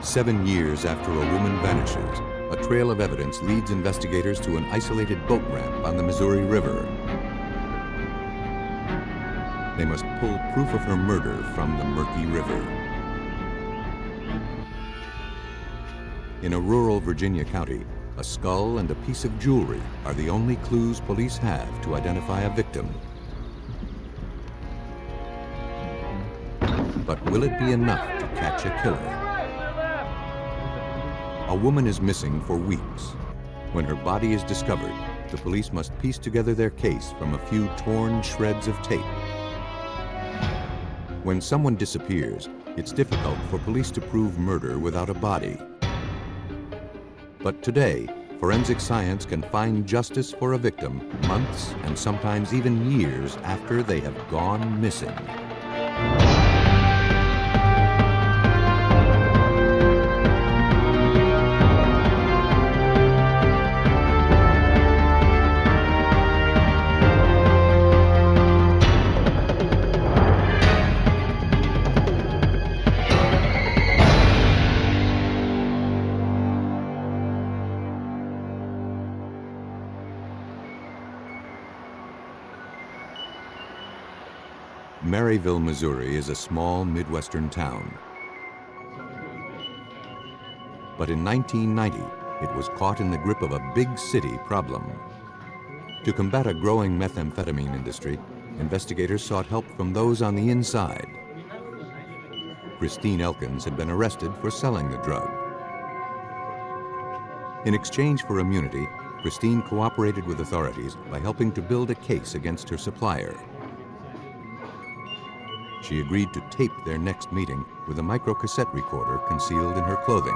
7 years after a woman vanishes, a trail of evidence leads investigators to an isolated boat ramp on the Missouri River. They must pull proof of her murder from the murky river. In a rural Virginia county, a skull and a piece of jewelry are the only clues police have to identify a victim. But will it be enough to catch a killer? A woman is missing for weeks. When her body is discovered, the police must piece together their case from a few torn shreds of tape. When someone disappears, it's difficult for police to prove murder without a body. But today, forensic science can find justice for a victim months and sometimes even years after they have gone missing. Maryville, Missouri is a small Midwestern town. But in 1990, it was caught in the grip of a big city problem. To combat a growing methamphetamine industry, investigators sought help from those on the inside. Christine Elkins had been arrested for selling the drug. In exchange for immunity, Christine cooperated with authorities by helping to build a case against her supplier. She agreed to tape their next meeting with a microcassette recorder concealed in her clothing.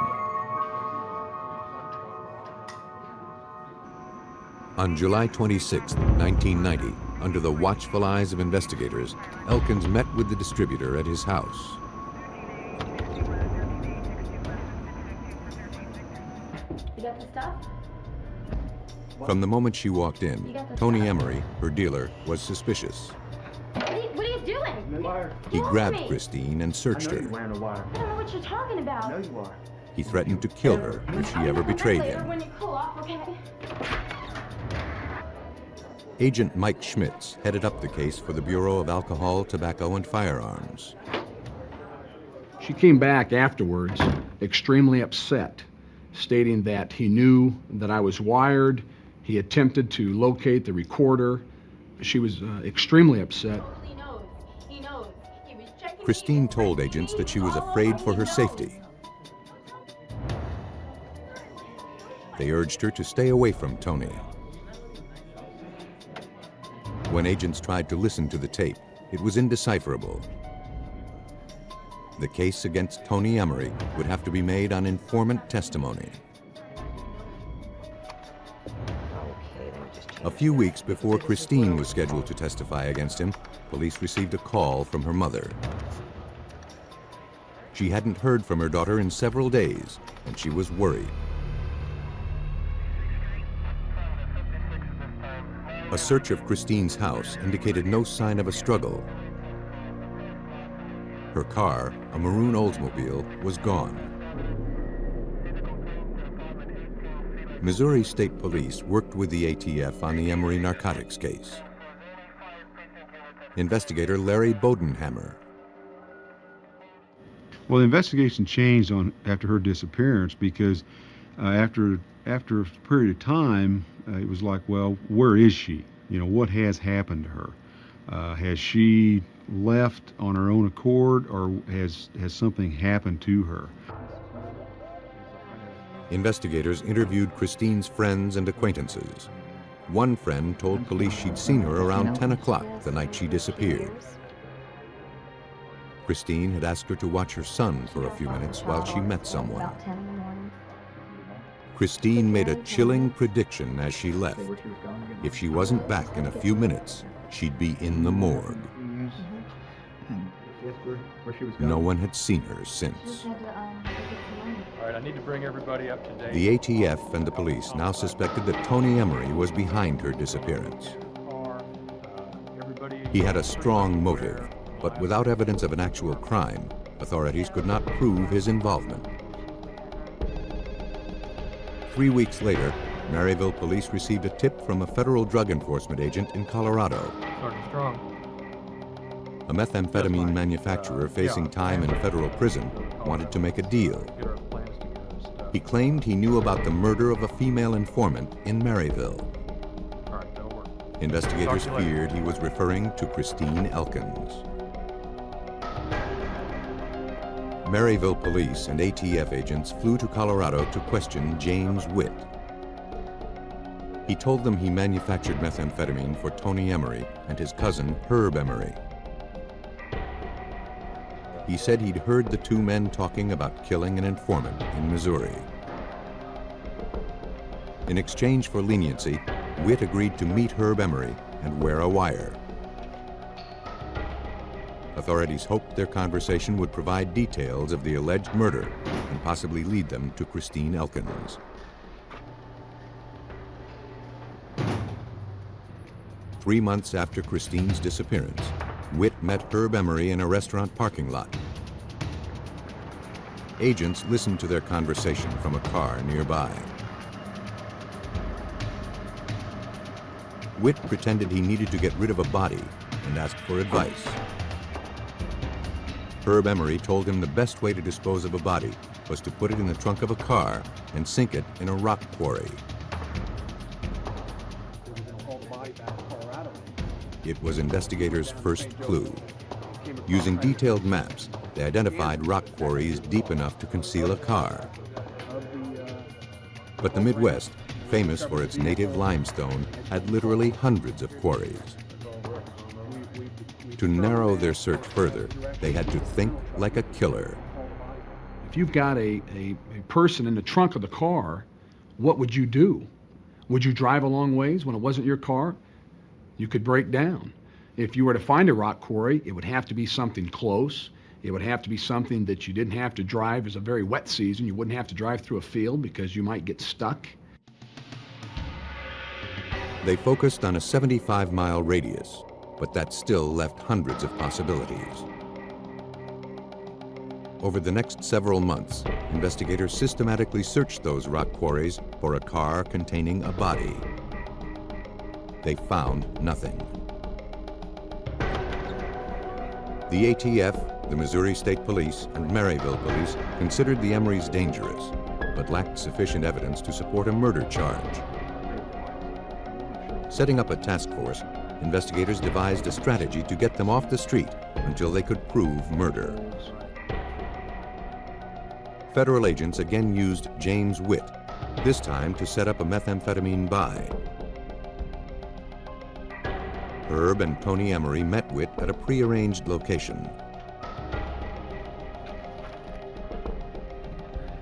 On July 26, 1990, under the watchful eyes of investigators, Elkins met with the distributor at his house. You got the stuff? From the moment she walked in, Tony Emery, her dealer, was suspicious. What are you doing? He grabbed Christine and searched her. I don't know what you're talking about. I know you are. He threatened to kill her if she ever betrayed him. When you cool off, okay? Agent Mike Schmitz headed up the case for the Bureau of Alcohol, Tobacco, and Firearms. She came back afterwards extremely upset, stating that he knew that I was wired. He attempted to locate the recorder. She was extremely upset. He knows. He was checking. Christine told agents that she was afraid for her safety. They urged her to stay away from Tony. When agents tried to listen to the tape, it was indecipherable. The case against Tony Emery would have to be made on informant testimony. A few weeks before Christine was scheduled to testify against him, police received a call from her mother. She hadn't heard from her daughter in several days, and she was worried. A search of Christine's house indicated no sign of a struggle. Her car, a maroon Oldsmobile, was gone. Missouri State Police worked with the ATF on the Emery narcotics case. Investigator Larry Bodenhammer. Well, the investigation changed after her disappearance because after a period of time, it was like, well, where is she? You know, what has happened to her? Has she left on her own accord, or has something happened to her? Investigators interviewed Christine's friends and acquaintances. One friend told police she'd seen her around 10 o'clock the night she disappeared. Christine had asked her to watch her son for a few minutes while she met someone. Christine made a chilling prediction as she left. If she wasn't back in a few minutes, she'd be in the morgue. No one had seen her since. All right, I need to bring everybody up to date. The ATF and the police now suspected that Tony Emery was behind her disappearance. He had a strong motive, but without evidence of an actual crime, authorities could not prove his involvement. 3 weeks later, Maryville police received a tip from a federal drug enforcement agent in Colorado. Sergeant Strong. A methamphetamine manufacturer facing time in federal prison wanted to make a deal. Get our plans together and stuff. He claimed he knew about the murder of a female informant in Maryville. All right, that'll work. Investigators Talk to you later. feared he was referring to Christine Elkins. Maryville police and ATF agents flew to Colorado to question James Witt. He told them he manufactured methamphetamine for Tony Emery and his cousin Herb Emery. He said he'd heard the two men talking about killing an informant in Missouri. In exchange for leniency, Witt agreed to meet Herb Emery and wear a wire. Authorities hoped their conversation would provide details of the alleged murder and possibly lead them to Christine Elkins. Three months after Christine's disappearance, Witt met Herb Emery in a restaurant parking lot. Agents listened to their conversation from a car nearby. Witt pretended he needed to get rid of a body and asked for advice. Herb Emery told him the best way to dispose of a body was to put it in the trunk of a car and sink it in a rock quarry. It was investigators' first clue. Using detailed maps, they identified rock quarries deep enough to conceal a car. But the Midwest, famous for its native limestone, had literally hundreds of quarries. To narrow their search further, they had to think like a killer. If you've got a person in the trunk of the car, what would you do? Would you drive a long ways when it wasn't your car? You could break down. If you were to find a rock quarry, it would have to be something close. It would have to be something that you didn't have to drive. It's a very wet season. You wouldn't have to drive through a field because you might get stuck. They focused on a 75-mile radius, but that still left hundreds of possibilities. Over the next several months, investigators systematically searched those rock quarries for a car containing a body. They found nothing. The ATF, the Missouri State Police, and Maryville Police considered the Emerys dangerous, but lacked sufficient evidence to support a murder charge. Setting up a task force, investigators devised a strategy to get them off the street until they could prove murder. Federal agents again used James Witt, this time to set up a methamphetamine buy. Herb and Tony Emery met Witt at a prearranged location.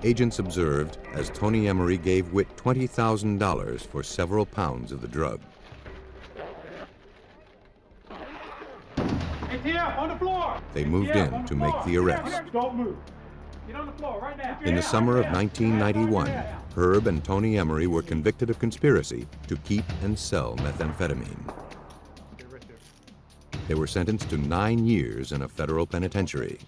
Agents observed as Tony Emery gave Witt $20,000 for several pounds of the drug. ATF, on the floor! They moved ATF, in on the to make floor. the arrest. Don't move. Get on the floor right now. In the summer of 1991, Herb and Tony Emery were convicted of conspiracy to keep and sell methamphetamine. They were sentenced to 9 years in a federal penitentiary.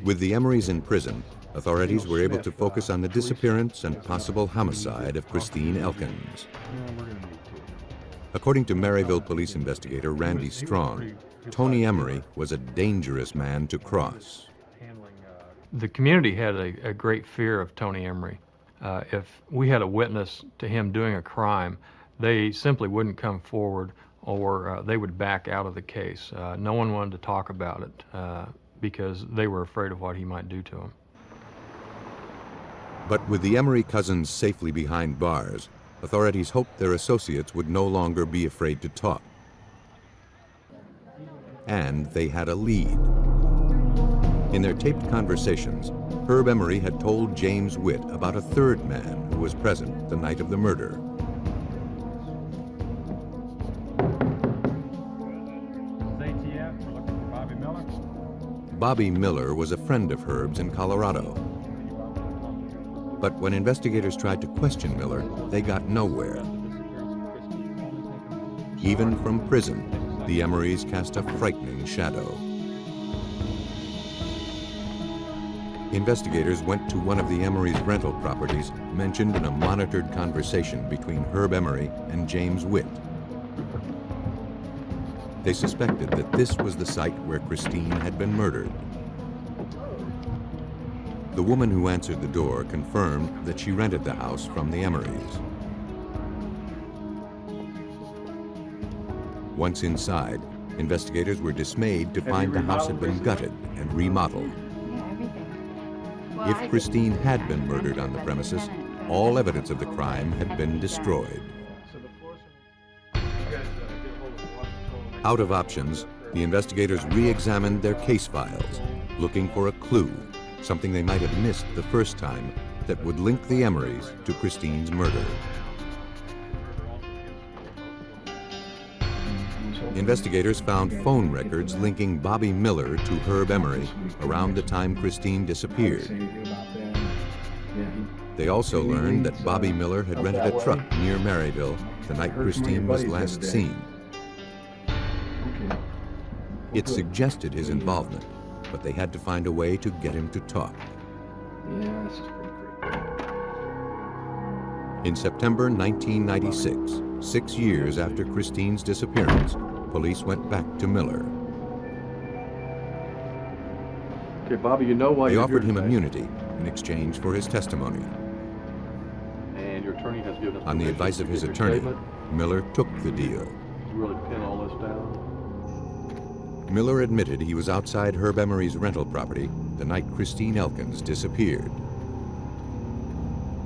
With the Emerys in prison, authorities were able to focus on the disappearance and possible homicide of Christine Elkins. According to Maryville police investigator Randy Strong, Tony Emery was a dangerous man to cross. The community had a great fear of Tony Emery. If we had a witness to him doing a crime, they simply wouldn't come forward, or they would back out of the case. No one wanted to talk about it because they were afraid of what he might do to them. But with the Emery cousins safely behind bars, authorities hoped their associates would no longer be afraid to talk. And they had a lead. In their taped conversations, Herb Emery had told James Witt about a third man who was present the night of the murder. ATF, we're looking for Bobby Miller. Bobby Miller was a friend of Herb's in Colorado. But when investigators tried to question Miller, they got nowhere. Even from prison, the Emerys cast a frightening shadow. Investigators went to one of the Emery's rental properties mentioned in a monitored conversation between Herb Emery and James Witt. They suspected that this was the site where Christine had been murdered. The woman who answered the door confirmed that she rented the house from the Emerys. Once inside, investigators were dismayed to find the house had been gutted and remodeled. Yeah, everything. Well, If Christine had been murdered on the premises, all evidence of the crime had been destroyed. Out of options, the investigators re-examined their case files, looking for a clue, something they might have missed the first time, that would link the Emerys to Christine's murder. Investigators found phone records linking Bobby Miller to Herb Emery around the time Christine disappeared. They also learned that Bobby Miller had rented a truck near Maryville the night Christine was last seen. It suggested his involvement, but they had to find a way to get him to talk. Yeah, this is pretty creepy. In September 1996, 6 years after Christine's disappearance, police went back to Miller. Okay, Bobby, you know why They you're offered here him today. immunity in exchange for his testimony. And your attorney has given us On the permission advice to of his get your attorney, statement. Miller took the deal. Really pin all this down. Miller admitted he was outside Herb Emery's rental property the night Christine Elkins disappeared.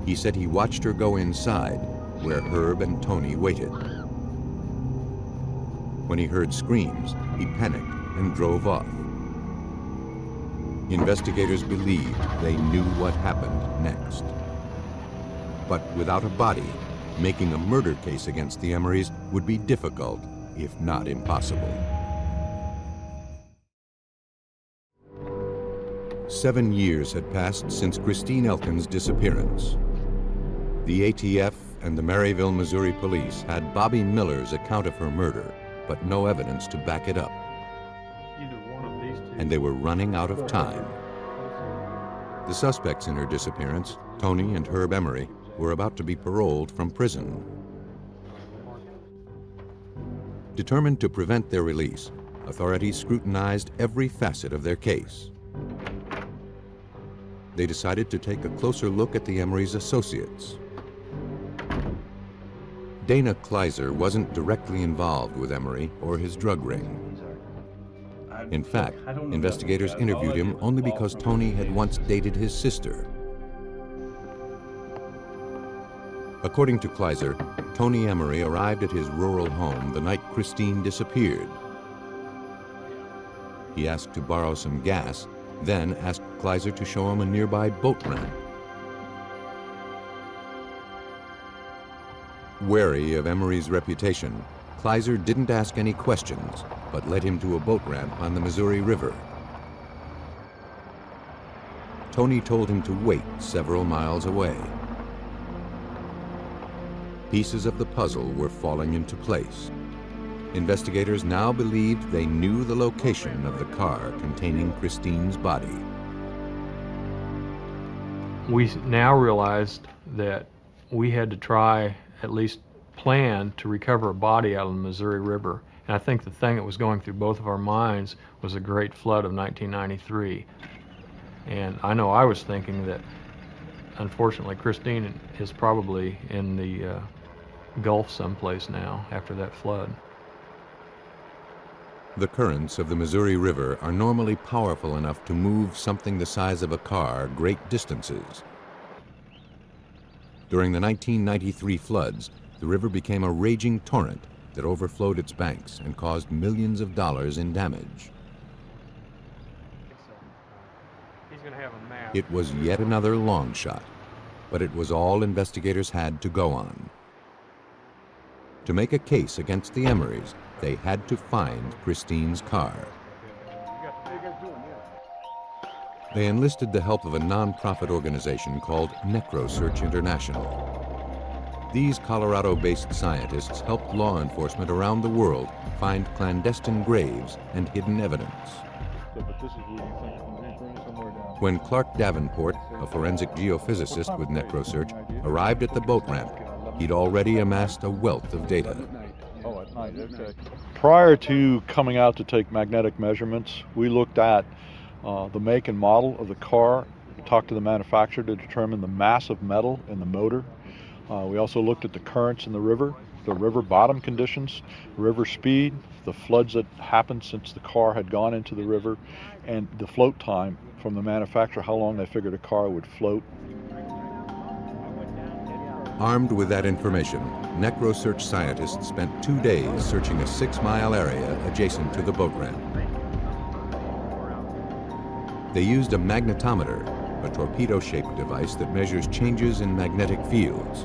He said he watched her go inside, where Herb and Tony waited. When he heard screams, he panicked and drove off. Investigators believed they knew what happened next. But without a body, making a murder case against the Emerys would be difficult, if not impossible. 7 years had passed since Christine Elkins' disappearance. The ATF and the Maryville, Missouri police had Bobby Miller's account of her murder, but no evidence to back it up. Either one of these two. And they were running out of time. The suspects in her disappearance, Tony and Herb Emery, were about to be paroled from prison. Determined to prevent their release, authorities scrutinized every facet of their case. They decided to take a closer look at the Emery's associates. Dana Kleiser wasn't directly involved with Emery or his drug ring. In fact, investigators interviewed him only because Tony had once dated his sister. According to Kleiser, Tony Emery arrived at his rural home the night Christine disappeared. He asked to borrow some gas, then asked Kleiser to show him a nearby boat ramp. Wary of Emery's reputation, Kleiser didn't ask any questions, but led him to a boat ramp on the Missouri River. Tony told him to wait several miles away. Pieces of the puzzle were falling into place. Investigators now believed they knew the location of the car containing Christine's body. We now realized that we had to try, at least plan, to recover a body out of the Missouri River. And I think the thing that was going through both of our minds was the Great Flood of 1993. And I know I was thinking that, unfortunately, Christine is probably in the Gulf someplace now after that flood. The currents of the Missouri River are normally powerful enough to move something the size of a car great distances. During the 1993 floods, the river became a raging torrent that overflowed its banks and caused millions of dollars in damage. He's going to have a map. It was yet another long shot, but it was all investigators had to go on. To make a case against the Emerys, they had to find Christine's car. They enlisted the help of a non-profit organization called NecroSearch International. These Colorado-based scientists helped law enforcement around the world find clandestine graves and hidden evidence. When Clark Davenport, a forensic geophysicist with NecroSearch, arrived at the boat ramp, he'd already amassed a wealth of data. Oh, at night, okay. Prior to coming out to take magnetic measurements, we looked at the make and model of the car, talked to the manufacturer to determine the mass of metal in the motor. We also looked at the currents in the river bottom conditions, river speed, the floods that happened since the car had gone into the river, and the float time from the manufacturer, how long they figured a car would float. Armed with that information, NecroSearch scientists spent 2 days searching a 6-mile area adjacent to the boat ramp. They used a magnetometer, a torpedo-shaped device that measures changes in magnetic fields.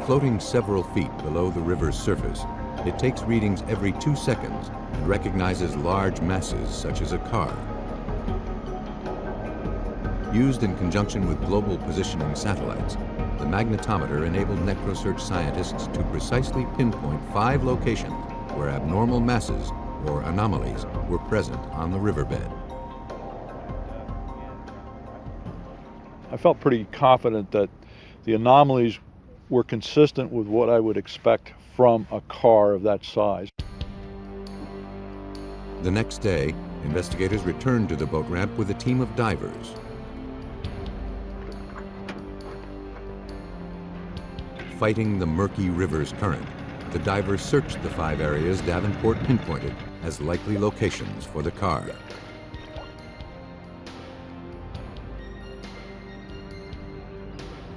Floating several feet below the river's surface, it takes readings every 2 seconds and recognizes large masses such as a car. Used in conjunction with global positioning satellites, the magnetometer enabled NecroSearch scientists to precisely pinpoint 5 locations where abnormal masses, or anomalies, were present on the riverbed. I felt pretty confident that the anomalies were consistent with what I would expect from a car of that size. The next day, investigators returned to the boat ramp with a team of divers. Fighting the murky river's current, the divers searched the 5 areas Davenport pinpointed as likely locations for the car.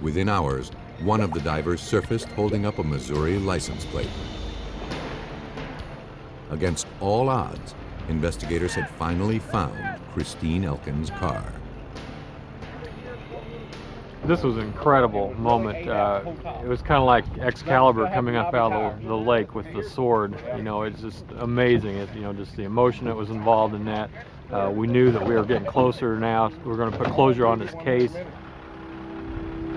Within hours, one of the divers surfaced holding up a Missouri license plate. Against all odds, investigators had finally found Christine Elkins' car. This was an incredible moment. It was kind of like Excalibur coming up out of the lake with the sword. You know, it's just amazing. Just the emotion that was involved in that. We knew that we were getting closer now. We were going to put closure on this case.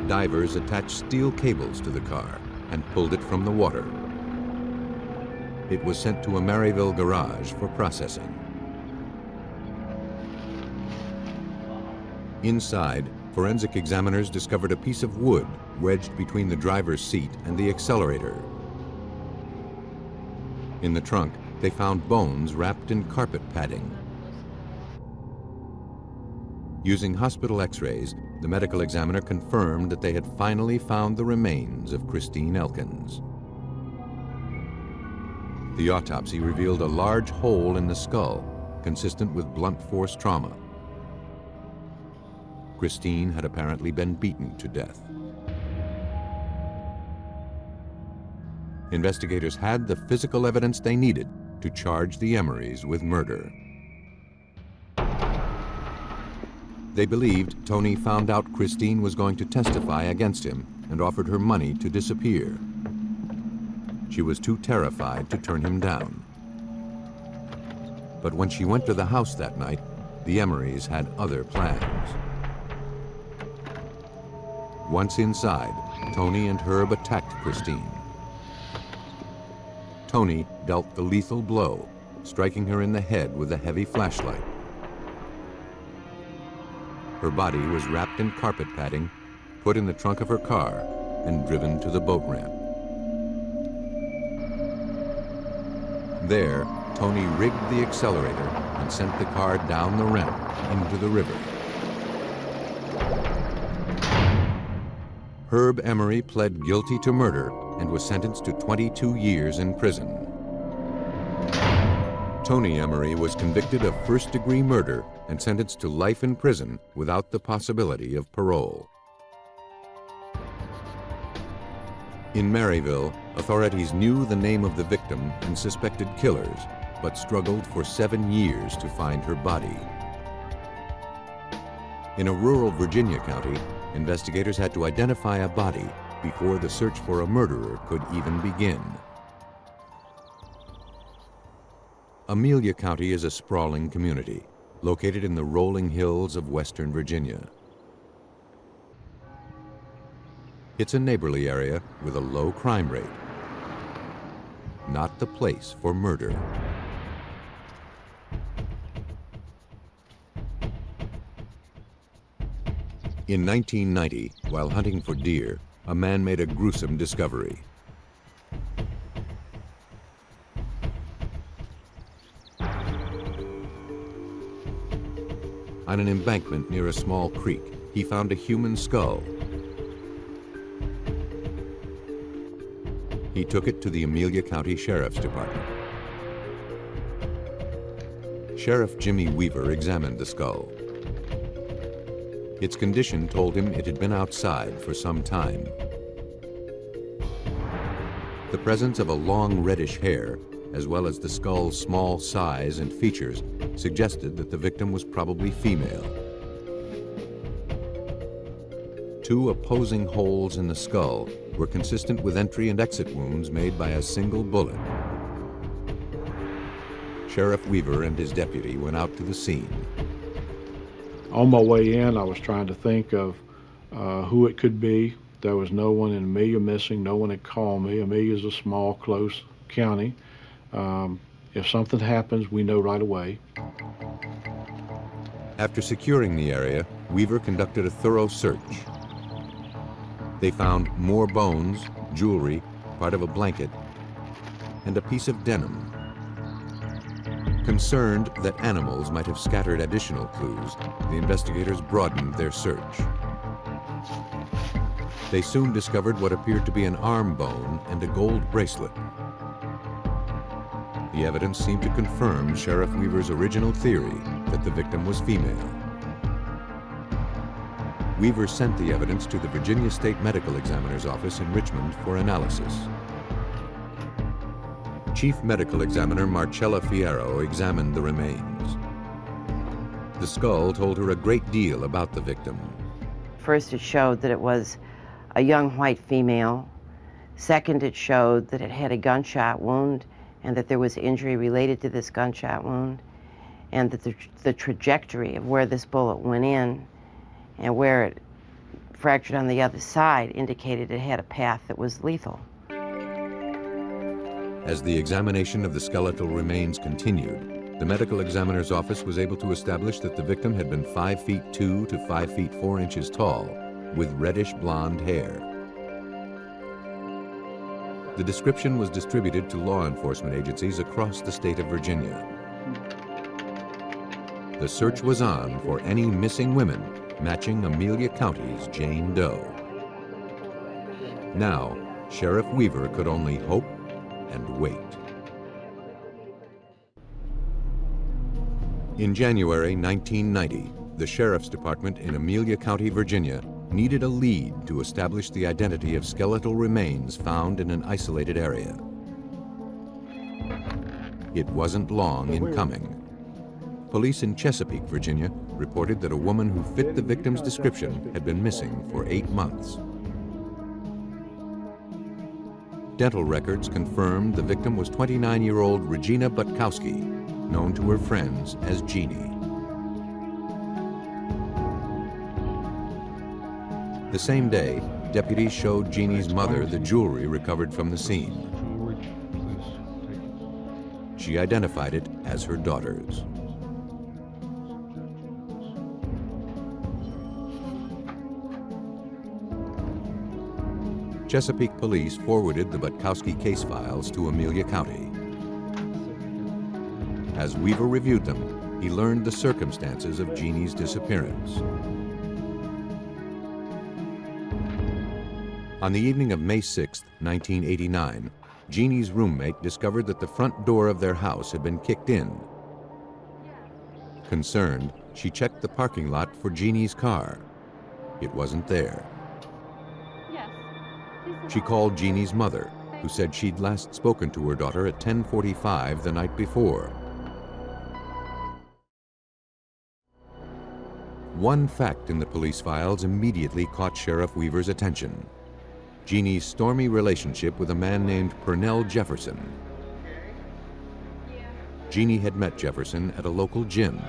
Divers attached steel cables to the car and pulled it from the water. It was sent to a Maryville garage for processing. Inside, forensic examiners discovered a piece of wood wedged between the driver's seat and the accelerator. In the trunk, they found bones wrapped in carpet padding. Using hospital x-rays, the medical examiner confirmed that they had finally found the remains of Christine Elkins. The autopsy revealed a large hole in the skull, consistent with blunt force trauma. Christine had apparently been beaten to death. Investigators had the physical evidence they needed to charge the Emorys with murder. They believed Tony found out Christine was going to testify against him and offered her money to disappear. She was too terrified to turn him down. But when she went to the house that night, the Emorys had other plans. Once inside, Tony and Herb attacked Christine. Tony dealt the lethal blow, striking her in the head with a heavy flashlight. Her body was wrapped in carpet padding, put in the trunk of her car, and driven to the boat ramp. There, Tony rigged the accelerator and sent the car down the ramp into the river. Herb Emery pled guilty to murder and was sentenced to 22 years in prison. Tony Emery was convicted of first-degree murder and sentenced to life in prison without the possibility of parole. In Maryville, authorities knew the name of the victim and suspected killers, but struggled for 7 years to find her body. In a rural Virginia county, investigators had to identify a body before the search for a murderer could even begin. Amelia County is a sprawling community, located in the rolling hills of western Virginia. It's a neighborly area with a low crime rate. Not the place for murder. In 1990, while hunting for deer, a man made a gruesome discovery. On an embankment near a small creek, he found a human skull. He took it to the Amelia County Sheriff's Department. Sheriff Jimmy Weaver examined the skull. Its condition told him it had been outside for some time. The presence of a long reddish hair, as well as the skull's small size and features, suggested that the victim was probably female. Two opposing holes in the skull were consistent with entry and exit wounds made by a single bullet. Sheriff Weaver and his deputy went out to the scene. On my way in, I was trying to think of who it could be. There was no one in Amelia missing. No one had called me. Amelia is a small, close county. If something happens, we know right away. After securing the area, Weaver conducted a thorough search. They found more bones, jewelry, part of a blanket, and a piece of denim. Concerned that animals might have scattered additional clues, the investigators broadened their search. They soon discovered what appeared to be an arm bone and a gold bracelet. The evidence seemed to confirm Sheriff Weaver's original theory that the victim was female. Weaver sent the evidence to the Virginia State Medical Examiner's office in Richmond for analysis. Chief Medical Examiner Marcella Fierro examined the remains. The skull told her a great deal about the victim. First, it showed that it was a young white female. Second, it showed that it had a gunshot wound and that there was injury related to this gunshot wound, and that the trajectory of where this bullet went in and where it fractured on the other side indicated it had a path that was lethal. As the examination of the skeletal remains continued, the medical examiner's office was able to establish that the victim had been 5 feet 2 to 5 feet 4 inches tall, with reddish blonde hair. The description was distributed to law enforcement agencies across the state of Virginia. The search was on for any missing women matching Amelia County's Jane Doe. Now, Sheriff Weaver could only hope and wait. In January 1990, the Sheriff's Department in Amelia County, Virginia, needed a lead to establish the identity of skeletal remains found in an isolated area. It wasn't long in coming. Police in Chesapeake, Virginia, reported that a woman who fit the victim's description had been missing for 8 months. Dental records confirmed the victim was 29-year-old Regina Butkowski, known to her friends as Jeannie. The same day, deputies showed Jeannie's mother the jewelry recovered from the scene. She identified it as her daughter's. Chesapeake police forwarded the Butkowski case files to Amelia County. As Weaver reviewed them, he learned the circumstances of Jeannie's disappearance. On the evening of May 6, 1989, Jeannie's roommate discovered that the front door of their house had been kicked in. Concerned, she checked the parking lot for Jeannie's car. It wasn't there. She called Jeannie's mother, who said she'd last spoken to her daughter at 10:45 the night before. One fact in the police files immediately caught Sheriff Weaver's attention: Jeannie's stormy relationship with a man named Pernell Jefferson. Jeannie had met Jefferson at a local gym.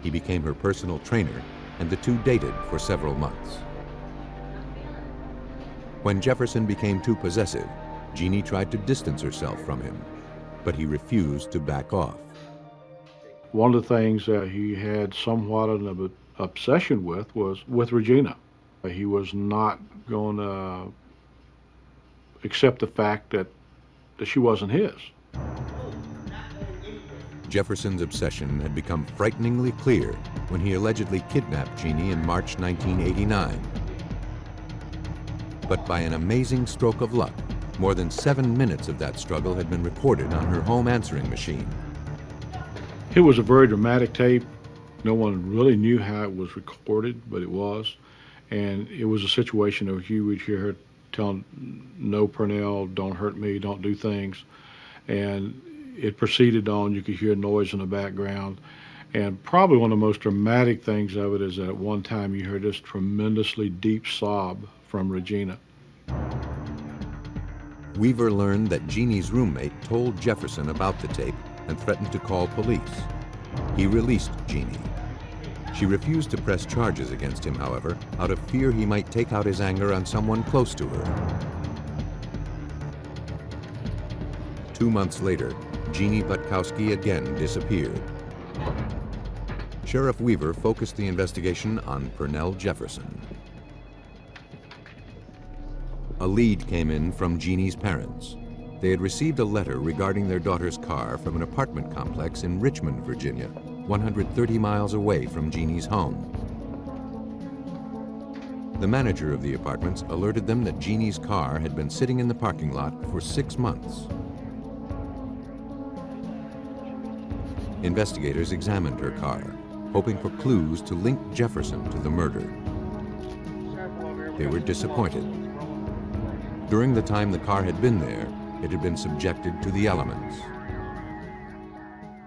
He became her personal trainer, and the two dated for several months. When Jefferson became too possessive, Jeannie tried to distance herself from him, but he refused to back off. One of the things that he had somewhat of obsession with was with Regina. He was not going to accept the fact that she wasn't his. Jefferson's obsession had become frighteningly clear when he allegedly kidnapped Jeannie in March 1989. But by an amazing stroke of luck, more than 7 minutes of that struggle had been recorded on her home answering machine. It was a very dramatic tape. No one really knew how it was recorded, but it was. And it was a situation where you would hear her telling, "No, Purnell, don't hurt me, don't do things." And it proceeded on. You could hear noise in the background. And probably one of the most dramatic things of it is that at one time you heard this tremendously deep sob from Regina. Weaver learned that Jeannie's roommate told Jefferson about the tape and threatened to call police. He released Jeannie. She refused to press charges against him, however, out of fear he might take out his anger on someone close to her. 2 months later, Jeannie Butkowski again disappeared. Sheriff Weaver focused the investigation on Purnell Jefferson. A lead came in from Jeannie's parents. They had received a letter regarding their daughter's car from an apartment complex in Richmond, Virginia, 130 miles away from Jeannie's home. The manager of the apartments alerted them that Jeannie's car had been sitting in the parking lot for 6 months. Investigators examined her car, hoping for clues to link Jefferson to the murder. They were disappointed. During the time the car had been there, it had been subjected to the elements.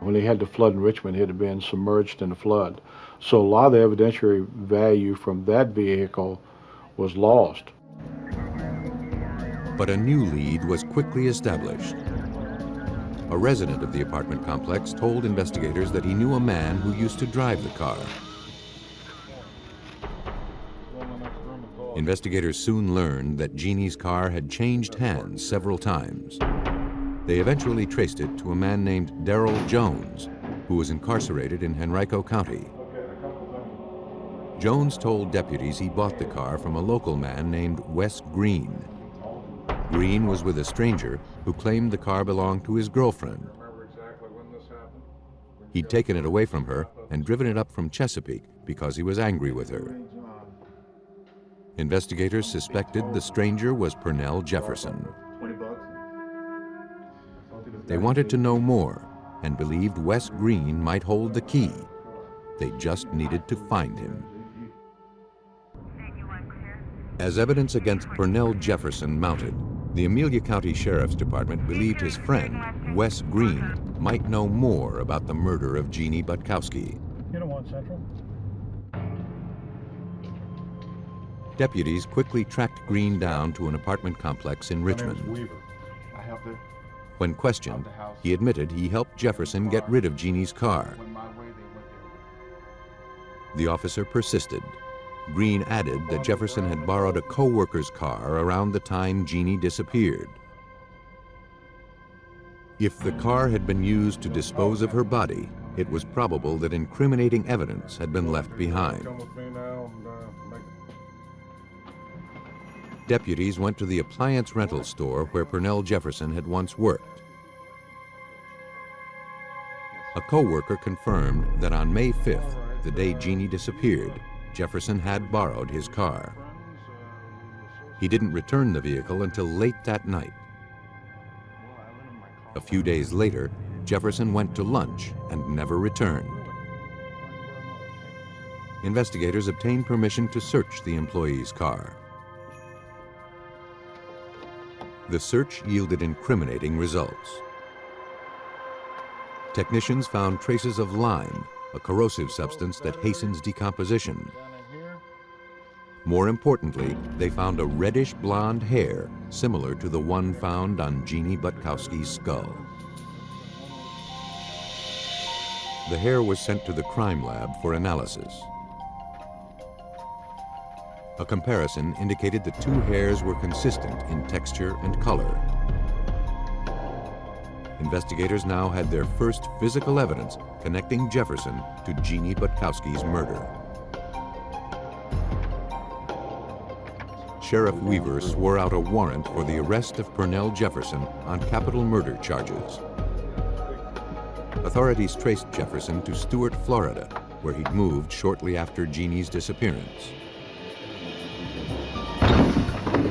When they had the flood in Richmond, it had been submerged in the flood. So a lot of the evidentiary value from that vehicle was lost. But a new lead was quickly established. A resident of the apartment complex told investigators that he knew a man who used to drive the car. Investigators soon learned that Jeannie's car had changed hands several times. They eventually traced it to a man named Darrell Jones, who was incarcerated in Henrico County. Jones told deputies he bought the car from a local man named Wes Green. Green was with a stranger who claimed the car belonged to his girlfriend. He'd taken it away from her and driven it up from Chesapeake because he was angry with her. Investigators suspected the stranger was Purnell Jefferson. They wanted to know more and believed Wes Green might hold the key. They just needed to find him. As evidence against Purnell Jefferson mounted, the Amelia County Sheriff's Department believed his friend, Wes Green, might know more about the murder of Jeannie Butkowski. Central. Deputies quickly tracked Green down to an apartment complex in Richmond. When questioned, he admitted he helped Jefferson get rid of Jeannie's car. The officer persisted. Green added that Jefferson had borrowed a co-worker's car around the time Jeannie disappeared. If the car had been used to dispose of her body, it was probable that incriminating evidence had been left behind. Deputies went to the appliance rental store where Purnell Jefferson had once worked. A co-worker confirmed that on May 5th, the day Jeannie disappeared, Jefferson had borrowed his car. He didn't return the vehicle until late that night. A few days later, Jefferson went to lunch and never returned. Investigators obtained permission to search the employee's car. The search yielded incriminating results. Technicians found traces of lime, a corrosive substance that hastens decomposition. More importantly, they found a reddish blonde hair similar to the one found on Jeannie Butkowski's skull. The hair was sent to the crime lab for analysis. A comparison indicated the two hairs were consistent in texture and color. Investigators now had their first physical evidence connecting Jefferson to Jeannie Butkowski's murder. Sheriff Weaver swore out a warrant for the arrest of Pernell Jefferson on capital murder charges. Authorities traced Jefferson to Stuart, Florida, where he'd moved shortly after Jeannie's disappearance.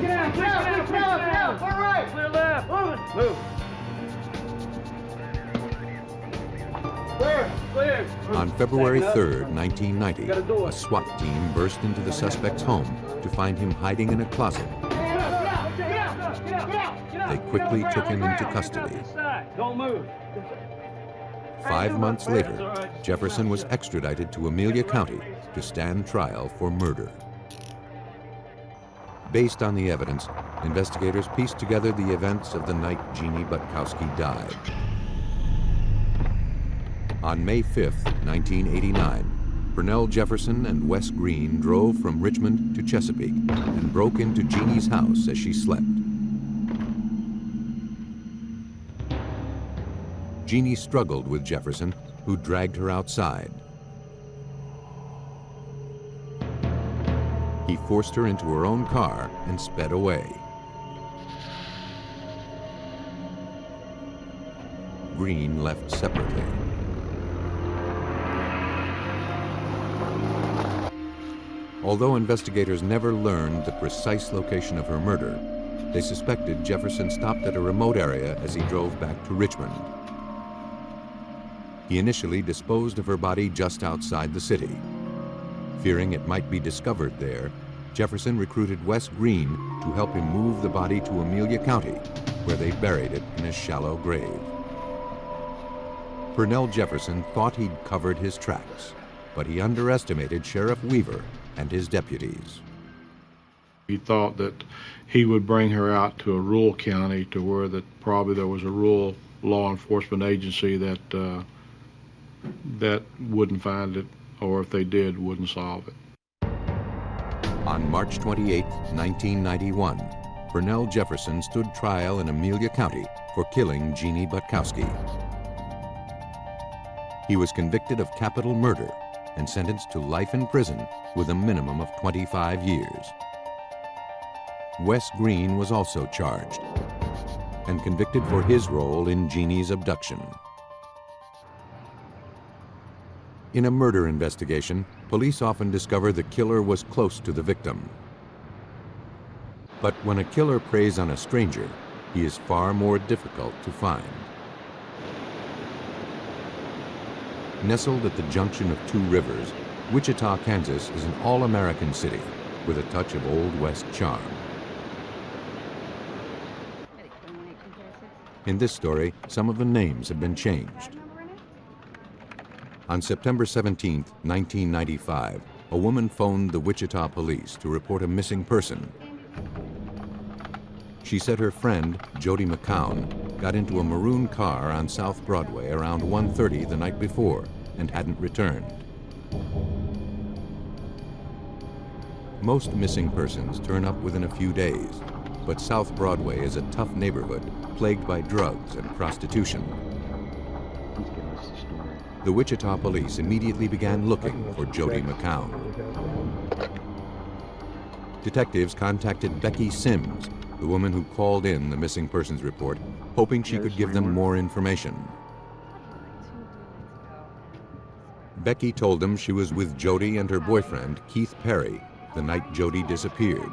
Get out! All right! Clear left! Move! Clear! On February 3rd, 1990, a SWAT team burst into the suspect's home to find him hiding in a closet. They quickly took him into custody. Don't move. 5 months later, Jefferson was extradited to Amelia County to stand trial for murder. Based on the evidence, investigators pieced together the events of the night Jeannie Butkowski died. On May 5th, 1989, Pernell Jefferson and Wes Green drove from Richmond to Chesapeake and broke into Jeannie's house as she slept. Jeannie struggled with Jefferson, who dragged her outside. He forced her into her own car and sped away. Green left separately. Although investigators never learned the precise location of her murder, they suspected Jefferson stopped at a remote area as he drove back to Richmond. He initially disposed of her body just outside the city. Fearing it might be discovered there, Jefferson recruited Wes Green to help him move the body to Amelia County, where they buried it in a shallow grave. Pernell Jefferson thought he'd covered his tracks, but he underestimated Sheriff Weaver and his deputies. He thought that he would bring her out to a rural county to where probably there was a rural law enforcement agency that wouldn't find it, or if they did, wouldn't solve it. On March 28, 1991, Pernell Jefferson stood trial in Amelia County for killing Jeannie Butkowski. He was convicted of capital murder and sentenced to life in prison with a minimum of 25 years. Wes Green was also charged and convicted for his role in Jeannie's abduction. In a murder investigation, police often discover the killer was close to the victim. But when a killer preys on a stranger, he is far more difficult to find. Nestled at the junction of two rivers, Wichita, Kansas is an all-American city with a touch of Old West charm. In this story, some of the names have been changed. On September 17, 1995, a woman phoned the Wichita police to report a missing person. She said her friend, Jody McCown, got into a maroon car on South Broadway around 1:30 the night before and hadn't returned. Most missing persons turn up within a few days, but South Broadway is a tough neighborhood plagued by drugs and prostitution. The Wichita police immediately began looking for Jody McCown. Detectives contacted Becky Sims, the woman who called in the missing persons report, hoping she could give them more information. Becky told them she was with Jody and her boyfriend, Keith Perry, the night Jody disappeared.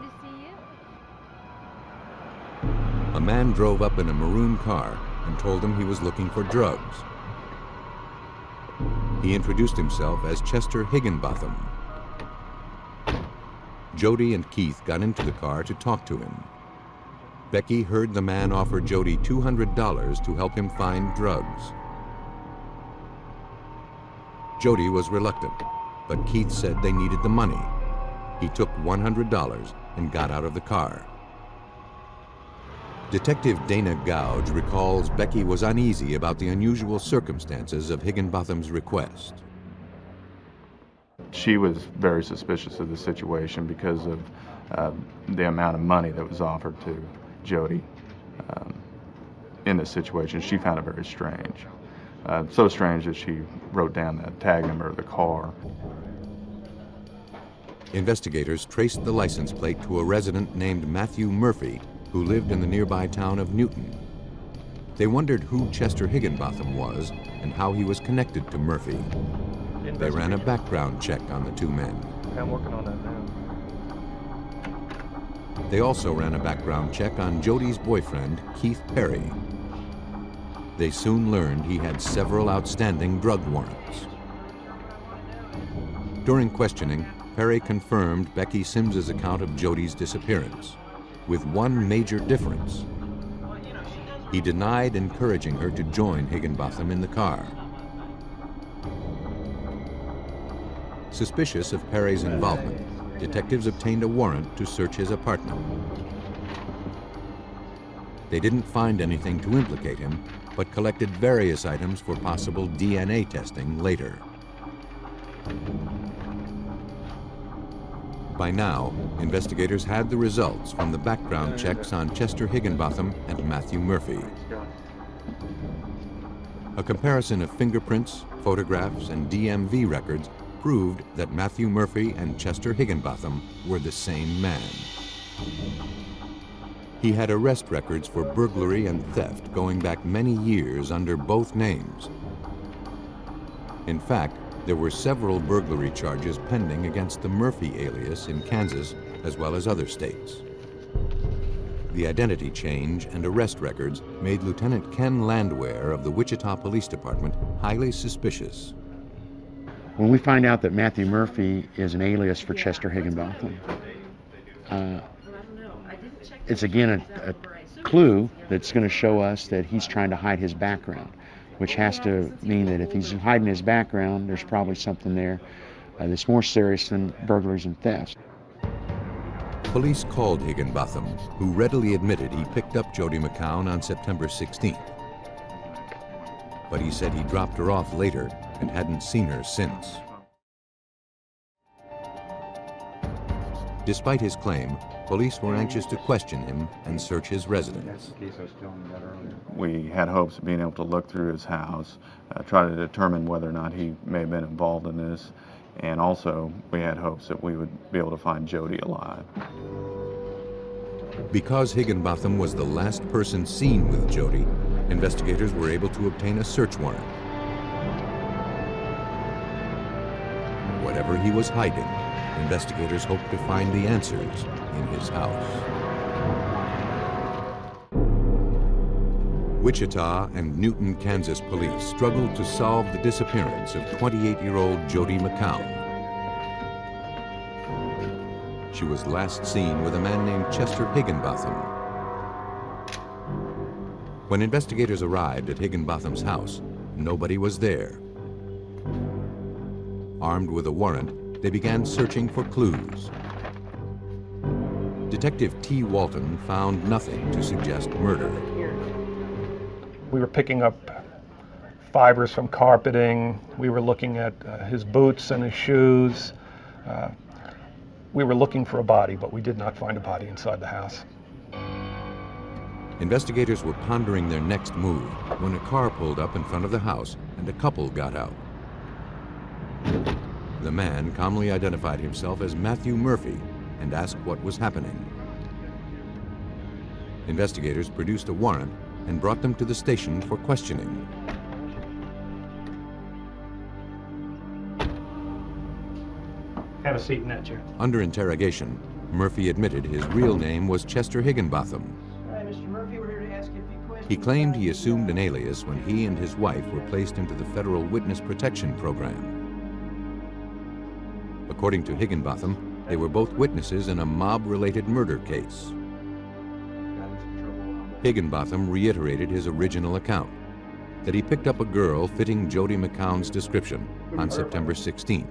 A man drove up in a maroon car and told them he was looking for drugs. He introduced himself as Chester Higginbotham. Jody and Keith got into the car to talk to him. Becky heard the man offer Jody $200 to help him find drugs. Jody was reluctant, but Keith said they needed the money. He took $100 and got out of the car. Detective Dana Gouge recalls Becky was uneasy about the unusual circumstances of Higginbotham's request. She was very suspicious of the situation because of the amount of money that was offered to Jody in this situation. She found it very strange. So strange that she wrote down the tag number of the car. Investigators traced the license plate to a resident named Matthew Murphy, who lived in the nearby town of Newton. They wondered who Chester Higginbotham was and how he was connected to Murphy. They ran a background check on the two men. I'm working on that now. They also ran a background check on Jody's boyfriend, Keith Perry. They soon learned he had several outstanding drug warrants. During questioning, Perry confirmed Becky Sims's account of Jody's disappearance, with one major difference. He denied encouraging her to join Higginbotham in the car. Suspicious of Perry's involvement, detectives obtained a warrant to search his apartment. They didn't find anything to implicate him, but collected various items for possible DNA testing later. By now, investigators had the results from the background checks on Chester Higginbotham and Matthew Murphy. A comparison of fingerprints, photographs, and DMV records proved that Matthew Murphy and Chester Higginbotham were the same man. He had arrest records for burglary and theft going back many years under both names. In fact, there were several burglary charges pending against the Murphy alias in Kansas, as well as other states. The identity change and arrest records made Lieutenant Ken Landwehr of the Wichita Police Department highly suspicious. When we find out that Matthew Murphy is an alias for Chester Higginbotham, it's again a clue that's going to show us that he's trying to hide his background, which has to mean that if he's hiding his background, there's probably something there that's more serious than burglaries and thefts. Police called Higginbotham, who readily admitted he picked up Jody McCown on September 16th. But he said he dropped her off later and hadn't seen her since. Despite his claim, police were anxious to question him and search his residence. We had hopes of being able to look through his house, try to determine whether or not he may have been involved in this, and also we had hopes that we would be able to find Jody alive. Because Higginbotham was the last person seen with Jody, investigators were able to obtain a search warrant. Whatever he was hiding, investigators hoped to find the answers in his house. Wichita and Newton, Kansas police struggled to solve the disappearance of 28-year-old Jody McCown. She was last seen with a man named Chester Higginbotham. When investigators arrived at Higginbotham's house, nobody was there. Armed with a warrant, they began searching for clues. Detective T. Walton found nothing to suggest murder. We were picking up fibers from carpeting. We were looking at his boots and his shoes. We were looking for a body, but we did not find a body inside the house. Investigators were pondering their next move when a car pulled up in front of the house and a couple got out. The man calmly identified himself as Matthew Murphy and asked what was happening. Investigators produced a warrant and brought them to the station for questioning. Have a seat in that chair. Under interrogation, Murphy admitted his real name was Chester Higginbotham. All right, Mr. Murphy, we're here to ask you a few questions. He claimed he assumed an alias when he and his wife were placed into the federal witness protection program. According to Higginbotham, they were both witnesses in a mob-related murder case. Higginbotham reiterated his original account, that he picked up a girl fitting Jody McCown's description on September 16th.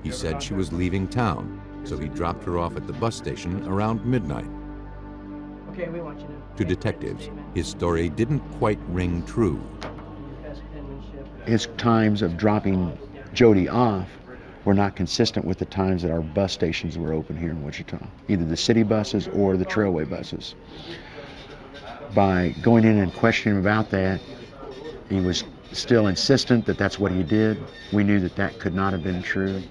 He said she was leaving town, so he dropped her off at the bus station around midnight. Okay, we want you to. To detectives, his story didn't quite ring true. His times of dropping Jody off were not consistent with the times that our bus stations were open here in Wichita, either the city buses or the trailway buses. By going in and questioning him about that, he was still insistent that that's what he did. We knew that that could not have been true.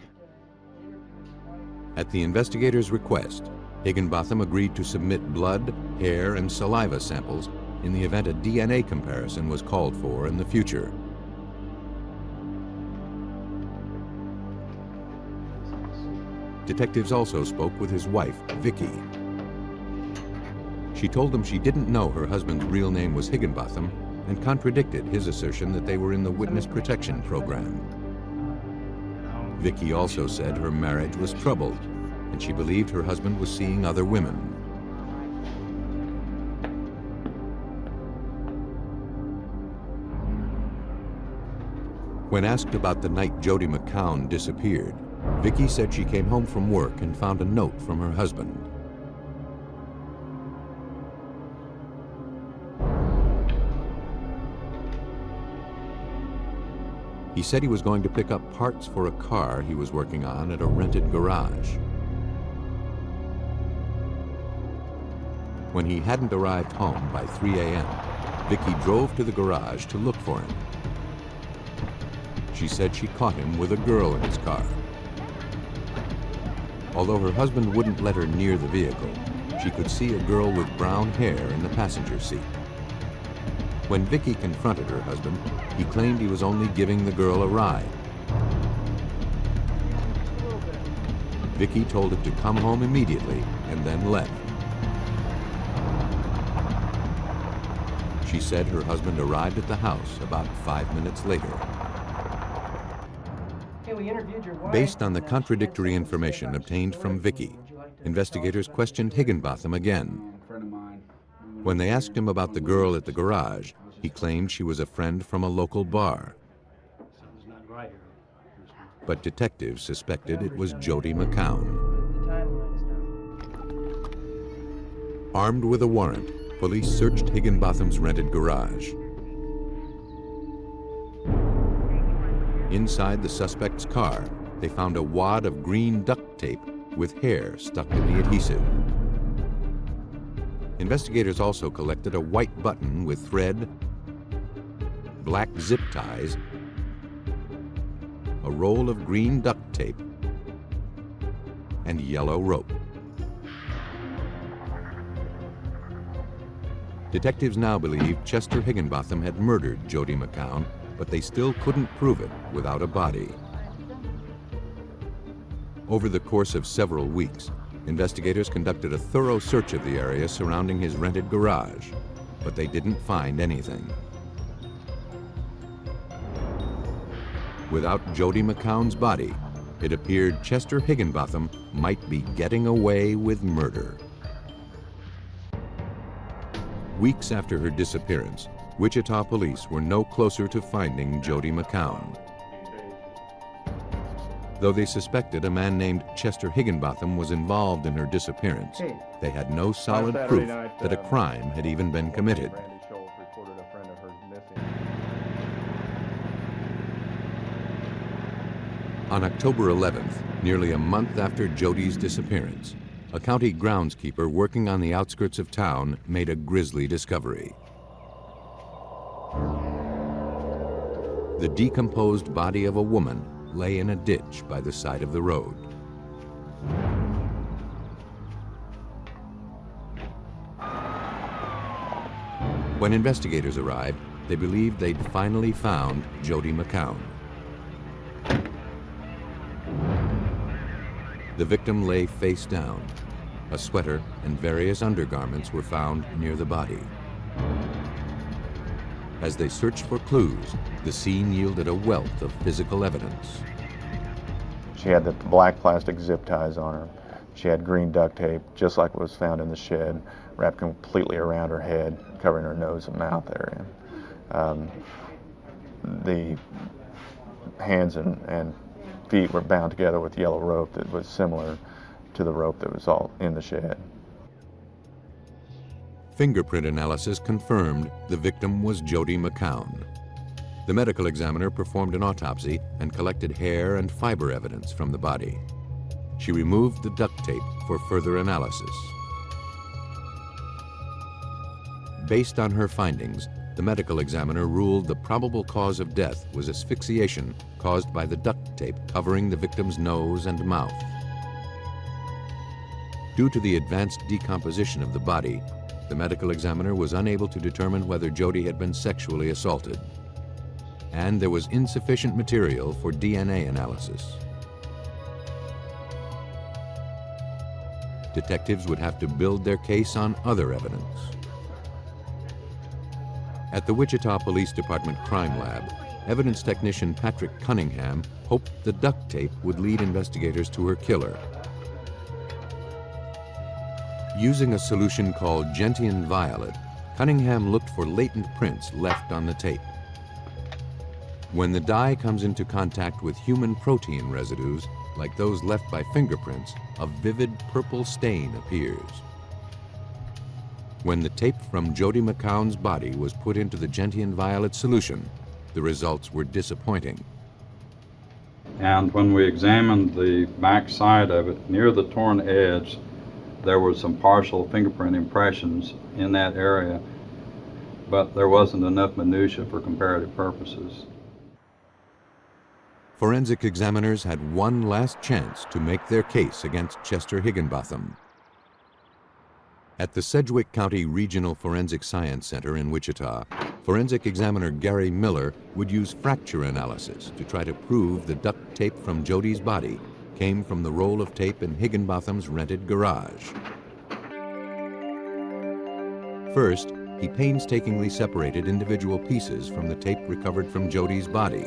At the investigators' request, Higginbotham agreed to submit blood, hair, and saliva samples in the event a DNA comparison was called for in the future. Detectives also spoke with his wife, Vicky. She told them she didn't know her husband's real name was Higginbotham and contradicted his assertion that they were in the witness protection program. Vicky also said her marriage was troubled and she believed her husband was seeing other women. When asked about the night Jody McCown disappeared, Vicky said she came home from work and found a note from her husband. He said he was going to pick up parts for a car he was working on at a rented garage. When he hadn't arrived home by 3 a.m., Vicky drove to the garage to look for him. She said she caught him with a girl in his car. Although her husband wouldn't let her near the vehicle, she could see a girl with brown hair in the passenger seat. When Vicky confronted her husband, he claimed he was only giving the girl a ride. Vicky told him to come home immediately and then left. She said her husband arrived at the house about 5 minutes later. Based on the contradictory information obtained from Vicky, investigators questioned Higginbotham again. When they asked him about the girl at the garage, he claimed she was a friend from a local bar. But detectives suspected it was Jody McCown. Armed with a warrant, police searched Higginbotham's rented garage. Inside the suspect's car, they found a wad of green duct tape with hair stuck in the adhesive. Investigators also collected a white button with thread, black zip ties, a roll of green duct tape, and yellow rope. Detectives now believe Chester Higginbotham had murdered Jody McCown, but they still couldn't prove it without a body. Over the course of several weeks, investigators conducted a thorough search of the area surrounding his rented garage, but they didn't find anything. Without Jody McCown's body, it appeared Chester Higginbotham might be getting away with murder. Weeks after her disappearance, Wichita police were no closer to finding Jody McCown. Though they suspected a man named Chester Higginbotham was involved in her disappearance, they had no solid proof that a crime had even been committed. On October 11th, nearly a month after Jody's disappearance, a county groundskeeper working on the outskirts of town made a grisly discovery. The decomposed body of a woman lay in a ditch by the side of the road. When investigators arrived, they believed they'd finally found Jody McCown. The victim lay face down. A sweater and various undergarments were found near the body. As they searched for clues, the scene yielded a wealth of physical evidence. She had the black plastic zip ties on her. She had green duct tape, just like what was found in the shed, wrapped completely around her head, covering her nose and mouth area. The hands and feet were bound together with yellow rope that was similar to the rope that was all in the shed. Fingerprint analysis confirmed the victim was Jody McCown. The medical examiner performed an autopsy and collected hair and fiber evidence from the body. She removed the duct tape for further analysis. Based on her findings, the medical examiner ruled the probable cause of death was asphyxiation caused by the duct tape covering the victim's nose and mouth. Due to the advanced decomposition of the body, the medical examiner was unable to determine whether Jody had been sexually assaulted. And there was insufficient material for DNA analysis. Detectives would have to build their case on other evidence. At the Wichita Police Department Crime Lab, evidence technician Patrick Cunningham hoped the duct tape would lead investigators to her killer. Using a solution called gentian violet, Cunningham looked for latent prints left on the tape. When the dye comes into contact with human protein residues, like those left by fingerprints, a vivid purple stain appears. When the tape from Jody McCown's body was put into the gentian violet solution, the results were disappointing. And when we examined the back side of it, near the torn edge, there were some partial fingerprint impressions in that area, but there wasn't enough minutia for comparative purposes. Forensic examiners had one last chance to make their case against Chester Higginbotham. At the Sedgwick County Regional Forensic Science Center in Wichita, forensic examiner Gary Miller would use fracture analysis to try to prove the duct tape from Jody's body came from the roll of tape in Higginbotham's rented garage. First, he painstakingly separated individual pieces from the tape recovered from Jody's body.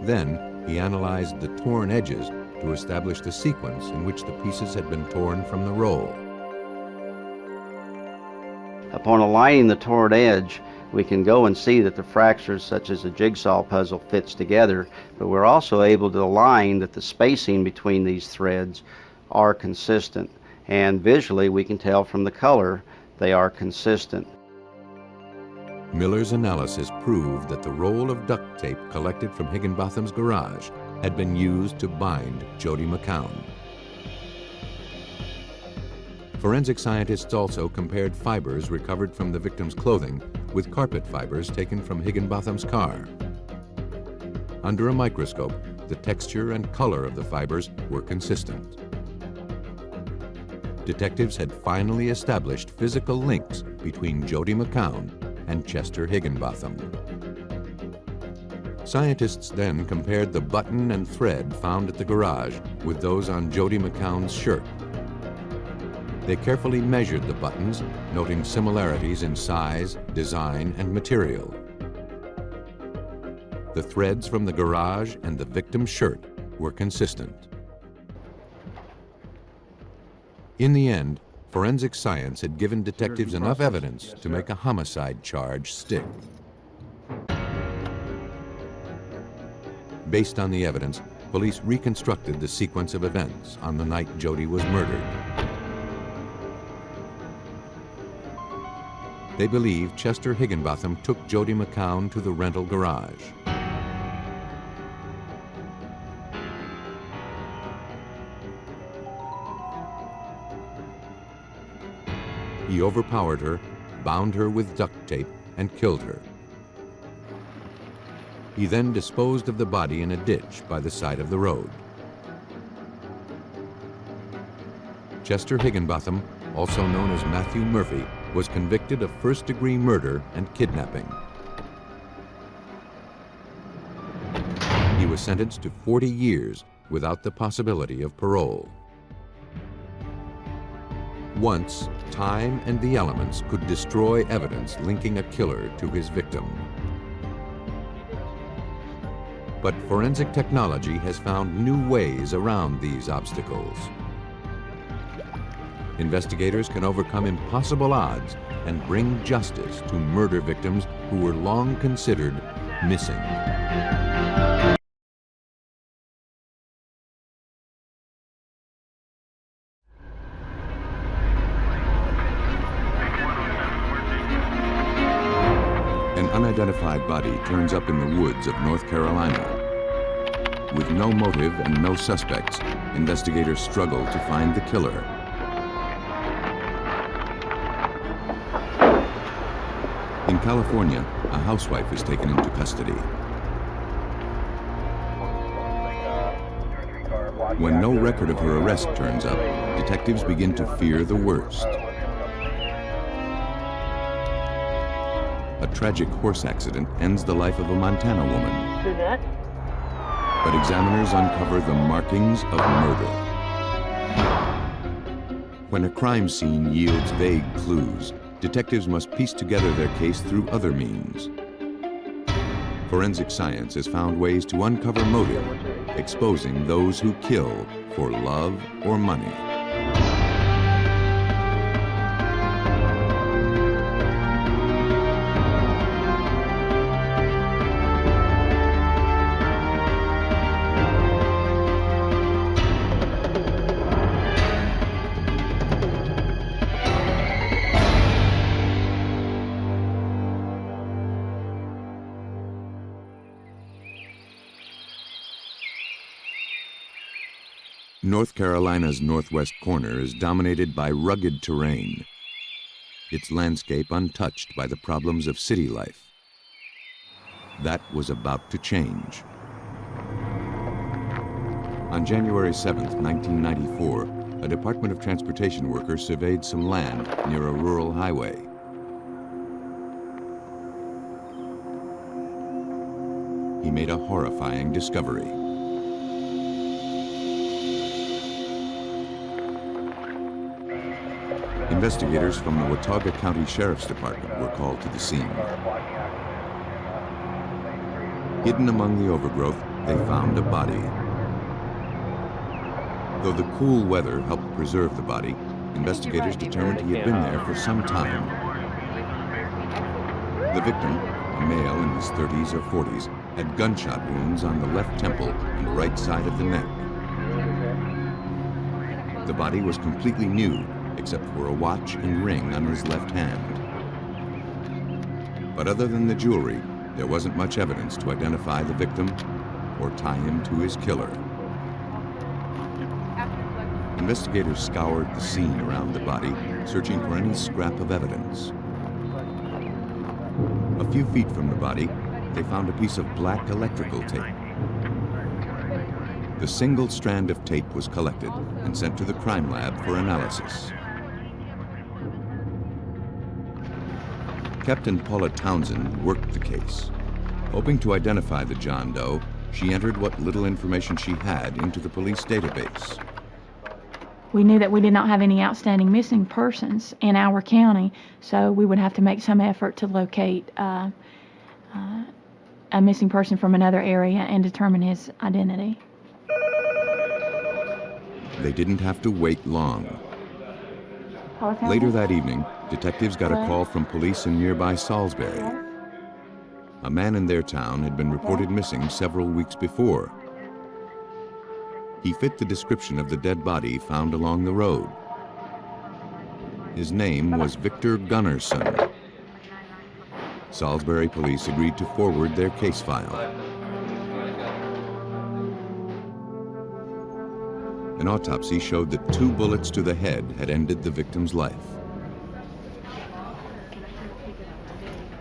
Then, he analyzed the torn edges to establish the sequence in which the pieces had been torn from the roll. Upon aligning the torn edge, we can go and see that the fractures, such as a jigsaw puzzle, fits together, but we're also able to align that the spacing between these threads are consistent, and visually we can tell from the color they are consistent. Miller's analysis proved that the roll of duct tape collected from Higginbotham's garage had been used to bind Jody McCown. Forensic scientists also compared fibers recovered from the victim's clothing with carpet fibers taken from Higginbotham's car. Under a microscope, the texture and color of the fibers were consistent. Detectives had finally established physical links between Jody McCown and Chester Higginbotham. Scientists then compared the button and thread found at the garage with those on Jody McCown's shirt. They carefully measured the buttons, noting similarities in size, design, and material. The threads from the garage and the victim's shirt were consistent. In the end, forensic science had given detectives enough evidence to make a homicide charge stick. Based on the evidence, police reconstructed the sequence of events on the night Jody was murdered. They believe Chester Higginbotham took Jody McCown to the rental garage. He overpowered her, bound her with duct tape, and killed her. He then disposed of the body in a ditch by the side of the road. Chester Higginbotham, also known as Matthew Murphy, was convicted of first-degree murder and kidnapping. He was sentenced to 40 years without the possibility of parole. Once, time and the elements could destroy evidence linking a killer to his victim. But forensic technology has found new ways around these obstacles. Investigators can overcome impossible odds and bring justice to murder victims who were long considered missing. An unidentified body turns up in the woods of North Carolina. With no motive and no suspects, investigators struggle to find the killer. In California, a housewife is taken into custody. When no record of her arrest turns up, detectives begin to fear the worst. A tragic horse accident ends the life of a Montana woman. But examiners uncover the markings of murder. When a crime scene yields vague clues, detectives must piece together their case through other means. Forensic science has found ways to uncover motive, exposing those who kill for love or money. North Carolina's northwest corner is dominated by rugged terrain, its landscape untouched by the problems of city life. That was about to change. On January 7th, 1994, a Department of Transportation worker surveyed some land near a rural highway. He made a horrifying discovery. Investigators from the Watauga County Sheriff's Department were called to the scene. Hidden among the overgrowth, they found a body. Though the cool weather helped preserve the body, investigators determined he had been there for some time. The victim, a male in his 30s or 40s, had gunshot wounds on the left temple and right side of the neck. The body was completely nude, except for a watch and ring on his left hand. But other than the jewelry, there wasn't much evidence to identify the victim or tie him to his killer. Investigators scoured the scene around the body, searching for any scrap of evidence. A few feet from the body, they found a piece of black electrical tape. The single strand of tape was collected and sent to the crime lab for analysis. Captain Paula Townsend worked the case. Hoping to identify the John Doe, she entered what little information she had into the police database. We knew that we did not have any outstanding missing persons in our county, so we would have to make some effort to locate a missing person from another area and determine his identity. They didn't have to wait long. Later that evening, detectives got a call from police in nearby Salisbury. A man in their town had been reported missing several weeks before. He fit the description of the dead body found along the road. His name was Victor Gunnarsson. Salisbury police agreed to forward their case file. An autopsy showed that 2 bullets to the head had ended the victim's life.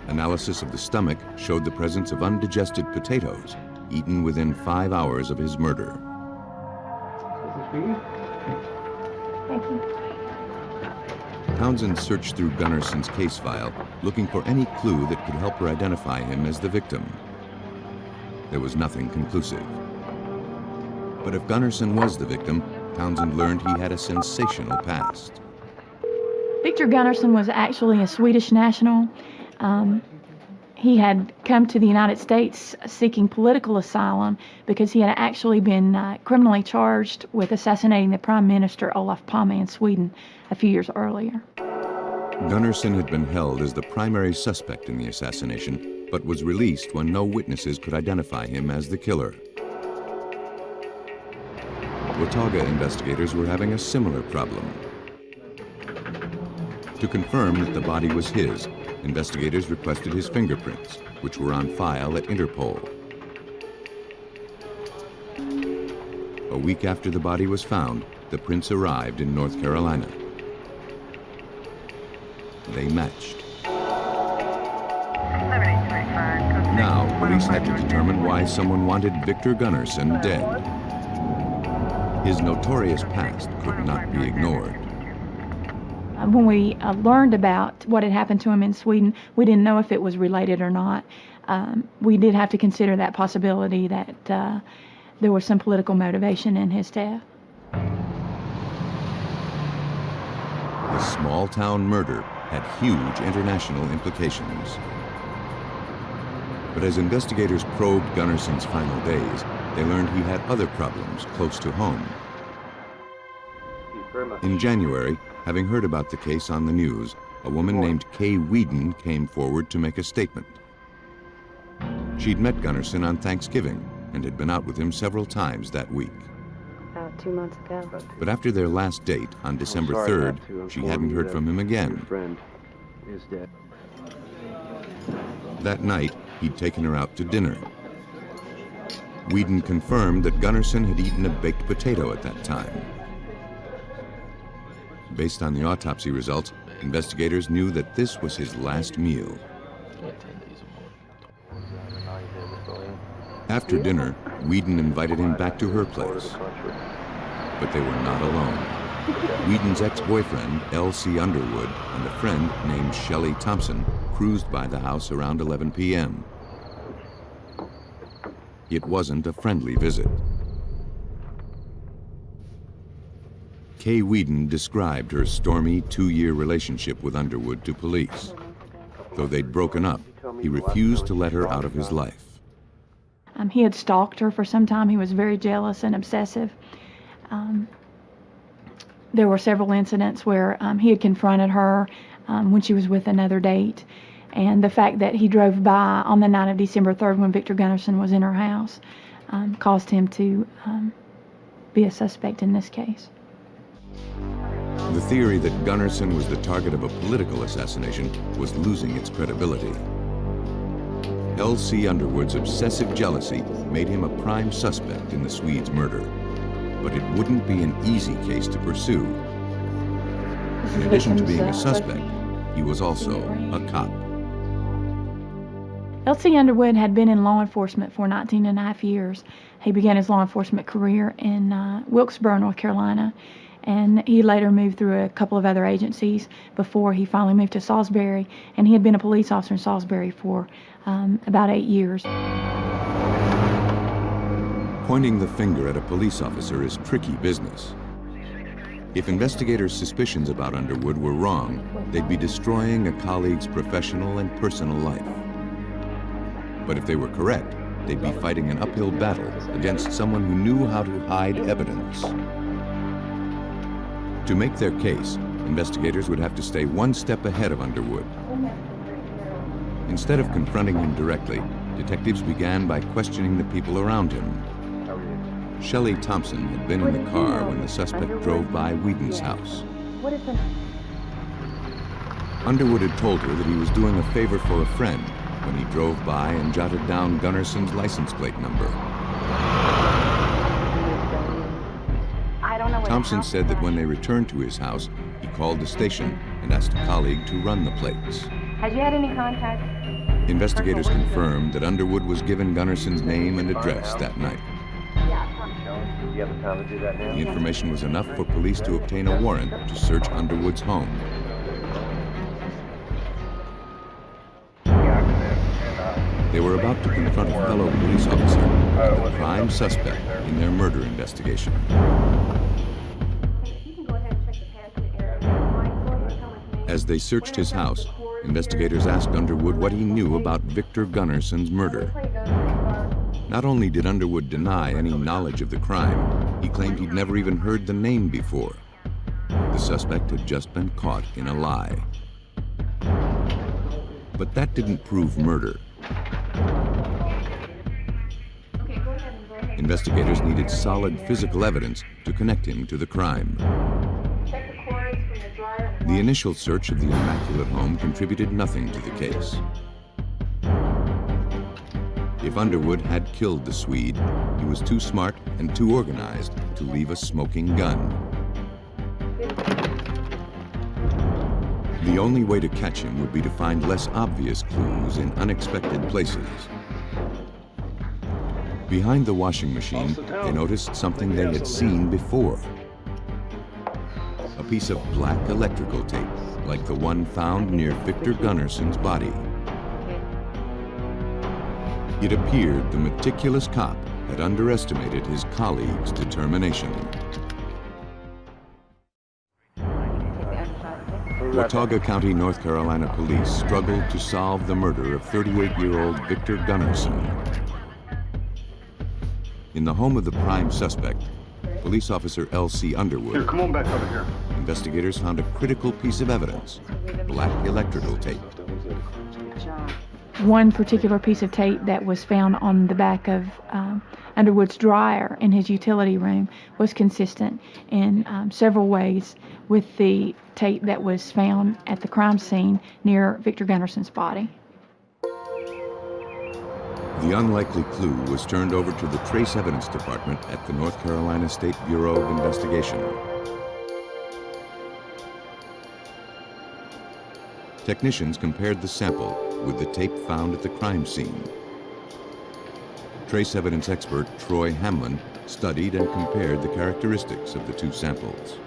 Analysis of the stomach showed the presence of undigested potatoes, eaten within 5 hours of his murder. Thank you. Townsend searched through Gunnarsson's case file, looking for any clue that could help her identify him as the victim. There was nothing conclusive. But if Gunnarsson was the victim, Townsend learned he had a sensational past. Victor Gunnarsson was actually a Swedish national. He had come to the United States seeking political asylum because he had actually been criminally charged with assassinating the Prime Minister Olof Palme in Sweden a few years earlier. Gunnarsson had been held as the primary suspect in the assassination, but was released when no witnesses could identify him as the killer. Watauga investigators were having a similar problem. To confirm that the body was his, investigators requested his fingerprints, which were on file at Interpol. A week after the body was found, the prints arrived in North Carolina. They matched. Now, police had to determine why someone wanted Victor Gunnarsson dead. His notorious past could not be ignored. When we learned about what had happened to him in Sweden, we didn't know if it was related or not. We did have to consider that possibility that there was some political motivation in his death. The small-town murder had huge international implications. But as investigators probed Gunnarson's final days, they learned he had other problems close to home. In January, having heard about the case on the news, a woman named Kay Whedon came forward to make a statement. She'd met Gunnarsson on Thanksgiving and had been out with him several times that week. About 2 months ago. But after their last date on December 3rd, she hadn't heard from him again. Friend is dead. That night, he'd taken her out to dinner. Whedon confirmed that Gunnarsson had eaten a baked potato at that time. Based on the autopsy results, investigators knew that this was his last meal. After dinner, Whedon invited him back to her place. But they were not alone. Whedon's ex-boyfriend, L.C. Underwood, and a friend named Shelley Thompson cruised by the house around 11 p.m. It wasn't a friendly visit. Kay Whedon described her stormy 2-year relationship with Underwood to police. Though they'd broken up, he refused to let her out of his life. He had stalked her for some time. He was very jealous and obsessive. There were several incidents where he had confronted her when she was with another date. And the fact that he drove by on the night of December 3rd when Victor Gunnarsson was in her house caused him to be a suspect in this case. The theory that Gunnarsson was the target of a political assassination was losing its credibility. L.C. Underwood's obsessive jealousy made him a prime suspect in the Swede's murder. But it wouldn't be an easy case to pursue. In addition to being a suspect, he was also a cop. L.C. Underwood had been in law enforcement for 19 and a half years. He began his law enforcement career in Wilkesboro, North Carolina, and he later moved through a couple of other agencies before he finally moved to Salisbury, and he had been a police officer in Salisbury for about 8 years. Pointing the finger at a police officer is tricky business. If investigators' suspicions about Underwood were wrong, they'd be destroying a colleague's professional and personal life. But if they were correct, they'd be fighting an uphill battle against someone who knew how to hide evidence. To make their case, investigators would have to stay one step ahead of Underwood. Instead of confronting him directly, detectives began by questioning the people around him. Shelley Thompson had been in the car when the suspect drove by Whedon's house. Underwood had told her that he was doing a favor for a friend when he drove by and jotted down Gunnarsson's license plate number. Thompson said that when they returned to his house, he called the station and asked a colleague to run the plates. Had you had any contact? Investigators confirmed that Underwood was given Gunnarsson's name and address that night. Do you have the time to do that now? The information was enough for police to obtain a warrant to search Underwood's home. They were about to confront a fellow police officer, a prime suspect in their murder investigation. As they searched his house, investigators asked Underwood what he knew about Victor Gunnarsson's murder. Not only did Underwood deny any knowledge of the crime, he claimed he'd never even heard the name before. The suspect had just been caught in a lie. But that didn't prove murder. Investigators needed solid physical evidence to connect him to the crime. The initial search of the immaculate home contributed nothing to the case. If Underwood had killed the Swede, he was too smart and too organized to leave a smoking gun. The only way to catch him would be to find less obvious clues in unexpected places. Behind the washing machine, they noticed something they had seen before. A piece of black electrical tape, like the one found near Victor Gunnarson's body. It appeared the meticulous cop had underestimated his colleague's determination. Watauga County, North Carolina police struggled to solve the murder of 38-year-old Victor Gunnarson. In the home of the prime suspect, police officer L.C. Underwood, Here, come on back over here. investigators found a critical piece of evidence, black electrical tape. One particular piece of tape that was found on the back of Underwood's dryer in his utility room was consistent in several ways with the tape that was found at the crime scene near Victor Gunnarson's body. The unlikely clue was turned over to the Trace Evidence Department at the North Carolina State Bureau of Investigation. Technicians compared the sample with the tape found at the crime scene. Trace evidence expert Troy Hamlin studied and compared the characteristics of the two samples.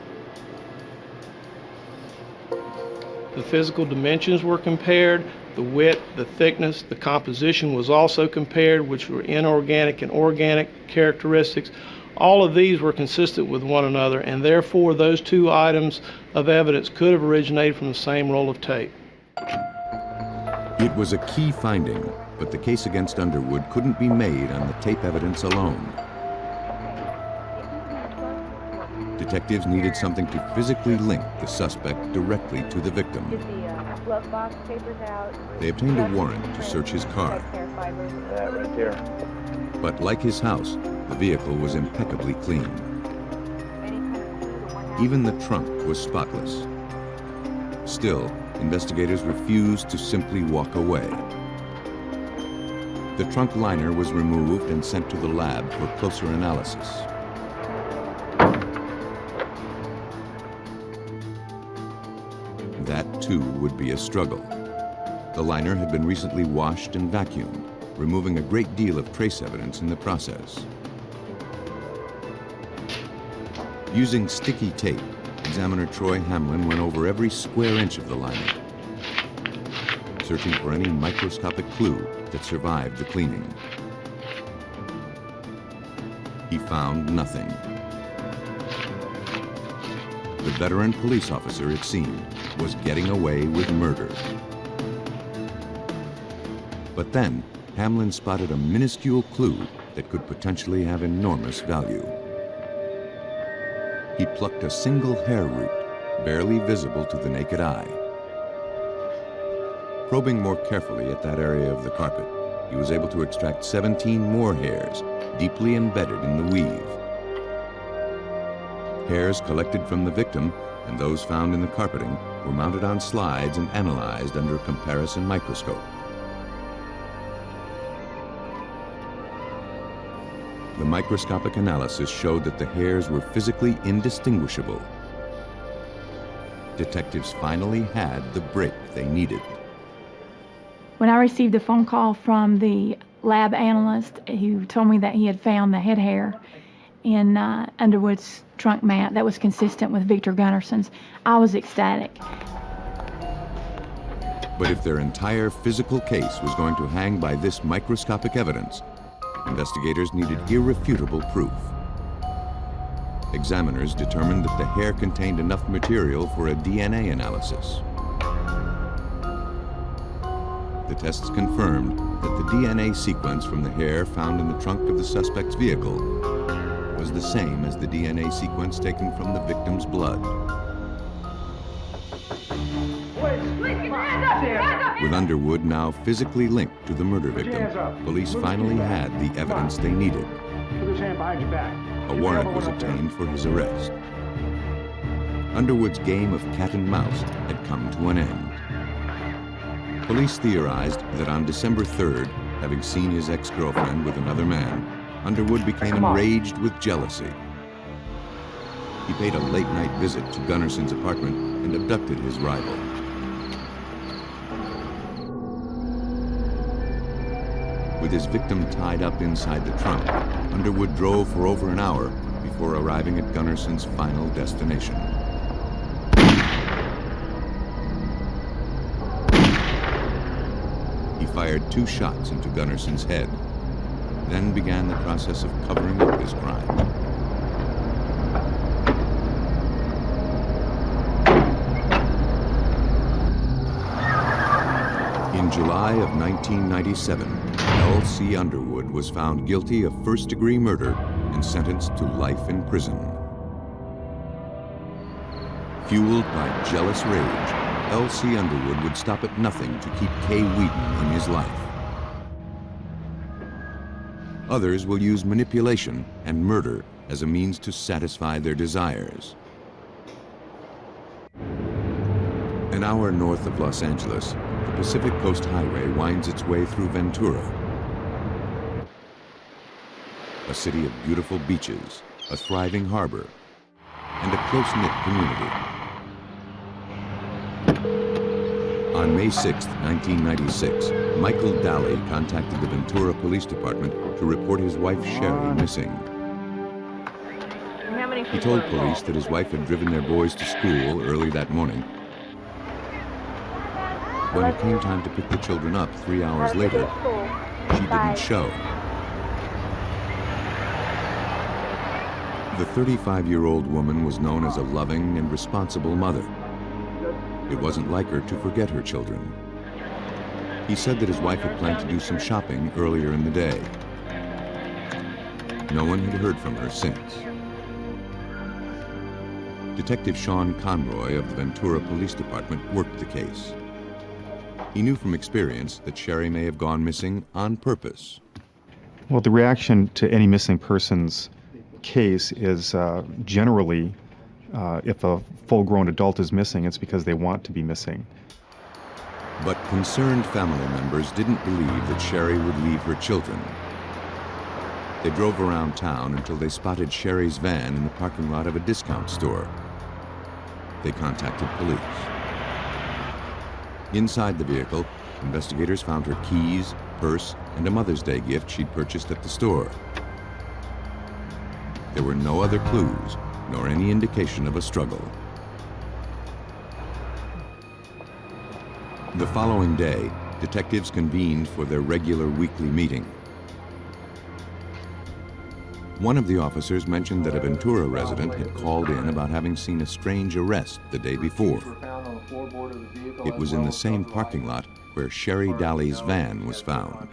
The physical dimensions were compared, the width, the thickness, the composition was also compared, which were inorganic and organic characteristics. All of these were consistent with one another, and therefore those two items of evidence could have originated from the same roll of tape. It was a key finding, but the case against Underwood couldn't be made on the tape evidence alone. Detectives needed something to physically link the suspect directly to the victim. Glove box papers out. They obtained a warrant to search his car. That right there. But like his house, the vehicle was impeccably clean. Even the trunk was spotless. Still, investigators refused to simply walk away. The trunk liner was removed and sent to the lab for closer analysis. That, too, would be a struggle. The liner had been recently washed and vacuumed, removing a great deal of trace evidence in the process. Using sticky tape, examiner Troy Hamlin went over every square inch of the liner, searching for any microscopic clue that survived the cleaning. He found nothing. The veteran police officer, it seemed, was getting away with murder. But then, Hamlin spotted a minuscule clue that could potentially have enormous value. He plucked a single hair root, barely visible to the naked eye. Probing more carefully at that area of the carpet, he was able to extract 17 more hairs, deeply embedded in the weave. Hairs collected from the victim and those found in the carpeting were mounted on slides and analyzed under a comparison microscope. The microscopic analysis showed that the hairs were physically indistinguishable. Detectives finally had the break they needed. When I received a phone call from the lab analyst who told me that he had found the head hair in Underwood's trunk mat that was consistent with Victor Gunnarson's, I was ecstatic. But if their entire physical case was going to hang by this microscopic evidence, investigators needed irrefutable proof. Examiners determined that the hair contained enough material for a DNA analysis. The tests confirmed that the DNA sequence from the hair found in the trunk of the suspect's vehicle was the same as the DNA sequence taken from the victim's blood. With Underwood now physically linked to the murder victim, police finally had the evidence they needed. A warrant was obtained for his arrest. Underwood's game of cat and mouse had come to an end. Police theorized that on December 3rd, having seen his ex-girlfriend with another man, Underwood became enraged with jealousy. He paid a late-night visit to Gunnarson's apartment and abducted his rival. With his victim tied up inside the trunk, Underwood drove for over an hour before arriving at Gunnarson's final destination. He fired 2 shots into Gunnarson's head, then began the process of covering up his crime. In July of 1997, L.C. Underwood was found guilty of first-degree murder and sentenced to life in prison. Fueled by jealous rage, L.C. Underwood would stop at nothing to keep Kay Wheaton in his life. Others will use manipulation and murder as a means to satisfy their desires. An hour north of Los Angeles, the Pacific Coast Highway winds its way through Ventura, a city of beautiful beaches, a thriving harbor, and a close-knit community. On May 6, 1996, Michael Daly contacted the Ventura Police Department to report his wife Sherry missing. He told police that his wife had driven their boys to school early that morning. When it came time to pick the children up 3 hours later, she didn't show. The 35-year-old woman was known as a loving and responsible mother. It wasn't like her to forget her children. He said that his wife had planned to do some shopping earlier in the day. No one had heard from her since. Detective Sean Conroy of the Ventura Police Department worked the case. He knew from experience that Sherry may have gone missing on purpose. Well, the reaction to any missing persons case is generally, if a full-grown adult is missing, it's because they want to be missing. But concerned family members didn't believe that Sherry would leave her children. They drove around town until they spotted Sherry's van in the parking lot of a discount store. They contacted police. Inside the vehicle, investigators found her keys, purse, and a Mother's Day gift she'd purchased at the store. There were no other clues, nor any indication of a struggle. The following day, detectives convened for their regular weekly meeting. One of the officers mentioned that a Ventura resident had called in about having seen a strange arrest the day before. It was in the same parking lot where Sherry Daly's van was found.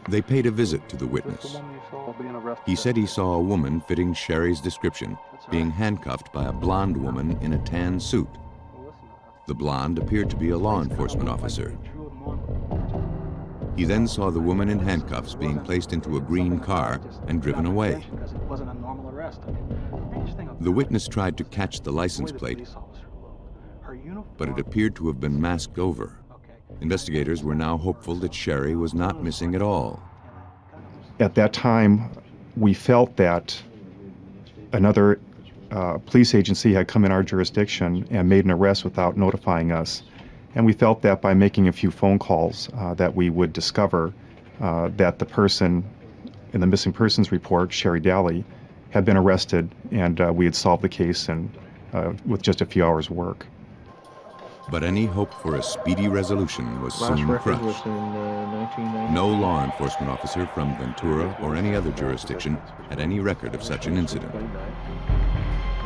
They paid a visit to the witness. He said he saw a woman fitting Sherry's description, being handcuffed by a blonde woman in a tan suit. The blonde appeared to be a law enforcement officer. He then saw the woman in handcuffs being placed into a green car and driven away. The witness tried to catch the license plate, but it appeared to have been masked over. Investigators were now hopeful that Sherry was not missing at all. At that time, we felt that another police agency had come in our jurisdiction and made an arrest without notifying us. And we felt that by making a few phone calls that we would discover that the person in the missing persons report, Sherry Daly, had been arrested, and we had solved the case with just a few hours' work. But any hope for a speedy resolution was soon crushed. No law enforcement officer from Ventura or any other jurisdiction had any record of such an incident.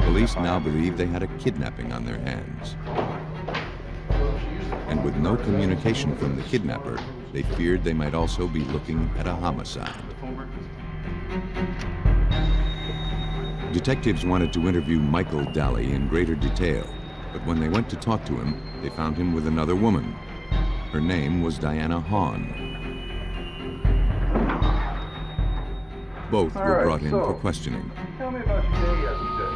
Police now believed they had a kidnapping on their hands. And with no communication from the kidnapper, they feared they might also be looking at a homicide. Detectives wanted to interview Michael Daly in greater detail, but when they went to talk to him, they found him with another woman. Her name was Diana Hahn. Both were brought in for questioning. Tell me about your day yesterday.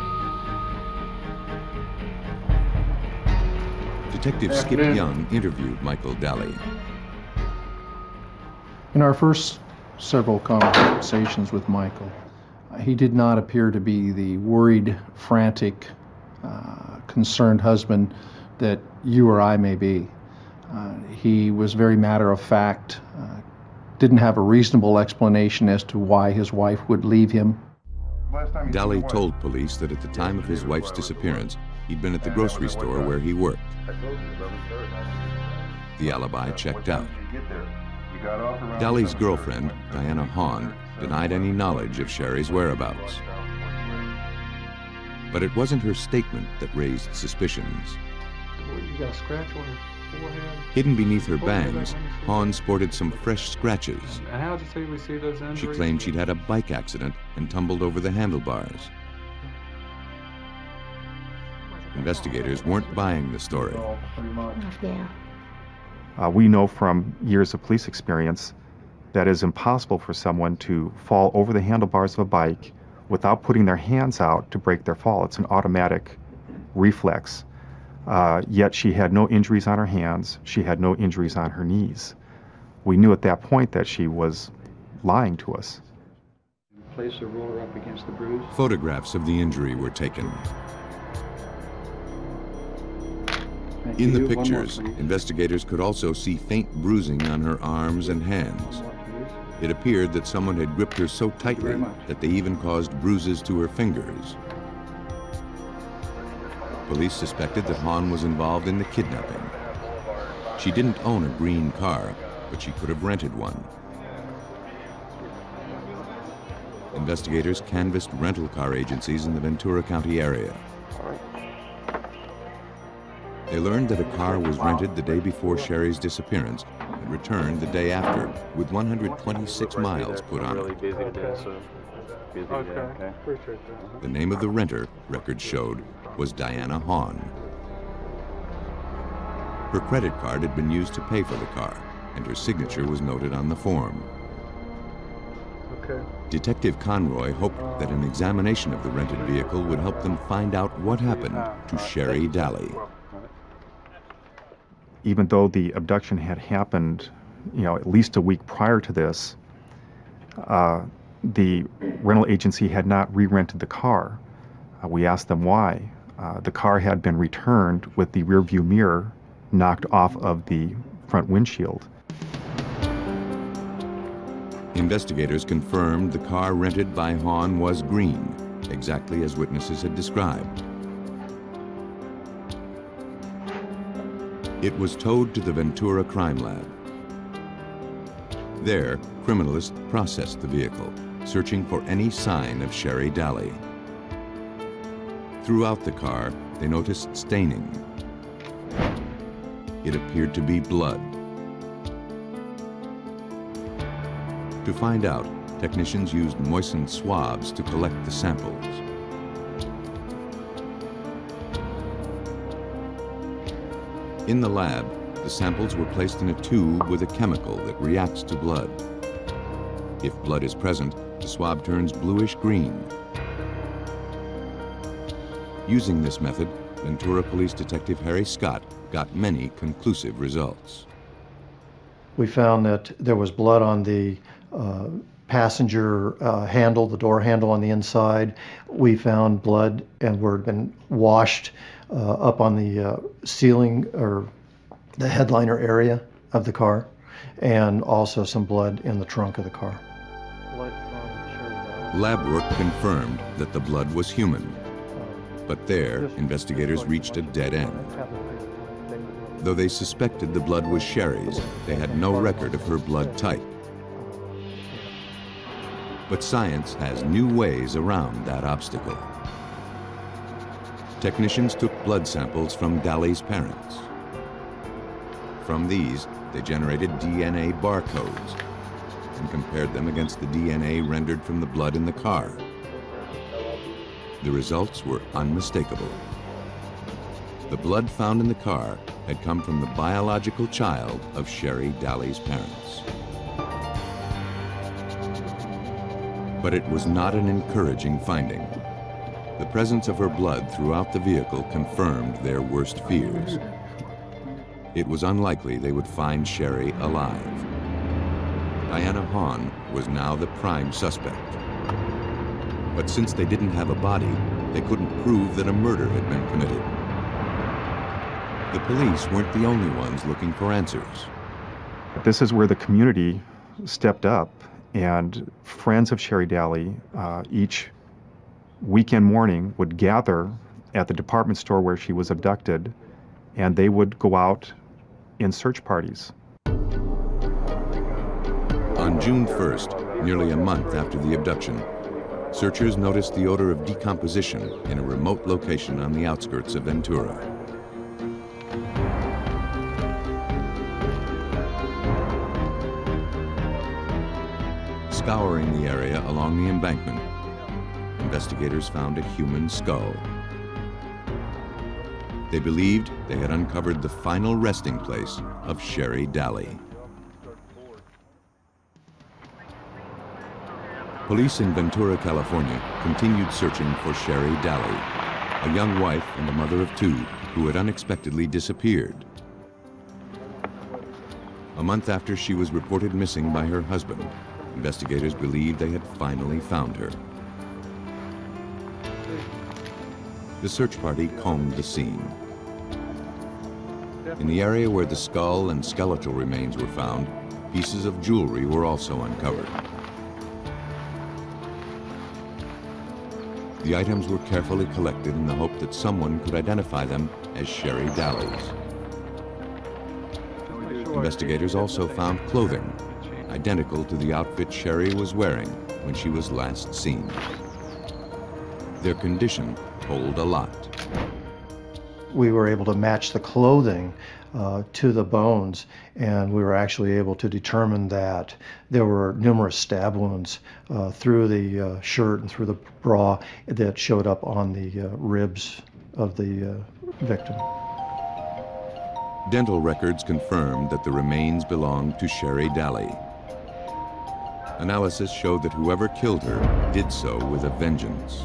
Detective Skip Young interviewed Michael Daly. In our first several conversations with Michael, he did not appear to be the worried, frantic, concerned husband that you or I may be. He was very matter of fact, didn't have a reasonable explanation as to why his wife would leave him. Daly told police that at the time of his wife's disappearance, he'd been at the grocery store where he worked. The alibi checked out. Daly's girlfriend, Diana Hahn, denied any knowledge of Sherry's whereabouts. But it wasn't her statement that raised suspicions. You got a scratch on your forehead? Hidden beneath her bangs, Hahn sported some fresh scratches. And how did you say we see those injuries? She claimed she'd had a bike accident and tumbled over the handlebars. Investigators weren't buying the story. We know from years of police experience that it's impossible for someone to fall over the handlebars of a bike without putting their hands out to break their fall. It's an automatic reflex. Yet she had no injuries on her hands. She had no injuries on her knees. We knew at that point that she was lying to us. Place the roller up against the bruise. Photographs of the injury were taken. In the pictures, investigators could also see faint bruising on her arms and hands. It appeared that someone had gripped her so tightly that they even caused bruises to her fingers. Police suspected that Hahn was involved in the kidnapping. She didn't own a green car, but she could have rented one. Investigators canvassed rental car agencies in the Ventura County area. They learned that a car was rented the day before Sherry's disappearance and returned the day after, with 126 miles put on it. The name of the renter, records showed, was Diana Hahn. Her credit card had been used to pay for the car, and her signature was noted on the form. Detective Conroy hoped that an examination of the rented vehicle would help them find out what happened to Sherry Daly. Even though the abduction had happened, at least a week prior to this, the rental agency had not re-rented the car. We asked them why. The car had been returned with the rear view mirror knocked off of the front windshield. Investigators confirmed the car rented by Hahn was green, exactly as witnesses had described. It was towed to the Ventura Crime Lab. There, criminalists processed the vehicle, searching for any sign of Sherry Daly. Throughout the car, they noticed staining. It appeared to be blood. To find out, technicians used moistened swabs to collect the samples. In the lab, the samples were placed in a tube with a chemical that reacts to blood. If blood is present, the swab turns bluish-green. Using this method, Ventura Police Detective Harry Scott got many conclusive results. We found that there was blood on the passenger handle, the door handle on the inside. We found blood and where it had been washed up on the ceiling or the headliner area of the car, and also some blood in the trunk of the car. Lab work confirmed that the blood was human, but there, investigators reached a dead end. Though they suspected the blood was Sherry's, they had no record of her blood type. But science has new ways around that obstacle. Technicians took blood samples from Daly's parents. From these, they generated DNA barcodes and compared them against the DNA rendered from the blood in the car. The results were unmistakable. The blood found in the car had come from the biological child of Sherry Daly's parents. But it was not an encouraging finding. The presence of her blood throughout the vehicle confirmed their worst fears. It was unlikely they would find Sherry alive. Diana Hahn was now the prime suspect. But since they didn't have a body, they couldn't prove that a murder had been committed. The police weren't the only ones looking for answers. This is where the community stepped up, and friends of Sherry Daly each weekend morning would gather at the department store where she was abducted, and they would go out in search parties. On June 1st, nearly a month after the abduction, searchers noticed the odor of decomposition in a remote location on the outskirts of Ventura. Scouring the area along the embankment, investigators found a human skull. They believed they had uncovered the final resting place of Sherry Daly. Police in Ventura, California, continued searching for Sherry Daly, a young wife and a mother of two who had unexpectedly disappeared. A month after she was reported missing by her husband, investigators believed they had finally found her. The search party combed the scene. In the area where the skull and skeletal remains were found, pieces of jewelry were also uncovered. The items were carefully collected in the hope that someone could identify them as Sherry Daly's. Investigators also found clothing identical to the outfit Sherry was wearing when she was last seen. Their condition told a lot. We were able to match the clothing to the bones, and we were actually able to determine that there were numerous stab wounds through the shirt and through the bra that showed up on the ribs of the victim. Dental records confirmed that the remains belonged to Sherry Daly. Analysis showed that whoever killed her did so with a vengeance.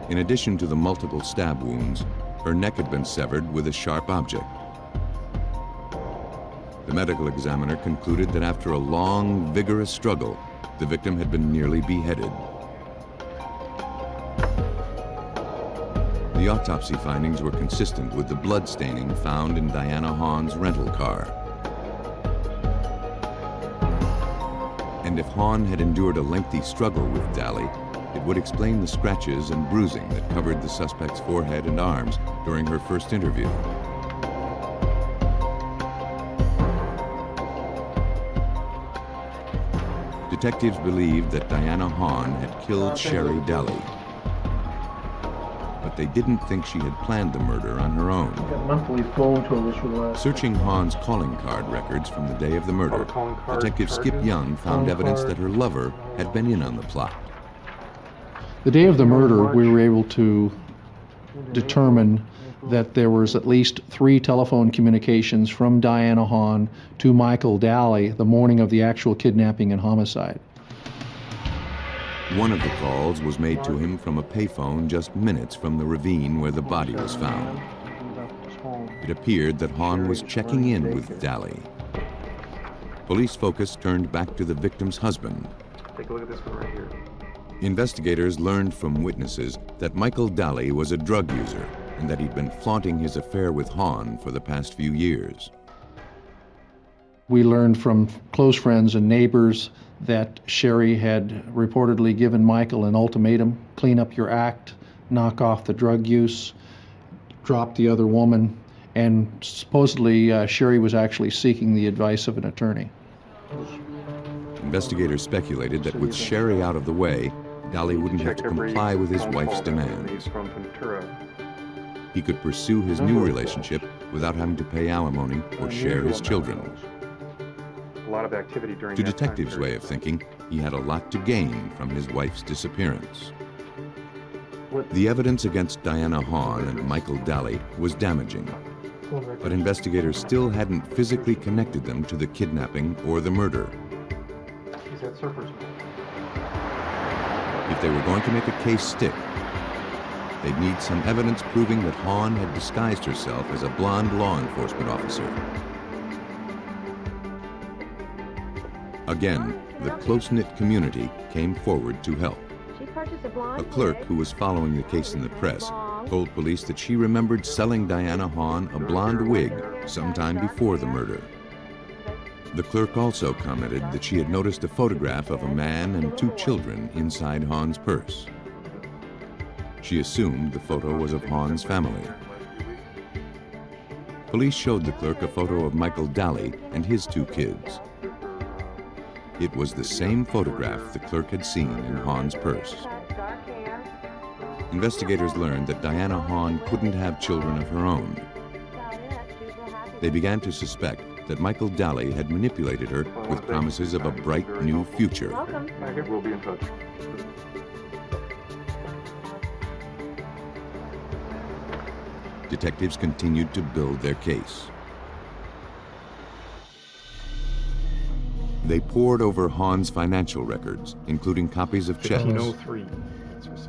In addition to the multiple stab wounds, her neck had been severed with a sharp object. The medical examiner concluded that after a long, vigorous struggle, the victim had been nearly beheaded. The autopsy findings were consistent with the blood staining found in Diana Hahn's rental car. And if Hahn had endured a lengthy struggle with Daly, it would explain the scratches and bruising that covered the suspect's forehead and arms during her first interview. Detectives believed that Diana Hahn had killed Sherry Daly, but they didn't think she had planned the murder on her own. Monthly phone totals for the last. Searching Hahn's calling card records from the day of the murder, Detective Skip Young found evidence that her lover had been in on the plot. The day of the murder, we were able to determine that there was at least 3 telephone communications from Diana Hahn to Michael Daly the morning of the actual kidnapping and homicide. One of the calls was made to him from a payphone just minutes from the ravine where the body was found. It appeared that Hahn was checking in with Daly. Police focus turned back to the victim's husband. Take a look at this one right here. Investigators learned from witnesses that Michael Daly was a drug user and that he'd been flaunting his affair with Hahn for the past few years. We learned from close friends and neighbors that Sherry had reportedly given Michael an ultimatum: clean up your act, knock off the drug use, drop the other woman, and supposedly Sherry was actually seeking the advice of an attorney. Investigators speculated that with Sherry out of the way, Daly wouldn't have to comply with his wife's demands. He could pursue his new relationship without having to pay alimony or share his children. A lot of activity during To that time detectives' period. way of thinking, he had a lot to gain from his wife's disappearance. The evidence against Diana Hahn and Michael Daly was damaging, but investigators still hadn't physically connected them to the kidnapping or the murder. He's had surfers. If they were going to make a case stick, they'd need some evidence proving that Hahn had disguised herself as a blonde law enforcement officer. Again, the close-knit community came forward to help. A clerk who was following the case in the press told police that she remembered selling Diana Hahn a blonde wig sometime before the murder. The clerk also commented that she had noticed a photograph of a man and 2 children inside Hahn's purse. She assumed the photo was of Hahn's family. Police showed the clerk a photo of Michael Daly and his 2 kids. It was the same photograph the clerk had seen in Hahn's purse. Investigators learned that Diana Hahn couldn't have children of her own. They began to suspect that Michael Daly had manipulated her with promises of a bright new future. We'll be in touch. Detectives continued to build their case. They pored over Hahn's financial records, including copies of checks. 1503.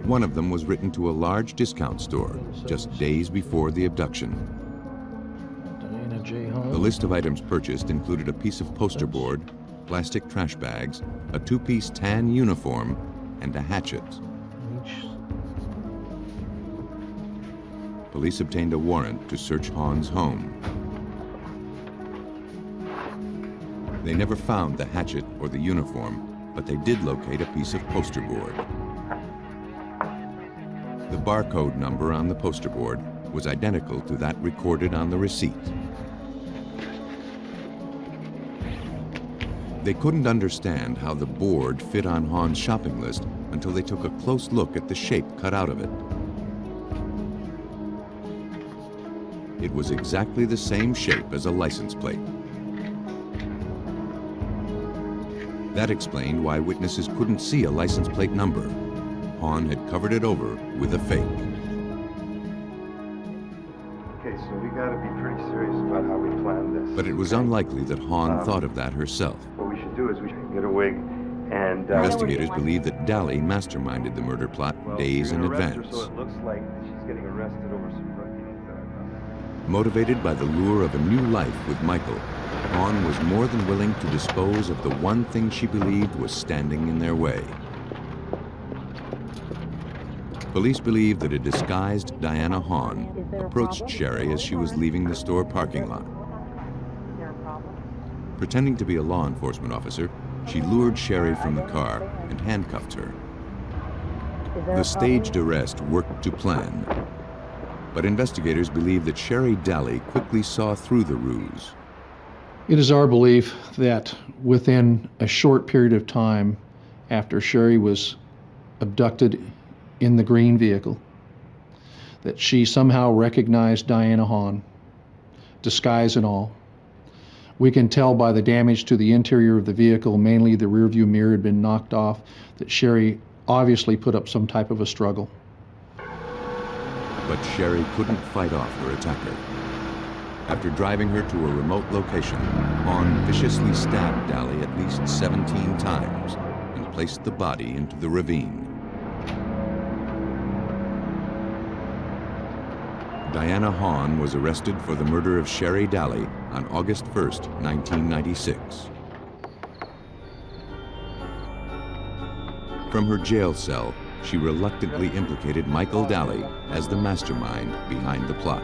One of them was written to a large discount store just days before the abduction. The list of items purchased included a piece of poster board, plastic trash bags, a 2-piece tan uniform, and a hatchet. Police obtained a warrant to search Hahn's home. They never found the hatchet or the uniform, but they did locate a piece of poster board. The barcode number on the poster board was identical to that recorded on the receipt. They couldn't understand how the board fit on Hahn's shopping list until they took a close look at the shape cut out of it. It was exactly the same shape as a license plate. That explained why witnesses couldn't see a license plate number. Hahn had covered it over with a fake. Okay, so we gotta be pretty serious about how we plan this. But it was unlikely that Hahn thought of that herself. What we should do is we should get a wig and... Investigators believe that Daly masterminded the murder plot days in advance. So it looks like she's getting arrested over some drug deals. Motivated by the lure of a new life with Michael, Hahn was more than willing to dispose of the one thing she believed was standing in their way. Police believe that a disguised Diana Hahn approached Sherry as she was leaving the store parking lot. Pretending to be a law enforcement officer, she lured Sherry from the car and handcuffed her. The staged arrest worked to plan, but investigators believe that Sherry Daly quickly saw through the ruse. It is our belief that within a short period of time after Sherry was abducted in the green vehicle, that she somehow recognized Diana Hahn, disguise and all. We can tell by the damage to the interior of the vehicle, mainly the rearview mirror had been knocked off, that Sherry obviously put up some type of a struggle. But Sherry couldn't fight off her attacker. After driving her to a remote location, Hahn viciously stabbed Daly at least 17 times and placed the body into the ravine. Diana Hahn was arrested for the murder of Sherry Daly on August 1st, 1996. From her jail cell, she reluctantly implicated Michael Daly as the mastermind behind the plot.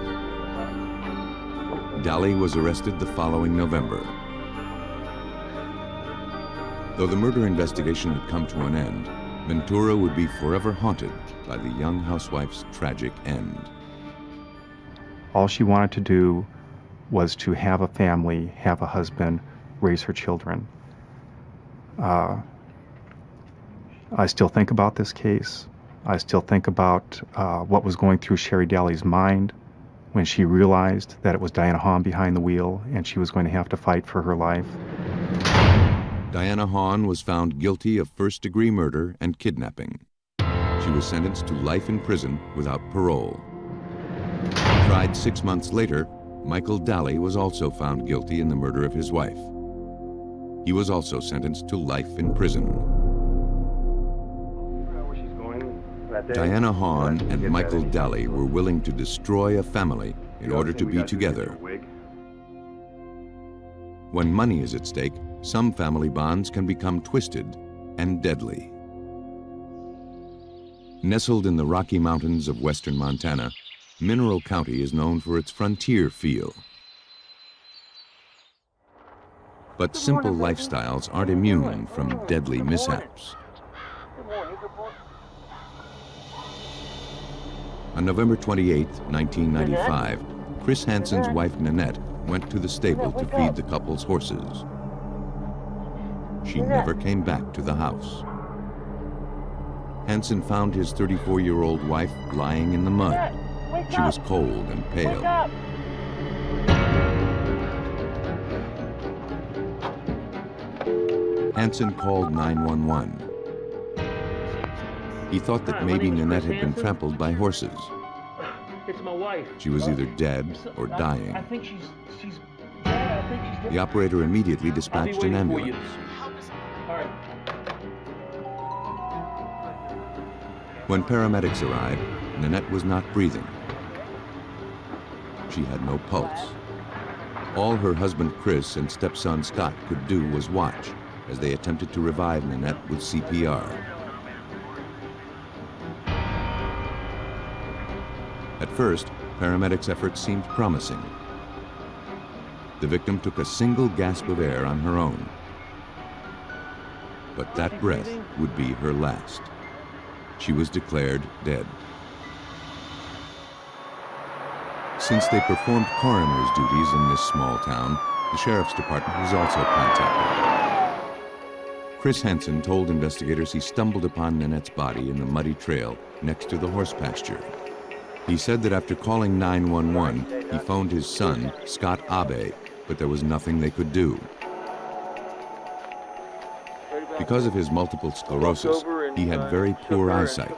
Daly was arrested the following November. Though the murder investigation had come to an end, Ventura would be forever haunted by the young housewife's tragic end. All she wanted to do was to have a family, have a husband, raise her children. I still think about this case. I still think about what was going through Sherry Daly's mind when she realized that it was Diana Hahn behind the wheel and she was going to have to fight for her life. Diana Hahn was found guilty of first-degree murder and kidnapping. She was sentenced to life in prison without parole. Tried 6 months later, Michael Daly was also found guilty in the murder of his wife. He was also sentenced to life in prison. Diana Hahn and Michael Daly were willing to destroy a family in order to be together. When money is at stake, some family bonds can become twisted and deadly. Nestled in the Rocky Mountains of western Montana, Mineral County is known for its frontier feel. But simple lifestyles aren't immune from deadly mishaps. On November 28, 1995, Chris Hansen's wife Nanette went to the stable to feed the couple's horses. She never came back to the house. Hansen found his 34-year-old wife lying in the mud. She was cold and pale. Hansen called 911. He thought that maybe Nanette had been trampled by horses. It's my wife. She was either dead or dying. I think she's dead. I think she's dead. The operator immediately dispatched an ambulance. All right. When paramedics arrived, Nanette was not breathing. She had no pulse. All her husband Chris and stepson Scott could do was watch as they attempted to revive Nanette with CPR. At first, paramedics' efforts seemed promising. The victim took a single gasp of air on her own. But that breath would be her last. She was declared dead. Since they performed coroner's duties in this small town, the sheriff's department was also contacted. Chris Hansen told investigators he stumbled upon Nanette's body in the muddy trail next to the horse pasture. He said that after calling 911, he phoned his son, Scott Abe, but there was nothing they could do. Because of his multiple sclerosis, he had very poor eyesight.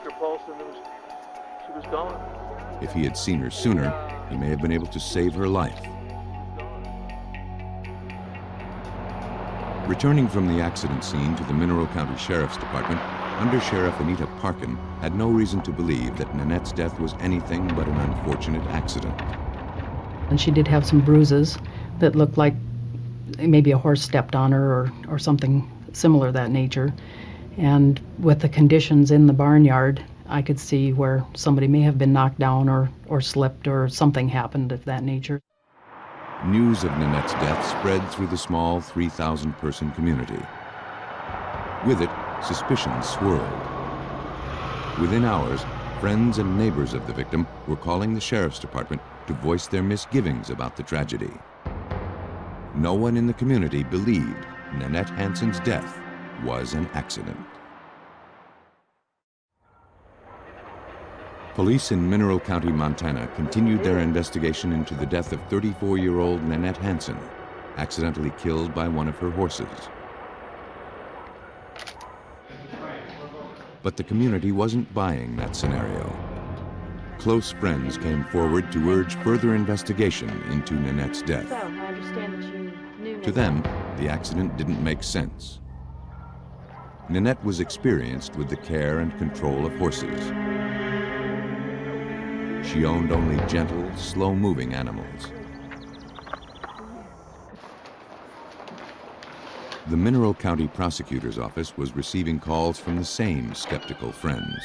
If he had seen her sooner, he may have been able to save her life. Returning from the accident scene to the Mineral County Sheriff's Department, Under Sheriff Anita Parkin had no reason to believe that Nanette's death was anything but an unfortunate accident. And she did have some bruises that looked like maybe a horse stepped on her or something similar of that nature. And with the conditions in the barnyard, I could see where somebody may have been knocked down or slipped or something happened of that nature. News of Nanette's death spread through the small 3,000-person community. With it, suspicions swirled. Within hours, friends and neighbors of the victim were calling the sheriff's department to voice their misgivings about the tragedy. No one in the community believed Nanette Hansen's death was an accident. Police in Mineral County, Montana continued their investigation into the death of 34-year-old Nanette Hansen, accidentally killed by one of her horses. But the community wasn't buying that scenario. Close friends came forward to urge further investigation into Nanette's death. So, I understand that you knew To them, the accident didn't make sense. Nanette was experienced with the care and control of horses. She owned only gentle, slow-moving animals. The Mineral County Prosecutor's Office was receiving calls from the same skeptical friends.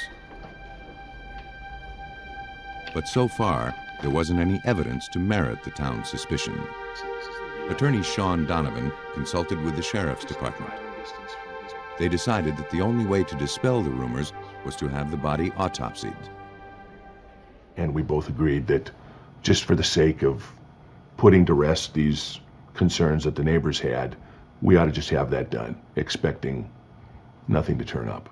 But so far, there wasn't any evidence to merit the town's suspicion. Attorney Sean Donovan consulted with the sheriff's department. They decided that the only way to dispel the rumors was to have the body autopsied. And we both agreed that just for the sake of putting to rest these concerns that the neighbors had, we ought to just have that done, expecting nothing to turn up.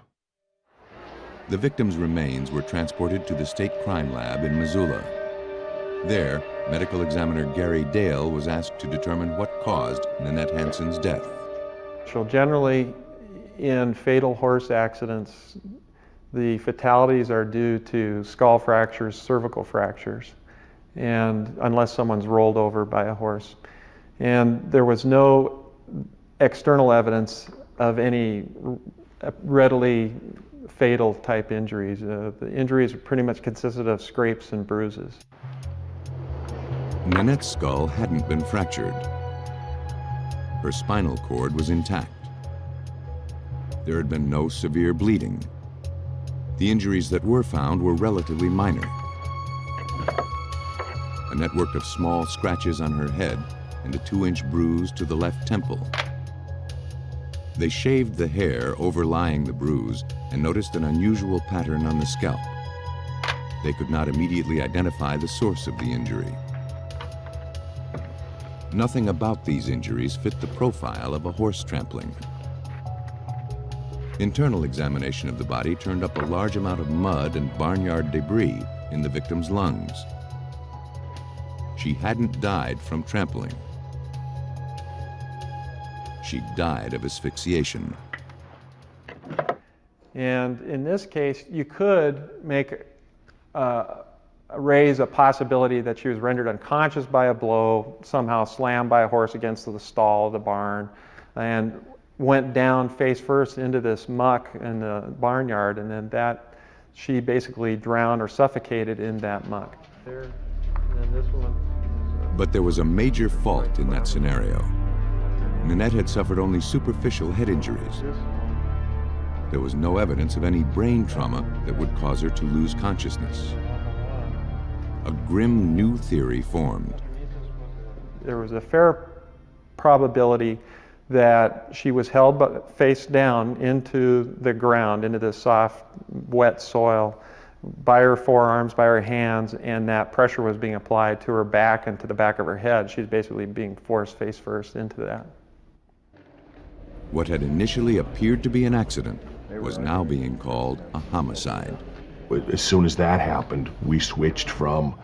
The victim's remains were transported to the state crime lab in Missoula. There, medical examiner Gary Dale was asked to determine what caused Nanette Hansen's death. So generally, in fatal horse accidents, the fatalities are due to skull fractures, cervical fractures, and unless someone's rolled over by a horse. And there was no external evidence of any readily fatal type injuries. The injuries pretty much consisted of scrapes and bruises. Nanette's skull hadn't been fractured. Her spinal cord was intact. There had been no severe bleeding. The The injuries that were found were relatively minor. A network of small scratches on her head and a 2-inch bruise to the left temple. They shaved the hair overlying the bruise and noticed an unusual pattern on the scalp. They could not immediately identify the source of the injury. Nothing about these injuries fit the profile of a horse trampling. Internal examination of the body turned up a large amount of mud and barnyard debris in the victim's lungs. She hadn't died from trampling. She died of asphyxiation. And in this case, you could raise a possibility that she was rendered unconscious by a blow, somehow slammed by a horse against the stall of the barn, and went down face first into this muck in the barnyard, and then that she basically drowned or suffocated in that muck. There, and then this one. But there was a major fault in that scenario. Nanette had suffered only superficial head injuries. There was no evidence of any brain trauma that would cause her to lose consciousness. A grim new theory formed. There was a fair probability that she was held face down into the ground, into the soft, wet soil, by her forearms, by her hands, and that pressure was being applied to her back and to the back of her head. She's basically being forced face first into that. What had initially appeared to be an accident was now being called a homicide. As soon as that happened, we switched from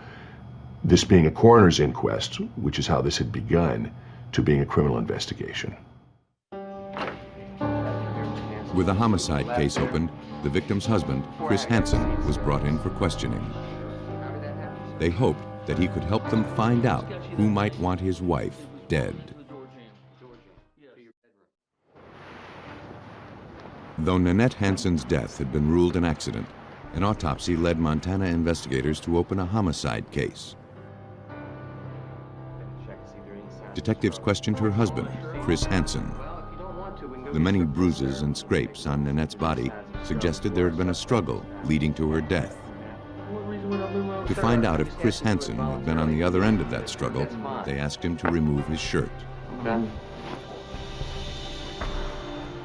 this being a coroner's inquest, which is how this had begun, to being a criminal investigation. With a homicide case opened, the victim's husband, Chris Hansen, was brought in for questioning. They hoped that he could help them find out who might want his wife dead. Though Nanette Hansen's death had been ruled an accident, an autopsy led Montana investigators to open a homicide case. Detectives questioned her husband, Chris Hansen. The many bruises and scrapes on Nanette's body suggested there had been a struggle leading to her death. To find out if Chris Hansen had been on the other end of that struggle, they asked him to remove his shirt.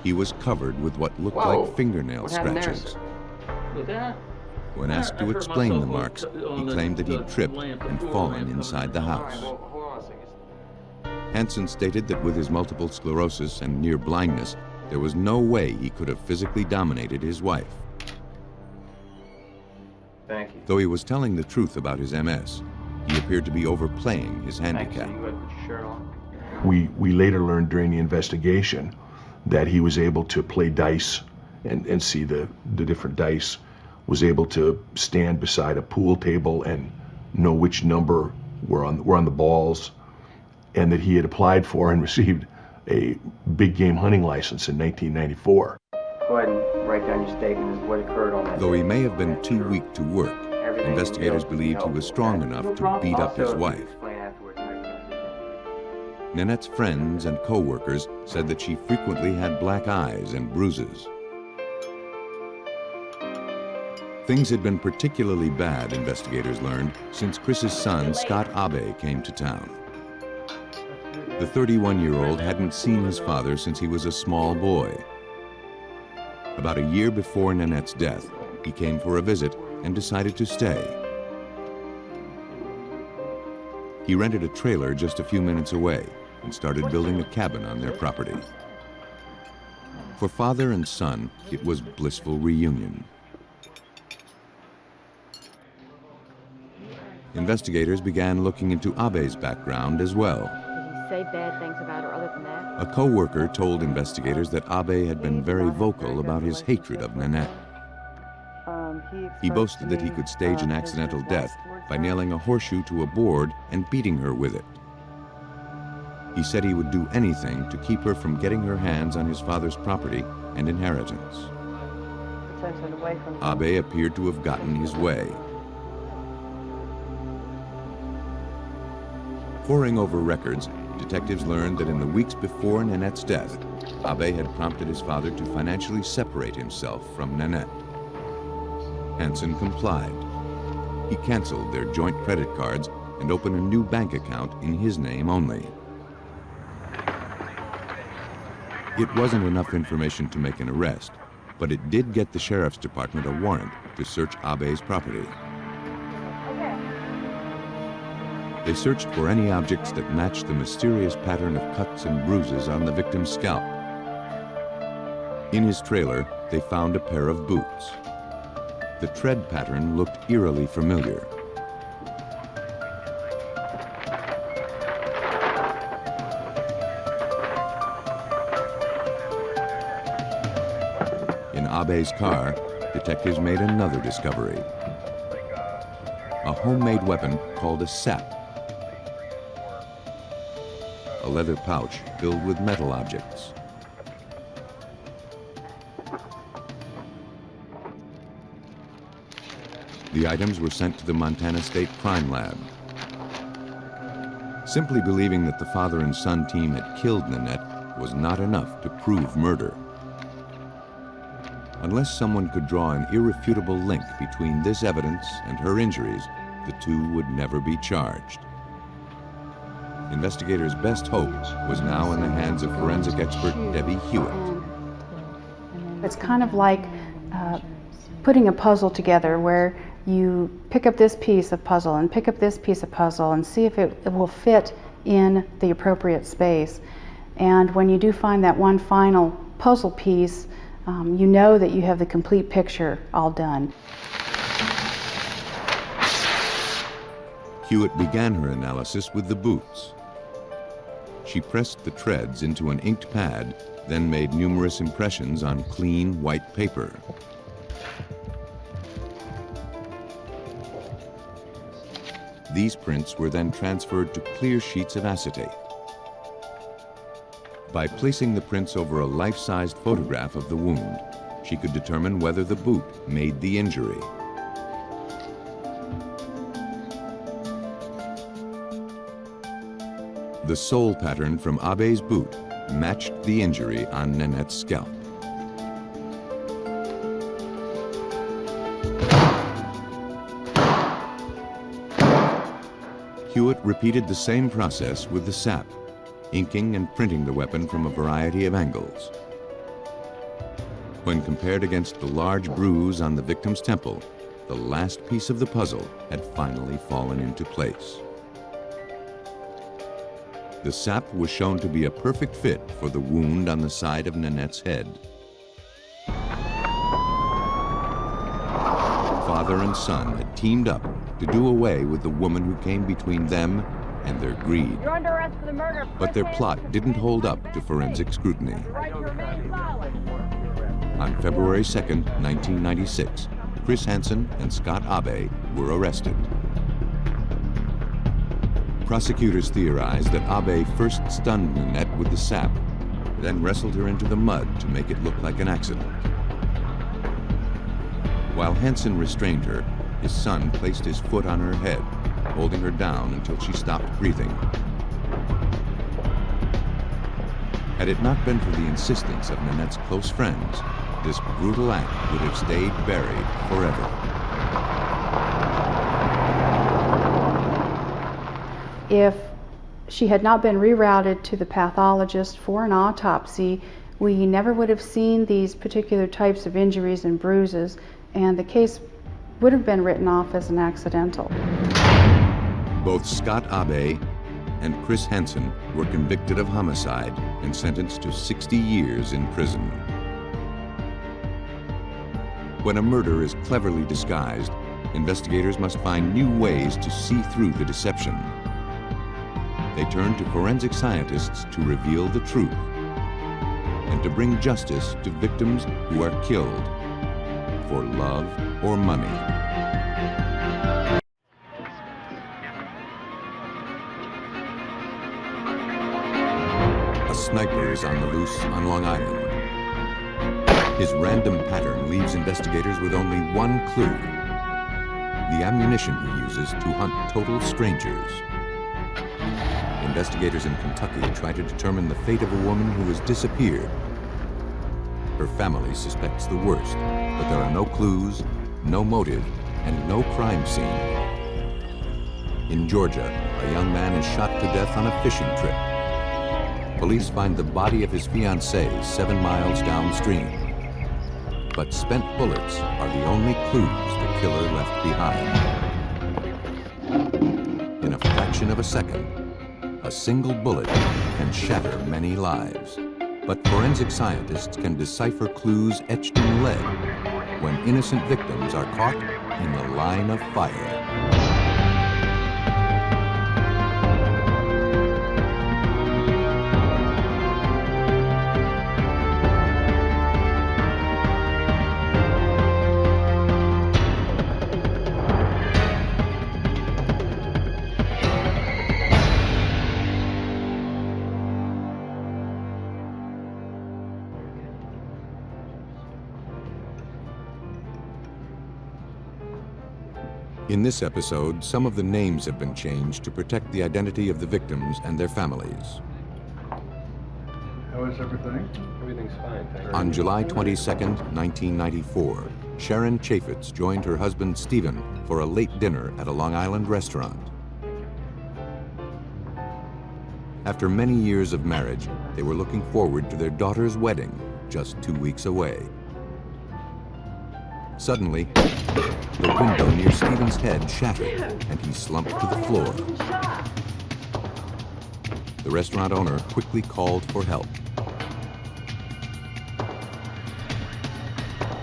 He was covered with what looked like fingernail scratches. When asked to explain the marks, he claimed that he'd tripped and fallen inside the house. Hansen stated that with his multiple sclerosis and near blindness, there was no way he could have physically dominated his wife. Thank you. Though he was telling the truth about his MS, he appeared to be overplaying his handicap. We later learned during the investigation that he was able to play dice and see the different dice, was able to stand beside a pool table and know which number were on the balls, and that he had applied for and received a big game hunting license in 1994. Go ahead and write down your statement as what occurred on that. Though he may have been too weak to work, investigators believed he was strong enough to beat up his wife. Nanette's friends and co-workers said that she frequently had black eyes and bruises. Things had been particularly bad, investigators learned, since Chris's son, Scott Abe, came to town. The 31-year-old hadn't seen his father since he was a small boy. About a year before Nanette's death, he came for a visit and decided to stay. He rented a trailer just a few minutes away and started building a cabin on their property. For father and son, it was blissful reunion. Investigators began looking into Abe's background as well. Say bad things about her other than that? A co-worker told investigators that Abe had been very vocal about his hatred of Nanette. He boasted that he could stage an accidental death by nailing a horseshoe to a board and beating her with it. He said he would do anything to keep her from getting her hands on his father's property and inheritance. Abe appeared to have gotten his way. Poring over records, detectives learned that in the weeks before Nanette's death, Abe had prompted his father to financially separate himself from Nanette. Hansen complied. He canceled their joint credit cards and opened a new bank account in his name only. It wasn't enough information to make an arrest, but it did get the sheriff's department a warrant to search Abe's property. They searched for any objects that matched the mysterious pattern of cuts and bruises on the victim's scalp. In his trailer, they found a pair of boots. The tread pattern looked eerily familiar. In Abe's car, detectives made another discovery. A homemade weapon called a sap. A leather pouch filled with metal objects. The items were sent to the Montana State Crime Lab. Simply believing that the father and son team had killed Nanette was not enough to prove murder. Unless someone could draw an irrefutable link between this evidence and her injuries, the two would never be charged. Investigators' best hope was now in the hands of forensic expert Debbie Hewitt. It's kind of like putting a puzzle together where you pick up this piece of puzzle and pick up this piece of puzzle and see if it will fit in the appropriate space. And when you do find that one final puzzle piece, you know that you have the complete picture all done. Hewitt began her analysis with the boots. She pressed the treads into an inked pad, then made numerous impressions on clean white paper. These prints were then transferred to clear sheets of acetate. By placing the prints over a life-sized photograph of the wound, she could determine whether the boot made the injury. The sole pattern from Abe's boot matched the injury on Nanette's scalp. Hewitt repeated the same process with the sap, inking and printing the weapon from a variety of angles. When compared against the large bruise on the victim's temple, the last piece of the puzzle had finally fallen into place. The sap was shown to be a perfect fit for the wound on the side of Nanette's head. Father and son had teamed up to do away with the woman who came between them and their greed. You're under arrest for the murder. But their plot didn't hold up to forensic scrutiny. On February 2nd, 1996, Chris Hansen and Scott Abe were arrested. Prosecutors theorized that Abe first stunned Nanette with the sap, then wrestled her into the mud to make it look like an accident. While Hansen restrained her, his son placed his foot on her head, holding her down until she stopped breathing. Had it not been for the insistence of Nanette's close friends, this brutal act would have stayed buried forever. If she had not been rerouted to the pathologist for an autopsy, we never would have seen these particular types of injuries and bruises, and the case would have been written off as an accidental. Both Scott Abe and Chris Hansen were convicted of homicide and sentenced to 60 years in prison. When a murder is cleverly disguised, investigators must find new ways to see through the deception. They turn to forensic scientists to reveal the truth and to bring justice to victims who are killed for love or money. A sniper is on the loose on Long Island. His random pattern leaves investigators with only one clue: the ammunition he uses to hunt total strangers. Investigators in Kentucky try to determine the fate of a woman who has disappeared. Her family suspects the worst, but there are no clues, no motive, and no crime scene. In Georgia, a young man is shot to death on a fishing trip. Police find the body of his fiancée 7 miles downstream. But spent bullets are the only clues the killer left behind. In a fraction of a second, a single bullet can shatter many lives. But forensic scientists can decipher clues etched in lead when innocent victims are caught in the line of fire. In this episode, some of the names have been changed to protect the identity of the victims and their families. How is everything? Everything's fine, thank you. On July 22nd, 1994, Sharon Chaffetz joined her husband Stephen for a late dinner at a Long Island restaurant. After many years of marriage, they were looking forward to their daughter's wedding just 2 weeks away. Suddenly, the window near Stephen's head shattered, and he slumped to the floor. The restaurant owner quickly called for help.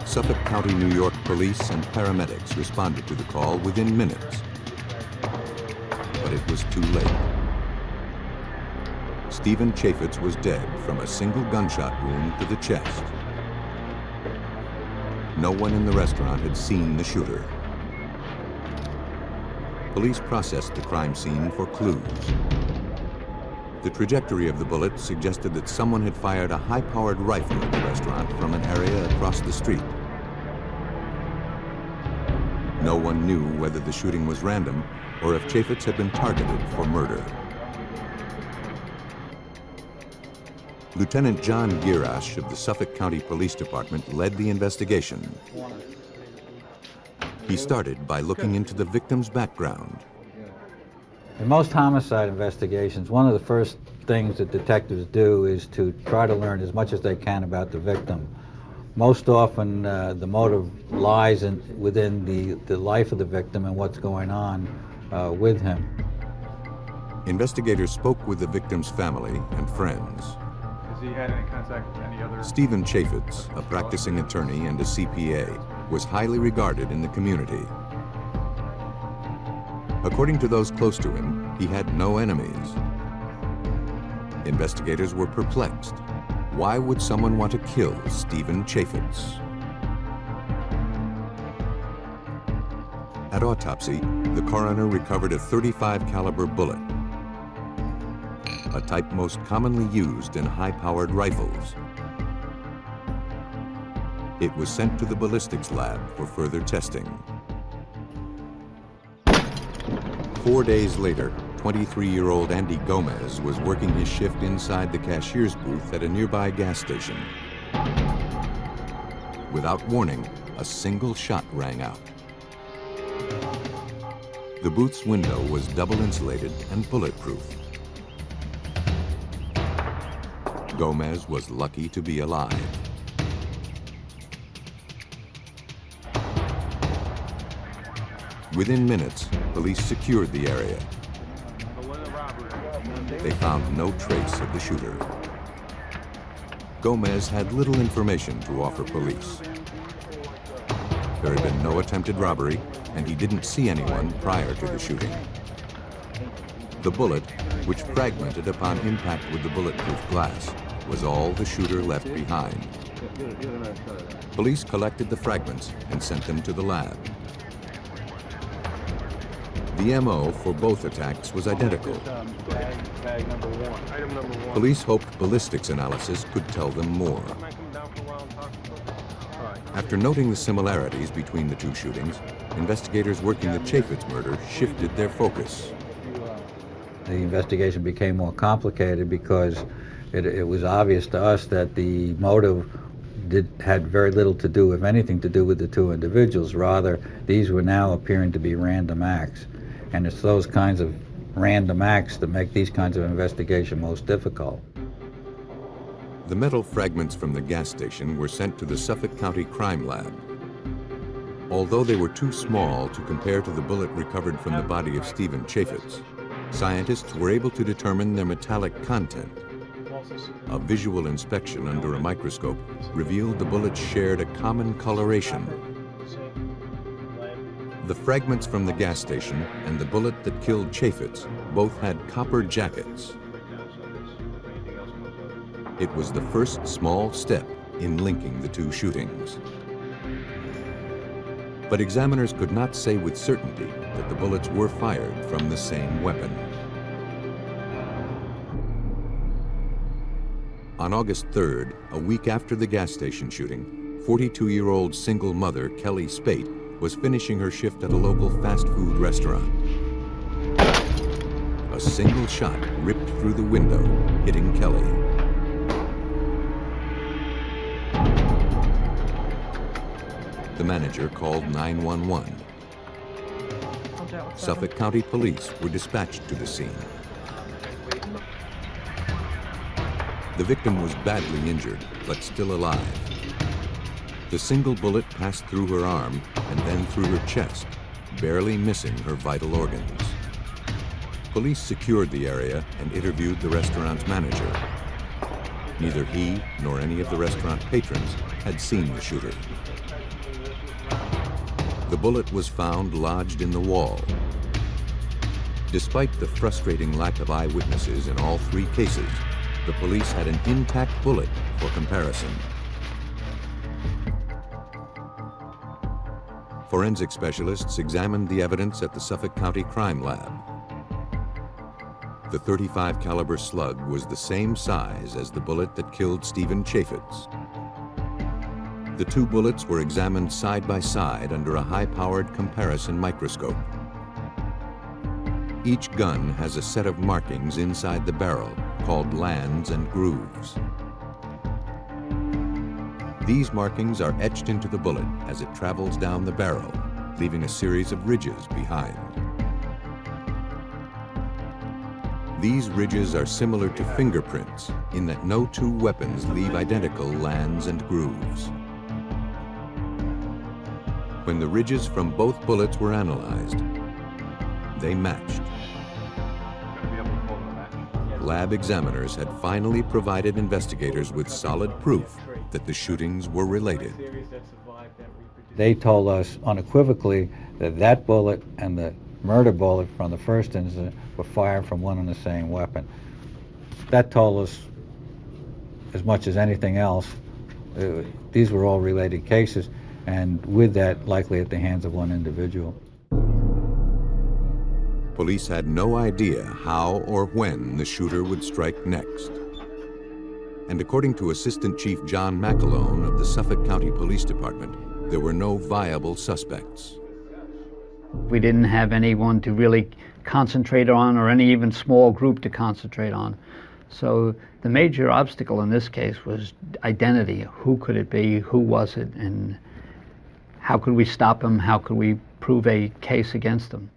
Suffolk County, New York police and paramedics responded to the call within minutes. But it was too late. Stephen Chaffetz was dead from a single gunshot wound to the chest. No one in the restaurant had seen the shooter. Police processed the crime scene for clues. The trajectory of the bullet suggested that someone had fired a high-powered rifle at the restaurant from an area across the street. No one knew whether the shooting was random or if Chaffetz had been targeted for murder. Lieutenant John Girash of the Suffolk County Police Department led the investigation. He started by looking into the victim's background. In most homicide investigations, one of the first things that detectives do is to try to learn as much as they can about the victim. Most often, the motive lies within the life of the victim and what's going on with him. Investigators spoke with the victim's family and friends. Has he had any contact with any other? Stephen Chaffetz, a practicing attorney and a CPA, was highly regarded in the community. According to those close to him, he had no enemies. Investigators were perplexed. Why would someone want to kill Stephen Chaffetz? At autopsy, the coroner recovered a .35 caliber bullet, a type most commonly used in high-powered rifles. It was sent to the ballistics lab for further testing. 4 days later, 23-year-old Andy Gomez was working his shift inside the cashier's booth at a nearby gas station. Without warning, a single shot rang out. The booth's window was double insulated and bulletproof. Gomez was lucky to be alive. Within minutes, police secured the area. They found no trace of the shooter. Gomez had little information to offer police. There had been no attempted robbery, and he didn't see anyone prior to the shooting. The bullet, which fragmented upon impact with the bulletproof glass, was all the shooter left behind. Police collected the fragments and sent them to the lab. The MO for both attacks was identical. Police hoped ballistics analysis could tell them more. After noting the similarities between the two shootings, investigators working the Chaffetz murder shifted their focus. The investigation became more complicated because it was obvious to us that the motive had very little to do, if anything, to do with the two individuals. Rather, these were now appearing to be random acts. And it's those kinds of random acts that make these kinds of investigation most difficult. The metal fragments from the gas station were sent to the Suffolk County Crime Lab. Although they were too small to compare to the bullet recovered from the body of Stephen Chaffetz, scientists were able to determine their metallic content. A visual inspection under a microscope revealed the bullets shared a common coloration. The fragments from the gas station and the bullet that killed Chaffetz both had copper jackets. It was the first small step in linking the two shootings. But examiners could not say with certainty that the bullets were fired from the same weapon. On August 3rd, a week after the gas station shooting, 42-year-old single mother Kelly Spate was finishing her shift at a local fast food restaurant. A single shot ripped through the window, hitting Kelly. The manager called 911. Suffolk County Police were dispatched to the scene. The victim was badly injured, but still alive. The single bullet passed through her arm and then through her chest, barely missing her vital organs. Police secured the area and interviewed the restaurant's manager. Neither he nor any of the restaurant patrons had seen the shooter. The bullet was found lodged in the wall. Despite the frustrating lack of eyewitnesses in all three cases, the police had an intact bullet for comparison. Forensic specialists examined the evidence at the Suffolk County Crime Lab. The .35 caliber slug was the same size as the bullet that killed Stephen Chaffetz. The two bullets were examined side by side under a high-powered comparison microscope. Each gun has a set of markings inside the barrel called lands and grooves. These markings are etched into the bullet as it travels down the barrel, leaving a series of ridges behind. These ridges are similar to fingerprints in that no two weapons leave identical lands and grooves. When the ridges from both bullets were analyzed, they matched. Lab examiners had finally provided investigators with solid proof that the shootings were related. They told us unequivocally that that bullet and the murder bullet from the first incident were fired from one and the same weapon. That told us as much as anything else. These were all related cases, and with that, likely at the hands of one individual. Police had no idea how or when the shooter would strike next. And according to Assistant Chief John McAlone of the Suffolk County Police Department, there were no viable suspects. We didn't have anyone to really concentrate on, or any even small group to concentrate on. So the major obstacle in this case was identity. Who could it be? Who was it? And how could we stop him? How could we prove a case against him?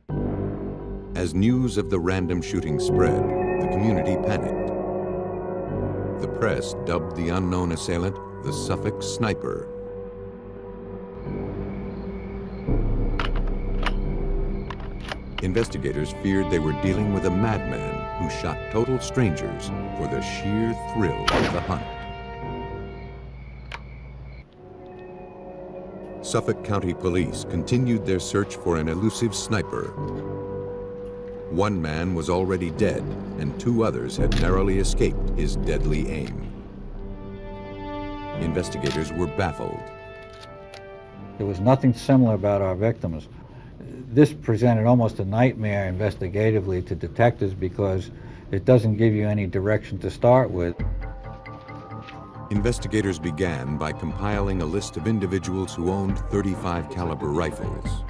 As news of the random shooting spread, the community panicked. The press dubbed the unknown assailant the Suffolk Sniper. Investigators feared they were dealing with a madman who shot total strangers for the sheer thrill of the hunt. Suffolk County Police continued their search for an elusive sniper. One man was already dead, and two others had narrowly escaped his deadly aim. Investigators were baffled. There was nothing similar about our victims. This presented almost a nightmare investigatively to detectives because it doesn't give you any direction to start with. Investigators began by compiling a list of individuals who owned .35 caliber rifles.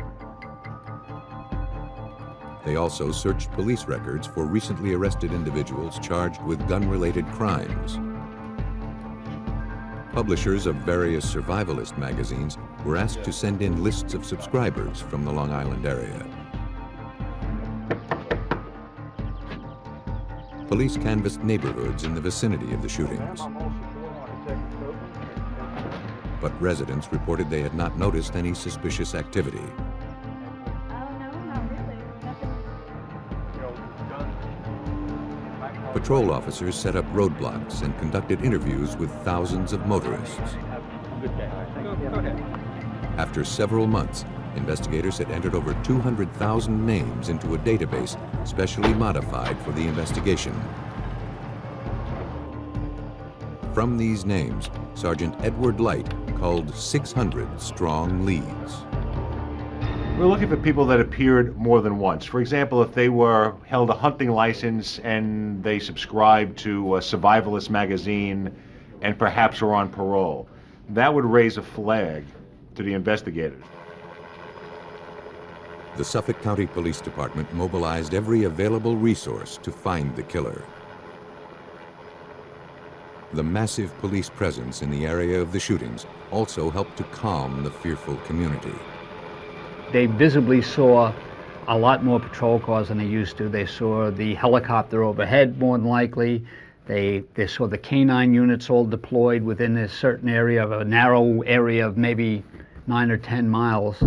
They also searched police records for recently arrested individuals charged with gun-related crimes. Publishers of various survivalist magazines were asked to send in lists of subscribers from the Long Island area. Police canvassed neighborhoods in the vicinity of the shootings. But residents reported they had not noticed any suspicious activity. Patrol officers set up roadblocks and conducted interviews with thousands of motorists. After several months, investigators had entered over 200,000 names into a database specially modified for the investigation. From these names, Sergeant Edward Light culled 600 strong leads. We're looking for people that appeared more than once. For example, if they held a hunting license and they subscribed to a survivalist magazine and perhaps were on parole, that would raise a flag to the investigators. The Suffolk County Police Department mobilized every available resource to find the killer. The massive police presence in the area of the shootings also helped to calm the fearful community. They visibly saw a lot more patrol cars than they used to. They saw the helicopter overhead more than likely. They saw the canine units all deployed within a certain area of a narrow area of maybe 9 or 10 miles.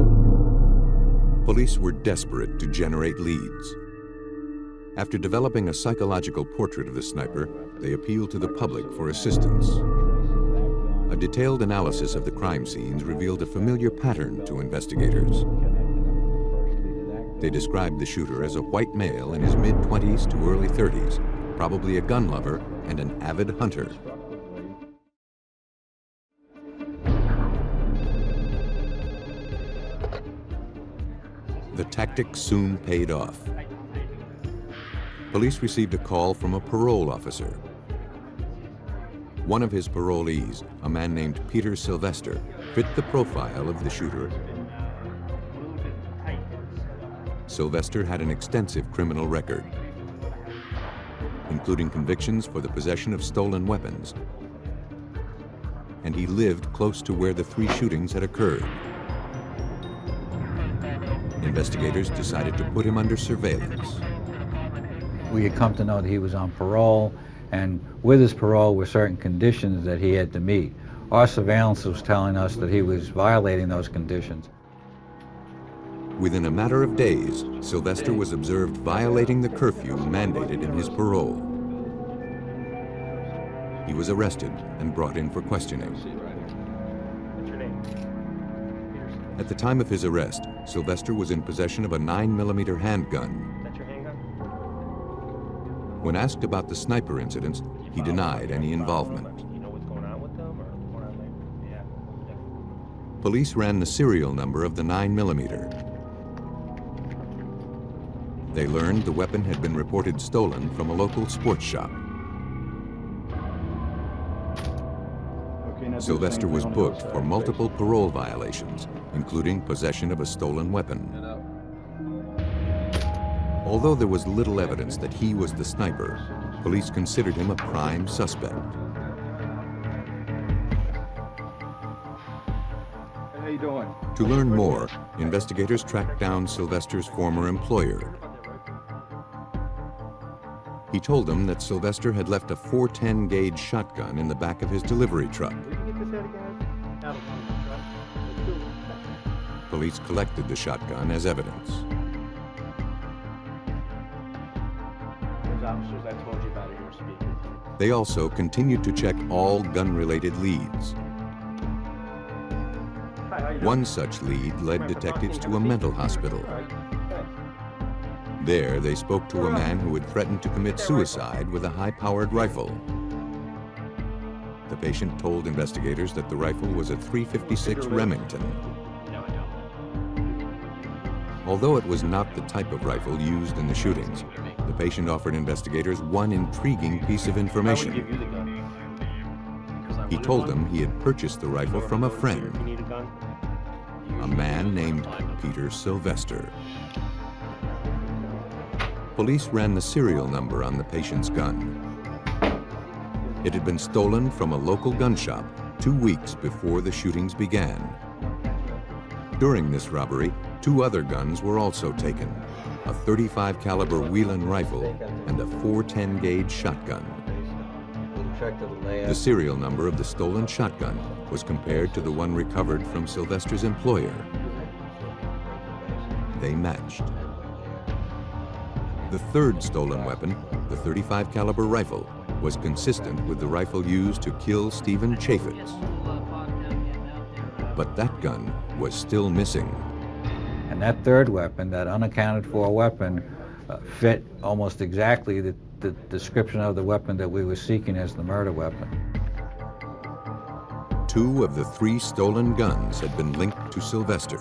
Police were desperate to generate leads. After developing a psychological portrait of the sniper, they appealed to the public for assistance. A detailed analysis of the crime scenes revealed a familiar pattern to investigators. They described the shooter as a white male in his mid-20s to early 30s, probably a gun lover and an avid hunter. The tactic soon paid off. Police received a call from a parole officer. One of his parolees, a man named Peter Sylvester, fit the profile of the shooter. Sylvester had an extensive criminal record, including convictions for the possession of stolen weapons, and he lived close to where the 3 shootings had occurred. Investigators decided to put him under surveillance. We had come to know that he was on parole, and with his parole were certain conditions that he had to meet. Our surveillance was telling us that he was violating those conditions. Within a matter of days, Sylvester was observed violating the curfew mandated in his parole. He was arrested and brought in for questioning. At the time of his arrest, Sylvester was in possession of a 9mm handgun. When asked about the sniper incidents, he denied any involvement. Police ran the serial number of the 9mm. They learned the weapon had been reported stolen from a local sports shop. Sylvester was booked for multiple parole violations, including possession of a stolen weapon. Although there was little evidence that he was the sniper, police considered him a prime suspect. How you doing? To learn more, investigators tracked down Sylvester's former employer. He told them that Sylvester had left a .410 gauge shotgun in the back of his delivery truck. Police collected the shotgun as evidence. They also continued to check all gun-related leads. One such lead led detectives to a mental hospital. There, they spoke to a man who had threatened to commit suicide with a high-powered rifle. The patient told investigators that the rifle was a .356 Remington. Although it was not the type of rifle used in the shootings, the patient offered investigators one intriguing piece of information. He told them he had purchased the rifle from a friend, a man named Peter Sylvester. Police ran the serial number on the patient's gun. It had been stolen from a local gun shop 2 weeks before the shootings began. During this robbery, 2 other guns were also taken, a .35 caliber Whelan rifle and a .410 gauge shotgun. The serial number of the stolen shotgun was compared to the one recovered from Sylvester's employer. They matched. The third stolen weapon, the .35 caliber rifle, was consistent with the rifle used to kill Stephen Chaffetz. But that gun was still missing. And that third weapon, that unaccounted for weapon, fit almost exactly the description of the weapon that we were seeking as the murder weapon. 2 of the 3 stolen guns had been linked to Sylvester.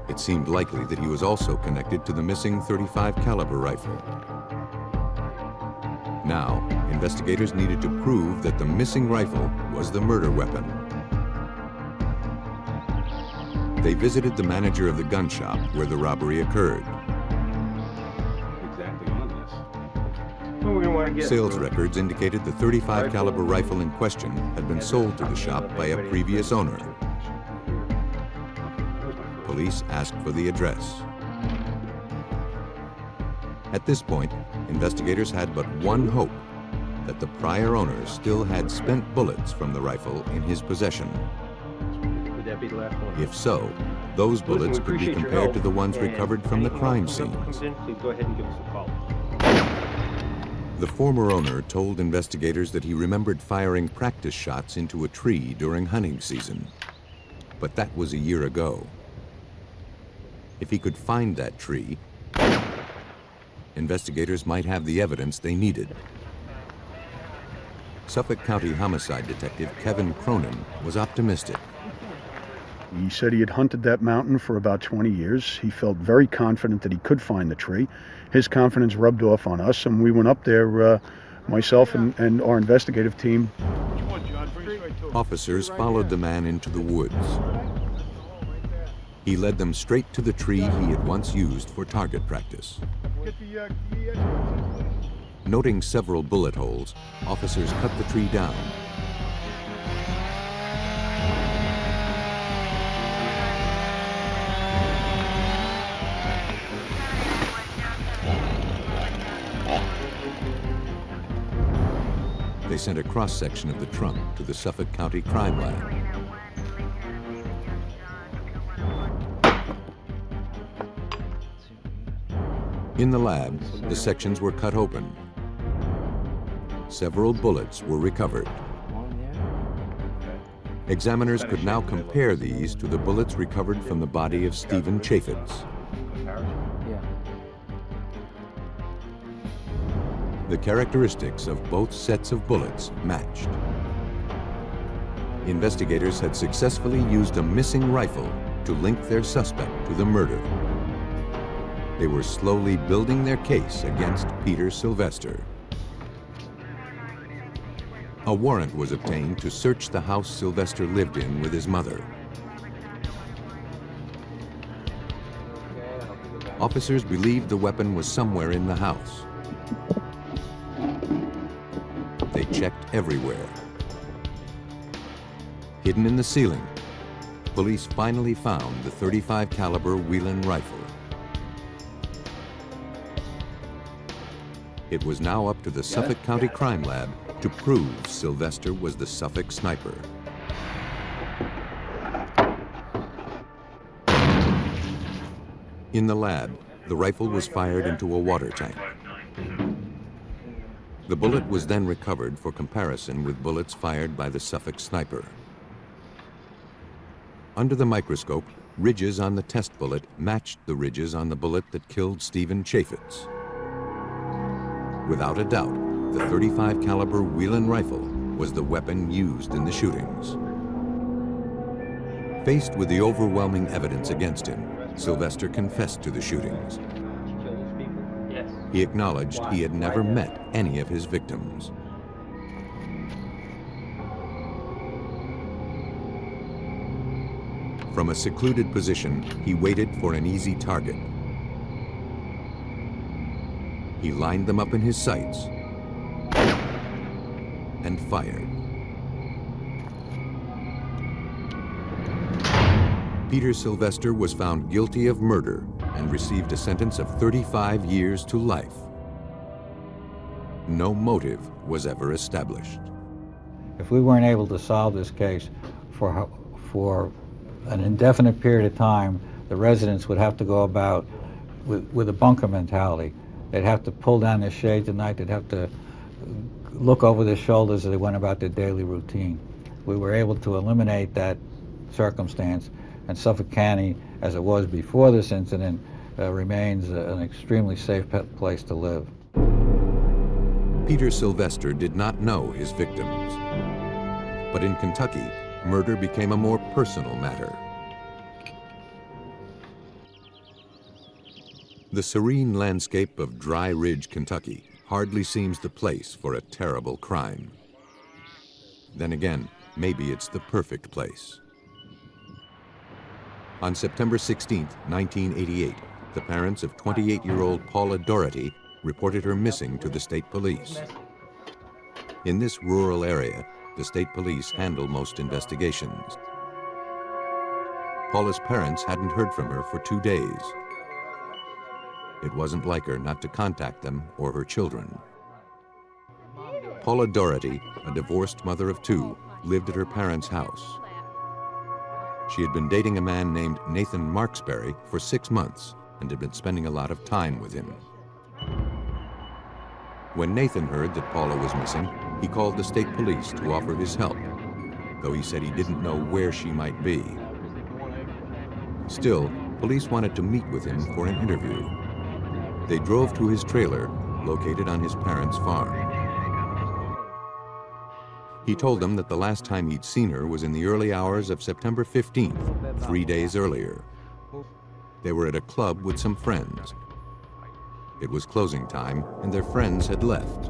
It seemed likely that he was also connected to the missing .35 caliber rifle. Now, investigators needed to prove that the missing rifle was the murder weapon. They visited the manager of the gun shop where the robbery occurred. Sales records indicated the .35 caliber rifle in question had been sold to the shop by a previous owner. Police asked for the address. At this point, investigators had but one hope, that the prior owner still had spent bullets from the rifle in his possession. Would that be the last one? If so, those bullets could be compared to the ones recovered from the crime scenes. Please go ahead and give us a call. The former owner told investigators that he remembered firing practice shots into a tree during hunting season. But that was a year ago. If he could find that tree, investigators might have the evidence they needed. Suffolk County homicide detective Kevin Cronin was optimistic. He said he had hunted that mountain for about 20 years. He felt very confident that he could find the tree. His confidence rubbed off on us, and we went up there, myself and our investigative team. Officers followed the man into the woods. He led them straight to the tree he had once used for target practice. Noting several bullet holes, officers cut the tree down. They sent a cross-section of the trunk to the Suffolk County Crime Lab. In the lab, the sections were cut open. Several bullets were recovered. Examiners could now compare these to the bullets recovered from the body of Stephen Chaffetz. The characteristics of both sets of bullets matched. Investigators had successfully used a missing rifle to link their suspect to the murder. They were slowly building their case against Peter Sylvester. A warrant was obtained to search the house Sylvester lived in with his mother. Officers believed the weapon was somewhere in the house. They checked everywhere. Hidden in the ceiling, police finally found the .35 caliber Whelan rifle. It was now up to the Suffolk County Crime Lab to prove Sylvester was the Suffolk sniper. In the lab, the rifle was fired into a water tank. The bullet was then recovered for comparison with bullets fired by the Suffolk sniper. Under the microscope, ridges on the test bullet matched the ridges on the bullet that killed Stephen Chaffetz. Without a doubt, the .35 caliber Whelan rifle was the weapon used in the shootings. Faced with the overwhelming evidence against him, Sylvester confessed to the shootings. He acknowledged he had never met any of his victims. From a secluded position, he waited for an easy target. He lined them up in his sights and fired. Peter Sylvester was found guilty of murder and received a sentence of 35 years to life. No motive was ever established. If we weren't able to solve this case for an indefinite period of time, the residents would have to go about with a bunker mentality. They'd have to pull down their shades at night. They'd have to look over their shoulders as they went about their daily routine. We were able to eliminate that circumstance, and Suffolk County, as it was before this incident, remains an extremely safe place to live. Peter Sylvester did not know his victims. But in Kentucky, murder became a more personal matter. The serene landscape of Dry Ridge, Kentucky, hardly seems the place for a terrible crime. Then again, maybe it's the perfect place. On September 16, 1988, the parents of 28-year-old Paula Doherty reported her missing to the state police. In this rural area, the state police handle most investigations. Paula's parents hadn't heard from her for 2 days. It wasn't like her not to contact them or her children. Paula Doherty, a divorced mother of 2, lived at her parents' house. She had been dating a man named Nathan Marksberry for 6 months and had been spending a lot of time with him. When Nathan heard that Paula was missing, he called the state police to offer his help, though he said he didn't know where she might be. Still, police wanted to meet with him for an interview. They drove to his trailer, located on his parents' farm. He told them that the last time he'd seen her was in the early hours of September 15th, 3 days earlier. They were at a club with some friends. It was closing time, and their friends had left.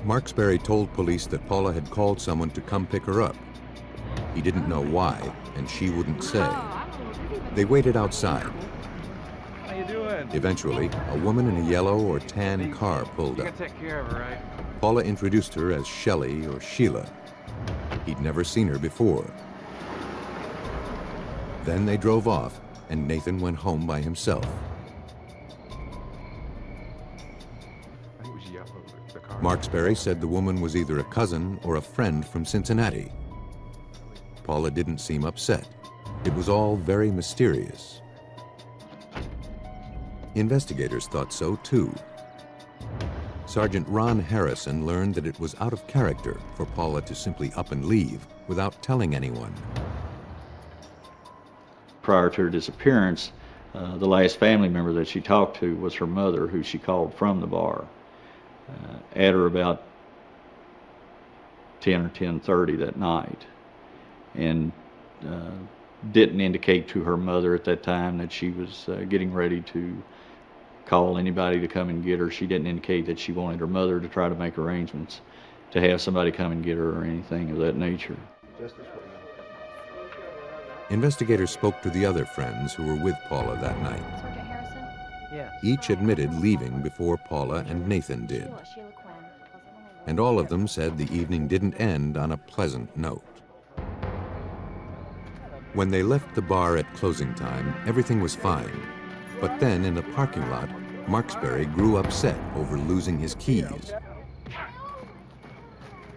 Marksberry told police that Paula had called someone to come pick her up. He didn't know why, and she wouldn't say. They waited outside. How you doing? Eventually, a woman in a yellow or tan car pulled You up. can take care of her, right? Paula introduced her as Shelley or Sheila. He'd never seen her before. Then they drove off, and Nathan went home by himself. Marksberry said the woman was either a cousin or a friend from Cincinnati. Paula didn't seem upset. It was all very mysterious. Investigators thought so too. Sergeant Ron Harrison learned that it was out of character for Paula to simply up and leave without telling anyone. Prior to her disappearance, the last family member that she talked to was her mother, who she called from the bar. At her about 10 or 10:30 that night, and didn't indicate to her mother at that time that she was getting ready to call anybody to come and get her. She didn't indicate that she wanted her mother to try to make arrangements to have somebody come and get her or anything of that nature. Investigators spoke to the other friends who were with Paula that night. Sergeant Harrison? Yes. Each admitted leaving before Paula and Nathan did. Sheila Quinn. And all of them said the evening didn't end on a pleasant note. When they left the bar at closing time, everything was fine. But then in the parking lot, Marksberry grew upset over losing his keys.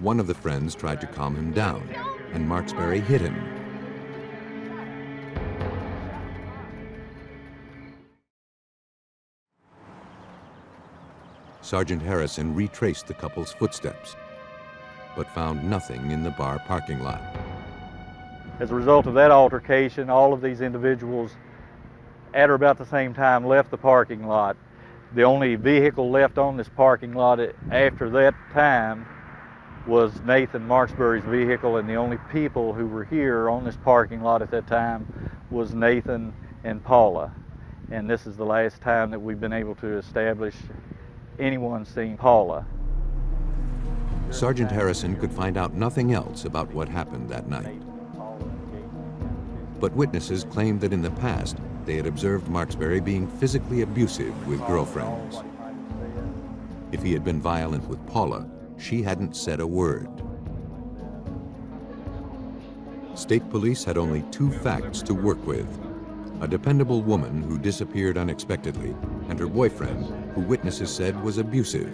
One of the friends tried to calm him down, and Marksberry hit him. Sergeant Harrison retraced the couple's footsteps, but found nothing in the bar parking lot. As a result of that altercation, all of these individuals at or about the same time left the parking lot. The only vehicle left on this parking lot after that time was Nathan Marksberry's vehicle, and the only people who were here on this parking lot at that time was Nathan and Paula. And this is the last time that we've been able to establish anyone seen Paula. Sergeant Harrison could find out nothing else about what happened that night. But witnesses claimed that in the past, they had observed Marksberry being physically abusive with girlfriends. If he had been violent with Paula, she hadn't said a word. State police had only two facts to work with: a dependable woman who disappeared unexpectedly, and her boyfriend, who witnesses said was abusive.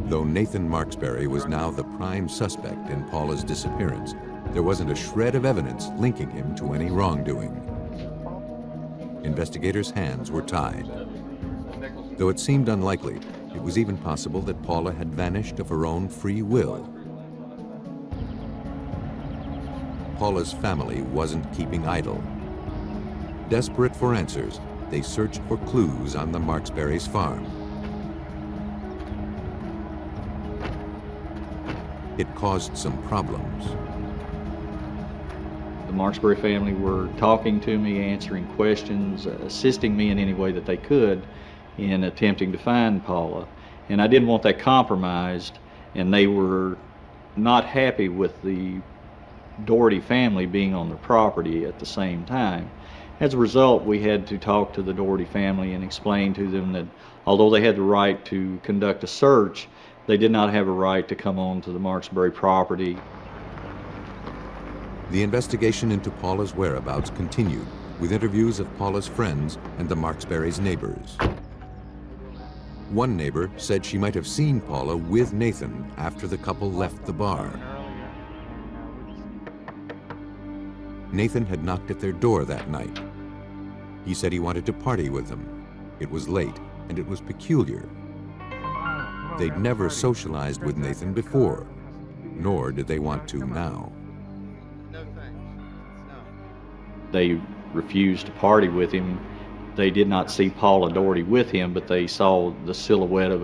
Though Nathan Marksberry was now the prime suspect in Paula's disappearance, there wasn't a shred of evidence linking him to any wrongdoing. Investigators' hands were tied. Though it seemed unlikely, it was even possible that Paula had vanished of her own free will. Paula's family wasn't keeping idle. Desperate for answers, they searched for clues on the Marksberry's farm. It caused some problems. The Marksberry family were talking to me, answering questions, assisting me in any way that they could in attempting to find Paula. And I didn't want that compromised, and they were not happy with the Doherty family being on the property at the same time. As a result, we had to talk to the Doherty family and explain to them that although they had the right to conduct a search, they did not have a right to come on to the Marksberry property. The investigation into Paula's whereabouts continued, with interviews of Paula's friends and the Marksberry's neighbors. One neighbor said she might have seen Paula with Nathan after the couple left the bar. Nathan had knocked at their door that night. He said he wanted to party with them. It was late, and it was peculiar. They'd never socialized with Nathan before, nor did they want to now. They refused to party with him. They did not see Paula Doherty with him, but they saw the silhouette of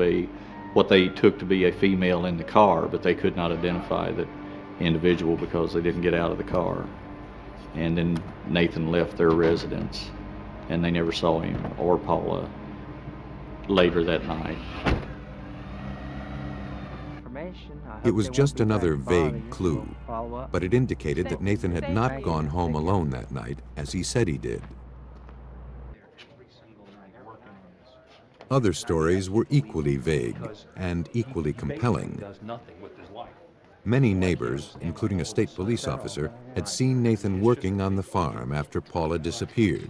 what they took to be a female in the car, but they could not identify that individual because they didn't get out of the car. And then Nathan left their residence, and they never saw him or Paula later that night. It was just another vague clue, but it indicated that Nathan had not gone home alone that night, as he said he did. Other stories were equally vague and equally compelling. Many neighbors, including a state police officer, had seen Nathan working on the farm after Paula disappeared.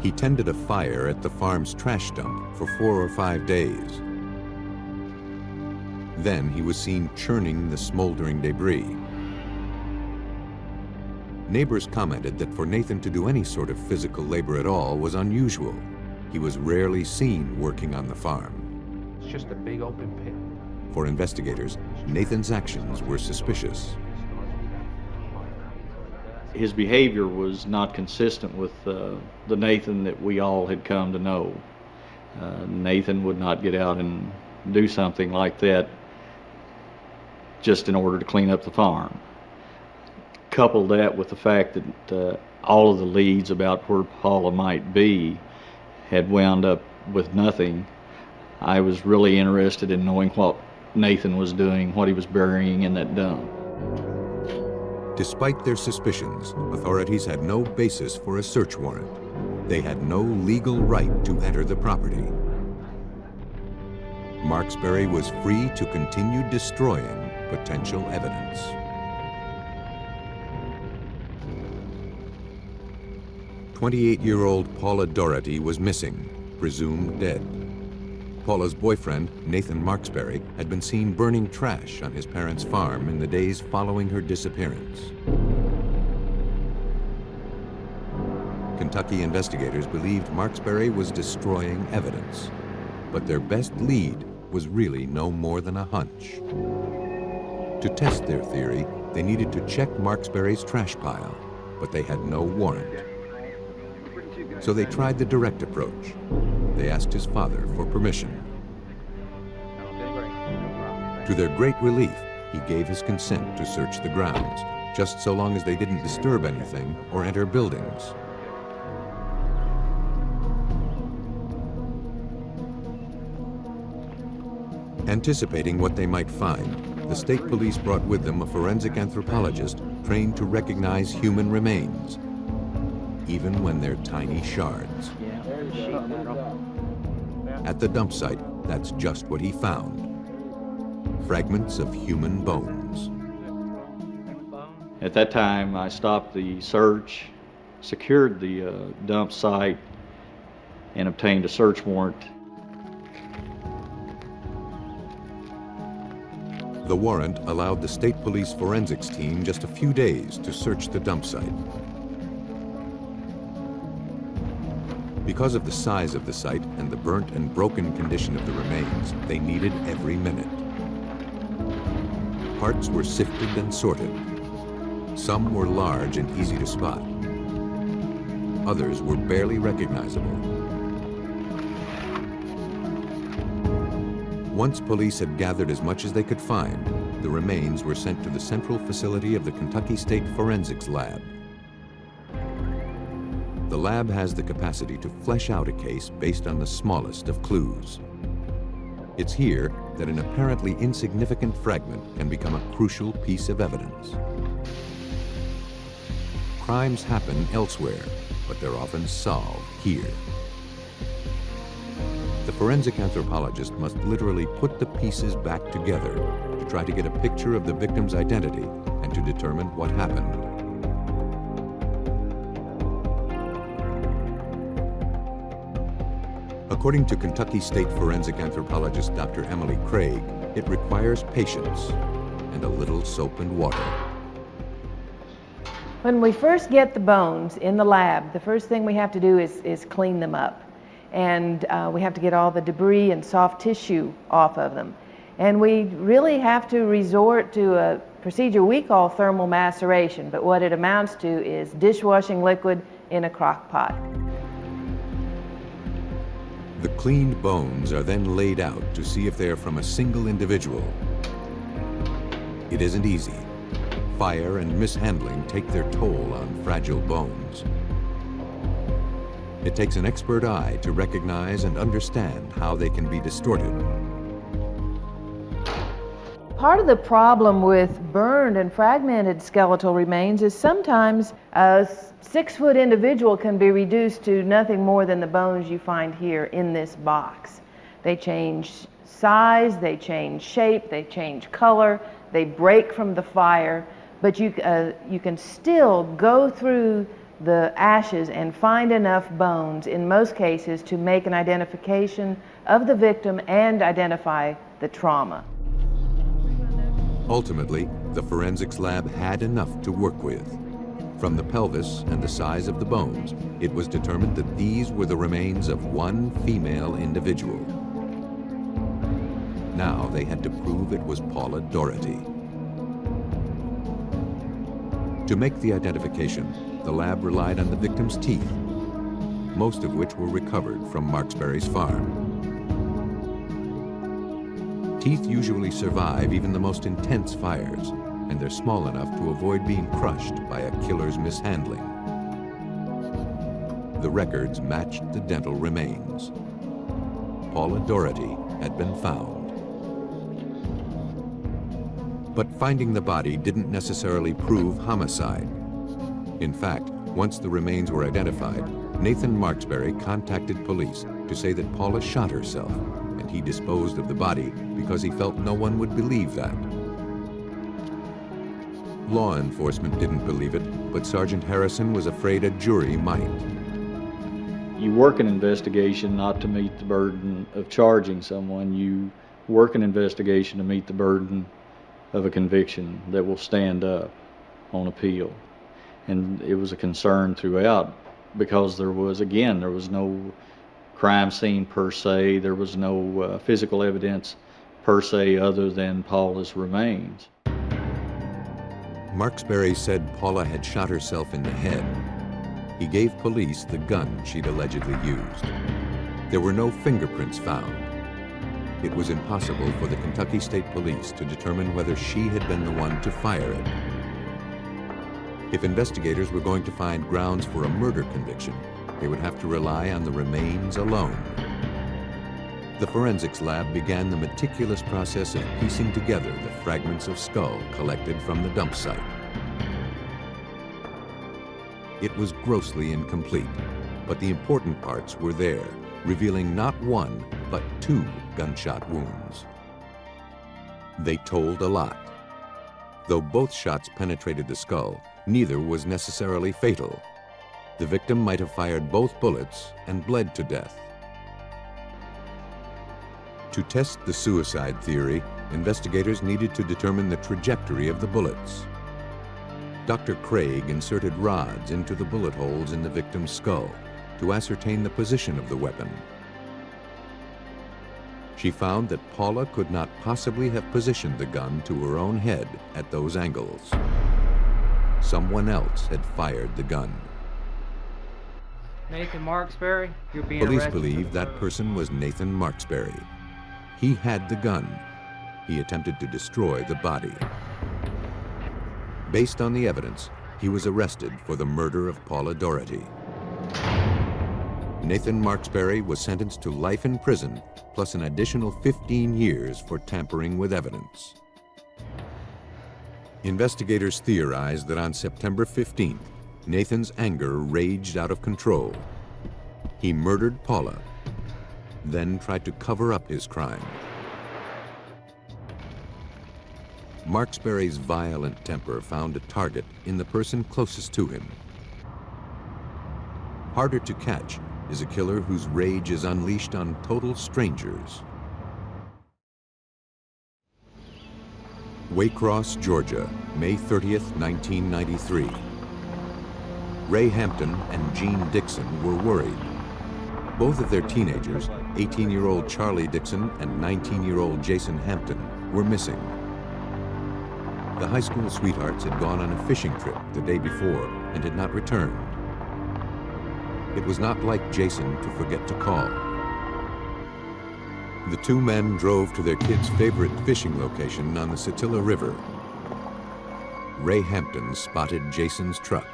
He tended a fire at the farm's trash dump for 4 or 5 days. Then he was seen churning the smoldering debris. Neighbors commented that for Nathan to do any sort of physical labor at all was unusual. He was rarely seen working on the farm. It's just a big open pit. For investigators, Nathan's actions were suspicious. His behavior was not consistent with the Nathan that we all had come to know. Nathan would not get out and do something like that just in order to clean up the farm. Couple that with the fact that all of the leads about where Paula might be had wound up with nothing. I was really interested in knowing what Nathan was doing, what he was burying in that dump. Despite their suspicions, authorities had no basis for a search warrant. They had no legal right to enter the property. Marksberry was free to continue destroying potential evidence. "28-year-old Paula Doherty was missing, presumed dead. Paula's boyfriend, Nathan Marksberry, had been seen burning trash on his parents' farm in the days following her disappearance. Kentucky investigators believed Marksberry was destroying evidence, but their best lead was really no more than a hunch. To test their theory, they needed to check Marksberry's trash pile, but they had no warrant. So they tried the direct approach. They asked his father for permission. To their great relief, he gave his consent to search the grounds, just so long as they didn't disturb anything or enter buildings. Anticipating what they might find, the state police brought with them a forensic anthropologist trained to recognize human remains, even when they're tiny shards. At the dump site, that's just what he found: fragments of human bones. At that time, I stopped the search, secured the dump site, and obtained a search warrant. The warrant allowed the state police forensics team just a few days to search the dump site. Because of the size of the site and the burnt and broken condition of the remains, they needed every minute. Parts were sifted and sorted. Some were large and easy to spot. Others were barely recognizable. Once police had gathered as much as they could find, the remains were sent to the central facility of the Kentucky State Forensics Lab. The lab has the capacity to flesh out a case based on the smallest of clues. It's here that an apparently insignificant fragment can become a crucial piece of evidence. Crimes happen elsewhere, but they're often solved here. The forensic anthropologist must literally put the pieces back together to try to get a picture of the victim's identity and to determine what happened. According to Kentucky State forensic anthropologist Dr. Emily Craig, it requires patience and a little soap and water. When we first get the bones in the lab, the first thing we have to do is clean them up. And we have to get all the debris and soft tissue off of them. And we really have to resort to a procedure we call thermal maceration, but what it amounts to is dishwashing liquid in a crock pot. The cleaned bones are then laid out to see if they are from a single individual. It isn't easy. Fire and mishandling take their toll on fragile bones. It takes an expert eye to recognize and understand how they can be distorted. Part of the problem with burned and fragmented skeletal remains is sometimes a 6-foot individual can be reduced to nothing more than the bones you find here in this box. They change size, they change shape, they change color, they break from the fire, but you can still go through the ashes and find enough bones in most cases to make an identification of the victim and identify the trauma. Ultimately, the forensics lab had enough to work with. From the pelvis and the size of the bones, it was determined that these were the remains of one female individual. Now they had to prove it was Paula Doherty. To make the identification, the lab relied on the victim's teeth, most of which were recovered from Marksbury's farm. Teeth usually survive even the most intense fires, and they're small enough to avoid being crushed by a killer's mishandling. The records matched the dental remains. Paula Doherty had been found. But finding the body didn't necessarily prove homicide. In fact, once the remains were identified, Nathan Marksbury contacted police to say that Paula shot herself, and he disposed of the body because he felt no one would believe that. Law enforcement didn't believe it, but Sergeant Harrison was afraid a jury might. You work an investigation not to meet the burden of charging someone. You work an investigation to meet the burden of a conviction that will stand up on appeal. And it was a concern throughout because there was no crime scene per se, there was no physical evidence per se other than Paula's remains. Marksbury said Paula had shot herself in the head. He gave police the gun she'd allegedly used. There were no fingerprints found. It was impossible for the Kentucky State Police to determine whether she had been the one to fire it. If investigators were going to find grounds for a murder conviction, they would have to rely on the remains alone. The forensics lab began the meticulous process of piecing together the fragments of skull collected from the dump site. It was grossly incomplete, but the important parts were there, revealing not one, but 2 gunshot wounds. They told a lot. Though both shots penetrated the skull, neither was necessarily fatal. The victim might have fired both bullets and bled to death. To test the suicide theory, investigators needed to determine the trajectory of the bullets. Dr. Craig inserted rods into the bullet holes in the victim's skull to ascertain the position of the weapon. She found that Paula could not possibly have positioned the gun to her own head at those angles. Someone else had fired the gun. Nathan Marksberry, you're being Police arrested. believe that person was Nathan Marksberry. He had the gun. He attempted to destroy the body. Based on the evidence, he was arrested for the murder of Paula Doherty. Nathan Marksberry was sentenced to life in prison, plus an additional 15 years for tampering with evidence. Investigators theorized that on September 15th, Nathan's anger raged out of control. He murdered Paula, then tried to cover up his crime. Marksberry's violent temper found a target in the person closest to him. Harder to catch is a killer whose rage is unleashed on total strangers. Waycross, Georgia, May 30th, 1993. Ray Hampton and Jean Dixon were worried. Both of their teenagers, 18-year-old Charlie Dixon and 19-year-old Jason Hampton, were missing. The high school sweethearts had gone on a fishing trip the day before and had not returned. It was not like Jason to forget to call. The two men drove to their kids' favorite fishing location on the Satilla River. Ray Hampton spotted Jason's truck.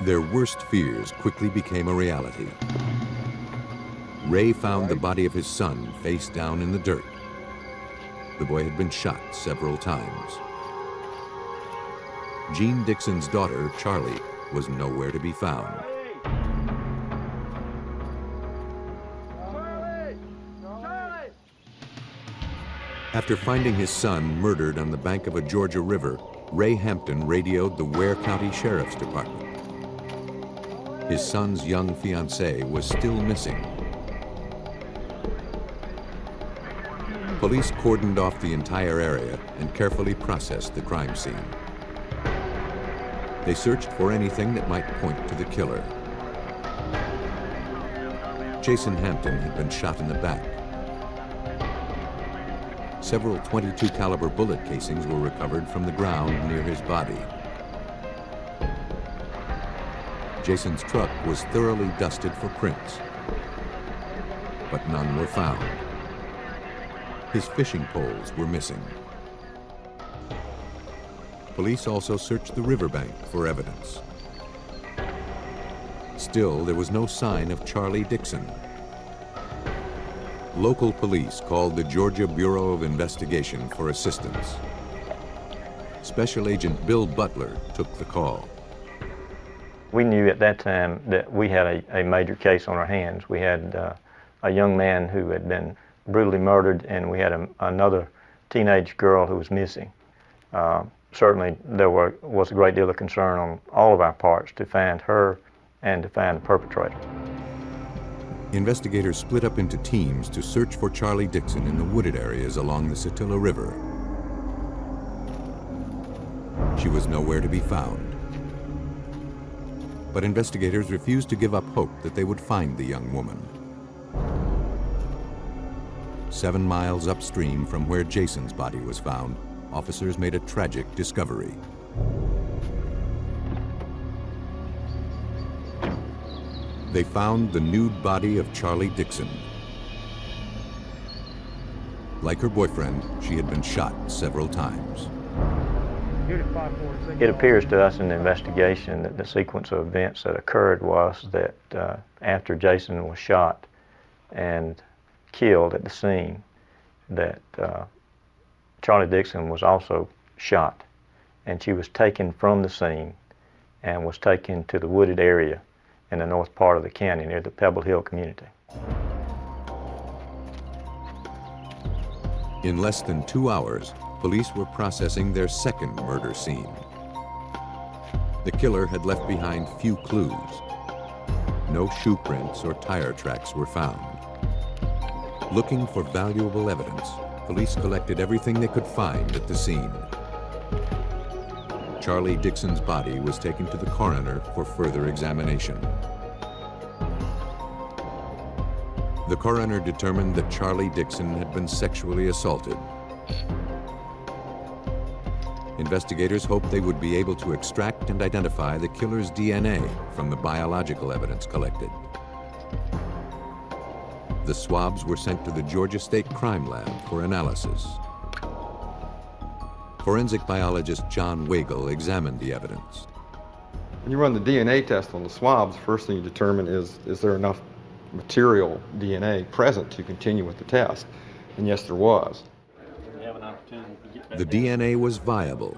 Their worst fears quickly became a reality. Ray found the body of his son face down in the dirt. The boy had been shot several times. Jean Dixon's daughter, Charlie, was nowhere to be found. After finding his son murdered on the bank of a Georgia river, Ray Hampton radioed the Ware County Sheriff's Department. His son's young fiancée was still missing. Police cordoned off the entire area and carefully processed the crime scene. They searched for anything that might point to the killer. Jason Hampton had been shot in the back. Several .22 caliber bullet casings were recovered from the ground near his body. Jason's truck was thoroughly dusted for prints, but none were found. His fishing poles were missing. Police also searched the riverbank for evidence. Still, there was no sign of Charlie Dixon. Local police called the Georgia Bureau of Investigation for assistance. Special Agent Bill Butler took the call. We knew at that time that we had a major case on our hands. We had a young man who had been brutally murdered, and we had another teenage girl who was missing. Certainly there was a great deal of concern on all of our parts to find her and to find the perpetrator. Investigators split up into teams to search for Charlie Dixon in the wooded areas along the Satilla River. She was nowhere to be found. But investigators refused to give up hope that they would find the young woman. 7 miles upstream from where Jason's body was found, officers made a tragic discovery. They found the nude body of Charlie Dixon. Like her boyfriend, she had been shot several times. It appears to us in the investigation that the sequence of events that occurred was that after Jason was shot and killed at the scene, that Charlie Dixon was also shot, and she was taken from the scene and was taken to the wooded area in the north part of the county near the Pebble Hill community. In less than 2 hours, police were processing their second murder scene. The killer had left behind few clues. No shoe prints or tire tracks were found. Looking for valuable evidence, police collected everything they could find at the scene. Charlie Dixon's body was taken to the coroner for further examination. The coroner determined that Charlie Dixon had been sexually assaulted. Investigators hoped they would be able to extract and identify the killer's DNA from the biological evidence collected. The swabs were sent to the Georgia State Crime Lab for analysis. Forensic biologist John Wagle examined the evidence. When you run the DNA test on the swabs, the first thing you determine is there enough material DNA present to continue with the test? And yes, there was. The DNA was viable,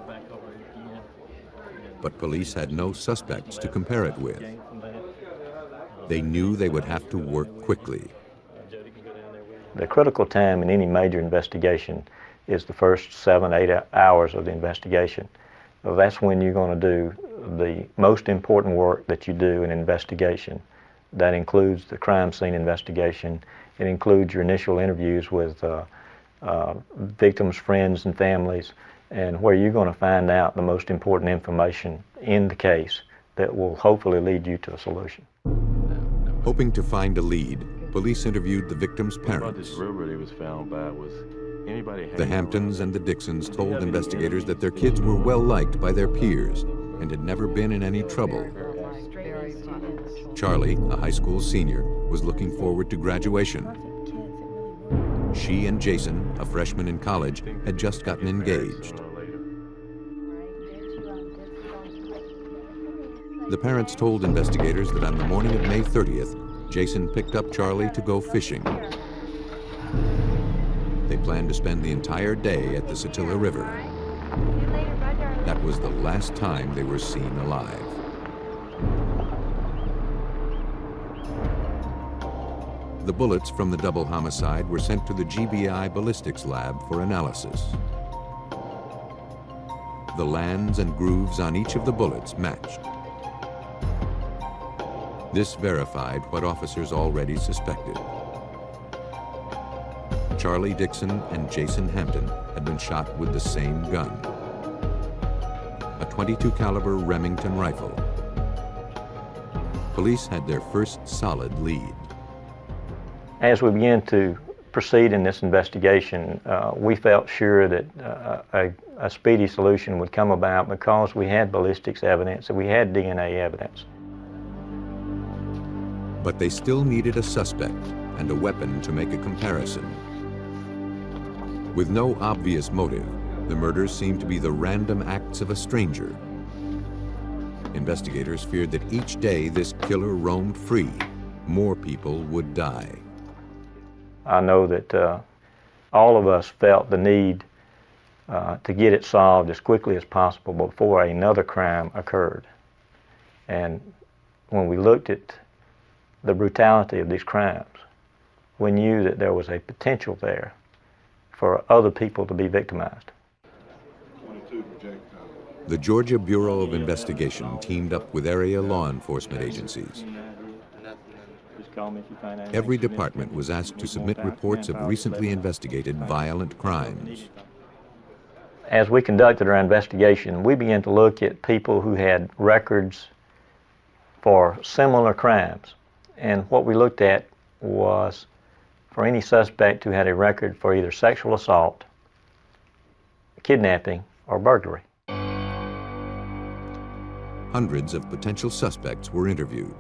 but police had no suspects to compare it with. They knew they would have to work quickly. The critical time in any major investigation is the first 7-8 hours of the investigation. So that's when you're going to do the most important work that you do in an investigation. That includes the crime scene investigation. It includes your initial interviews with victims' friends and families, and where you're going to find out the most important information in the case that will hopefully lead you to a solution. Hoping to find a lead, police interviewed the victim's parents. This river he was found by was anybody. The Hamptons and the Dixons told investigators that their kids were well liked by their peers and had never been in any trouble. Charlie, a high school senior, was looking forward to graduation. She and Jason, a freshman in college, had just gotten engaged. The parents told investigators that on the morning of May 30th, Jason picked up Charlie to go fishing. They planned to spend the entire day at the Satilla River. That was the last time they were seen alive. The bullets from the double homicide were sent to the GBI ballistics lab for analysis. The lands and grooves on each of the bullets matched. This verified what officers already suspected. Charlie Dixon and Jason Hampton had been shot with the same gun, a .22 caliber Remington rifle. Police had their first solid lead. As we began to proceed in this investigation, we felt sure that a speedy solution would come about because we had ballistics evidence and we had DNA evidence. But they still needed a suspect and a weapon to make a comparison. With no obvious motive, the murders seemed to be the random acts of a stranger. Investigators feared that each day this killer roamed free, more people would die. I know that all of us felt the need to get it solved as quickly as possible before another crime occurred. And when we looked at the brutality of these crimes, we knew that there was a potential there for other people to be victimized. The Georgia Bureau of Investigation teamed up with area law enforcement agencies. Every department was asked to submit reports of recently investigated violent crimes. As we conducted our investigation, we began to look at people who had records for similar crimes. And what we looked at was for any suspect who had a record for either sexual assault, kidnapping, or burglary. Hundreds of potential suspects were interviewed.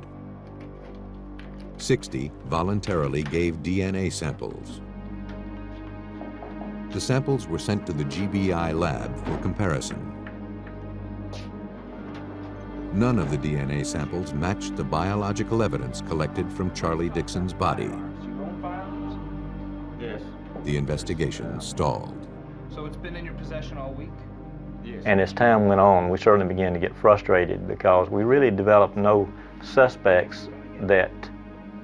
60 voluntarily gave DNA samples. The samples were sent to the GBI lab for comparison. None of the DNA samples matched the biological evidence collected from Charlie Dixon's body. Yes. The investigation stalled. So it's been in your possession all week? Yes. And as time went on, we certainly began to get frustrated because we really developed no suspects that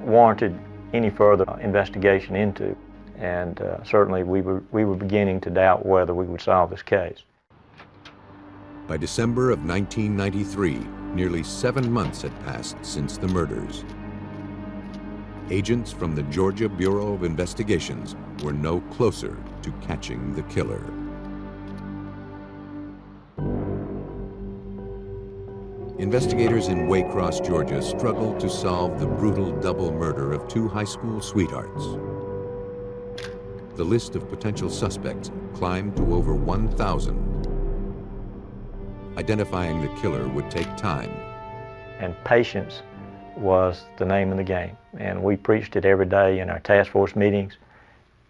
warranted any further investigation into. And certainly we were beginning to doubt whether we would solve this case. By December of 1993, nearly 7 months had passed since the murders. Agents from the Georgia Bureau of Investigations were no closer to catching the killer. Investigators in Waycross, Georgia struggled to solve the brutal double murder of 2 high school sweethearts. The list of potential suspects climbed to over 1,000. Identifying the killer would take time. And patience was the name of the game. And we preached it every day in our task force meetings,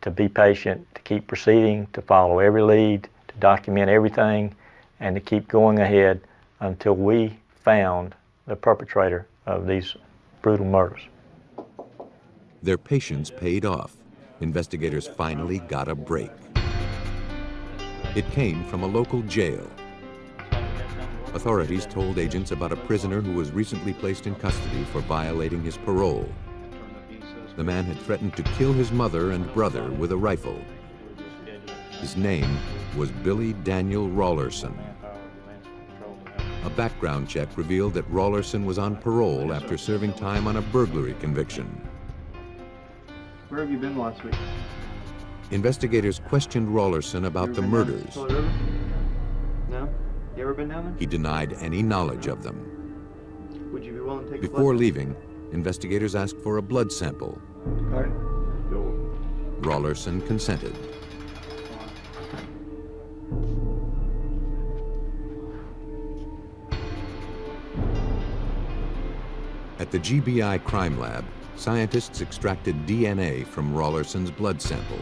to be patient, to keep proceeding, to follow every lead, to document everything, and to keep going ahead until we found the perpetrator of these brutal murders. Their patience paid off. Investigators finally got a break. It came from a local jail. Authorities told agents about a prisoner who was recently placed in custody for violating his parole. The man had threatened to kill his mother and brother with a rifle. His name was Billy Daniel Rollerson. A background check revealed that Rollerson was on parole after serving time on a burglary conviction. Where have you been last week? Investigators questioned Rollerson about the murders. No? You ever been down there? He denied any knowledge of them. Would you be willing to take Before a blood leaving, investigators asked for a blood sample. All right. Rollerson consented. At the GBI crime lab, scientists extracted DNA from Rollerson's blood sample.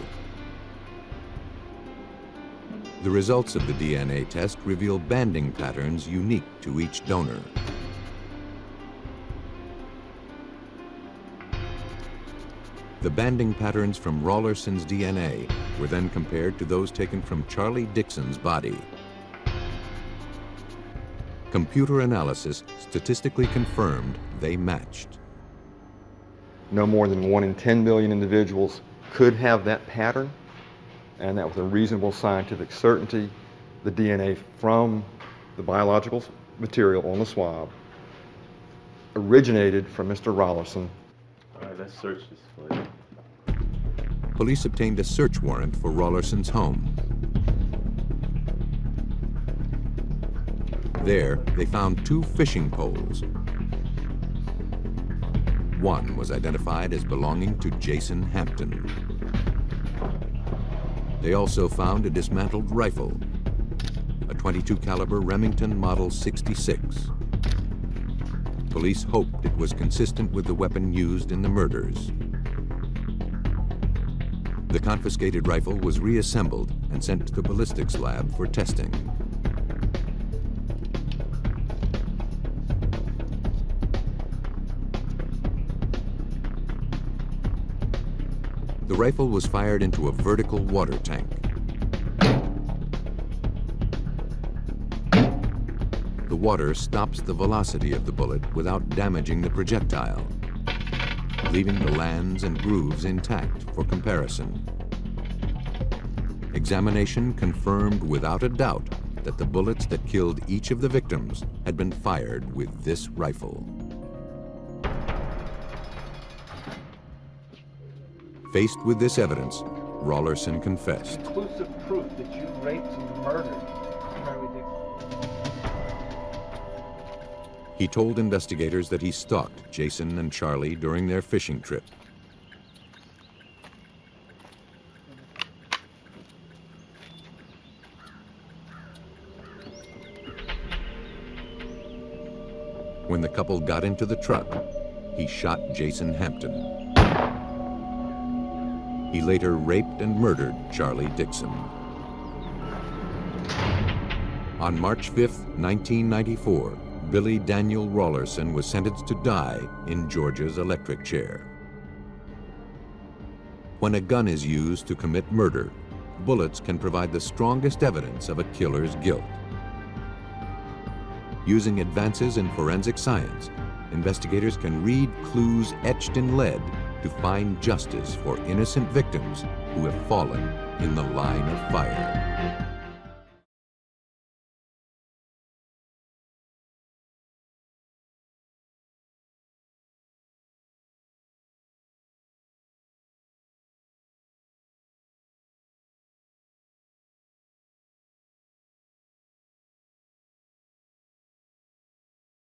The results of the DNA test reveal banding patterns unique to each donor. The banding patterns from Rollerson's DNA were then compared to those taken from Charlie Dixon's body. Computer analysis statistically confirmed they matched. No more than 1 in 10 billion individuals could have that pattern, and that with a reasonable scientific certainty, the DNA from the biological material on the swab originated from Mr. Rollerson. All right, let's search this place. Police obtained a search warrant for Rollerson's home. There, they found 2 fishing poles. One was identified as belonging to Jason Hampton. They also found a dismantled rifle, a .22 caliber Remington Model 66. Police hoped it was consistent with the weapon used in the murders. The confiscated rifle was reassembled and sent to the ballistics lab for testing. The rifle was fired into a vertical water tank. The water stops the velocity of the bullet without damaging the projectile, leaving the lands and grooves intact for comparison. Examination confirmed without a doubt that the bullets that killed each of the victims had been fired with this rifle. Faced with this evidence, Rollerson confessed. Conclusive proof that you raped and murdered Charlie Dixon. He told investigators that he stalked Jason and Charlie during their fishing trip. When the couple got into the truck, he shot Jason Hampton. He later raped and murdered Charlie Dixon. On March 5, 1994, Billy Daniel Rollerson was sentenced to die in Georgia's electric chair. When a gun is used to commit murder, bullets can provide the strongest evidence of a killer's guilt. Using advances in forensic science, investigators can read clues etched in lead to find justice for innocent victims who have fallen in the line of fire.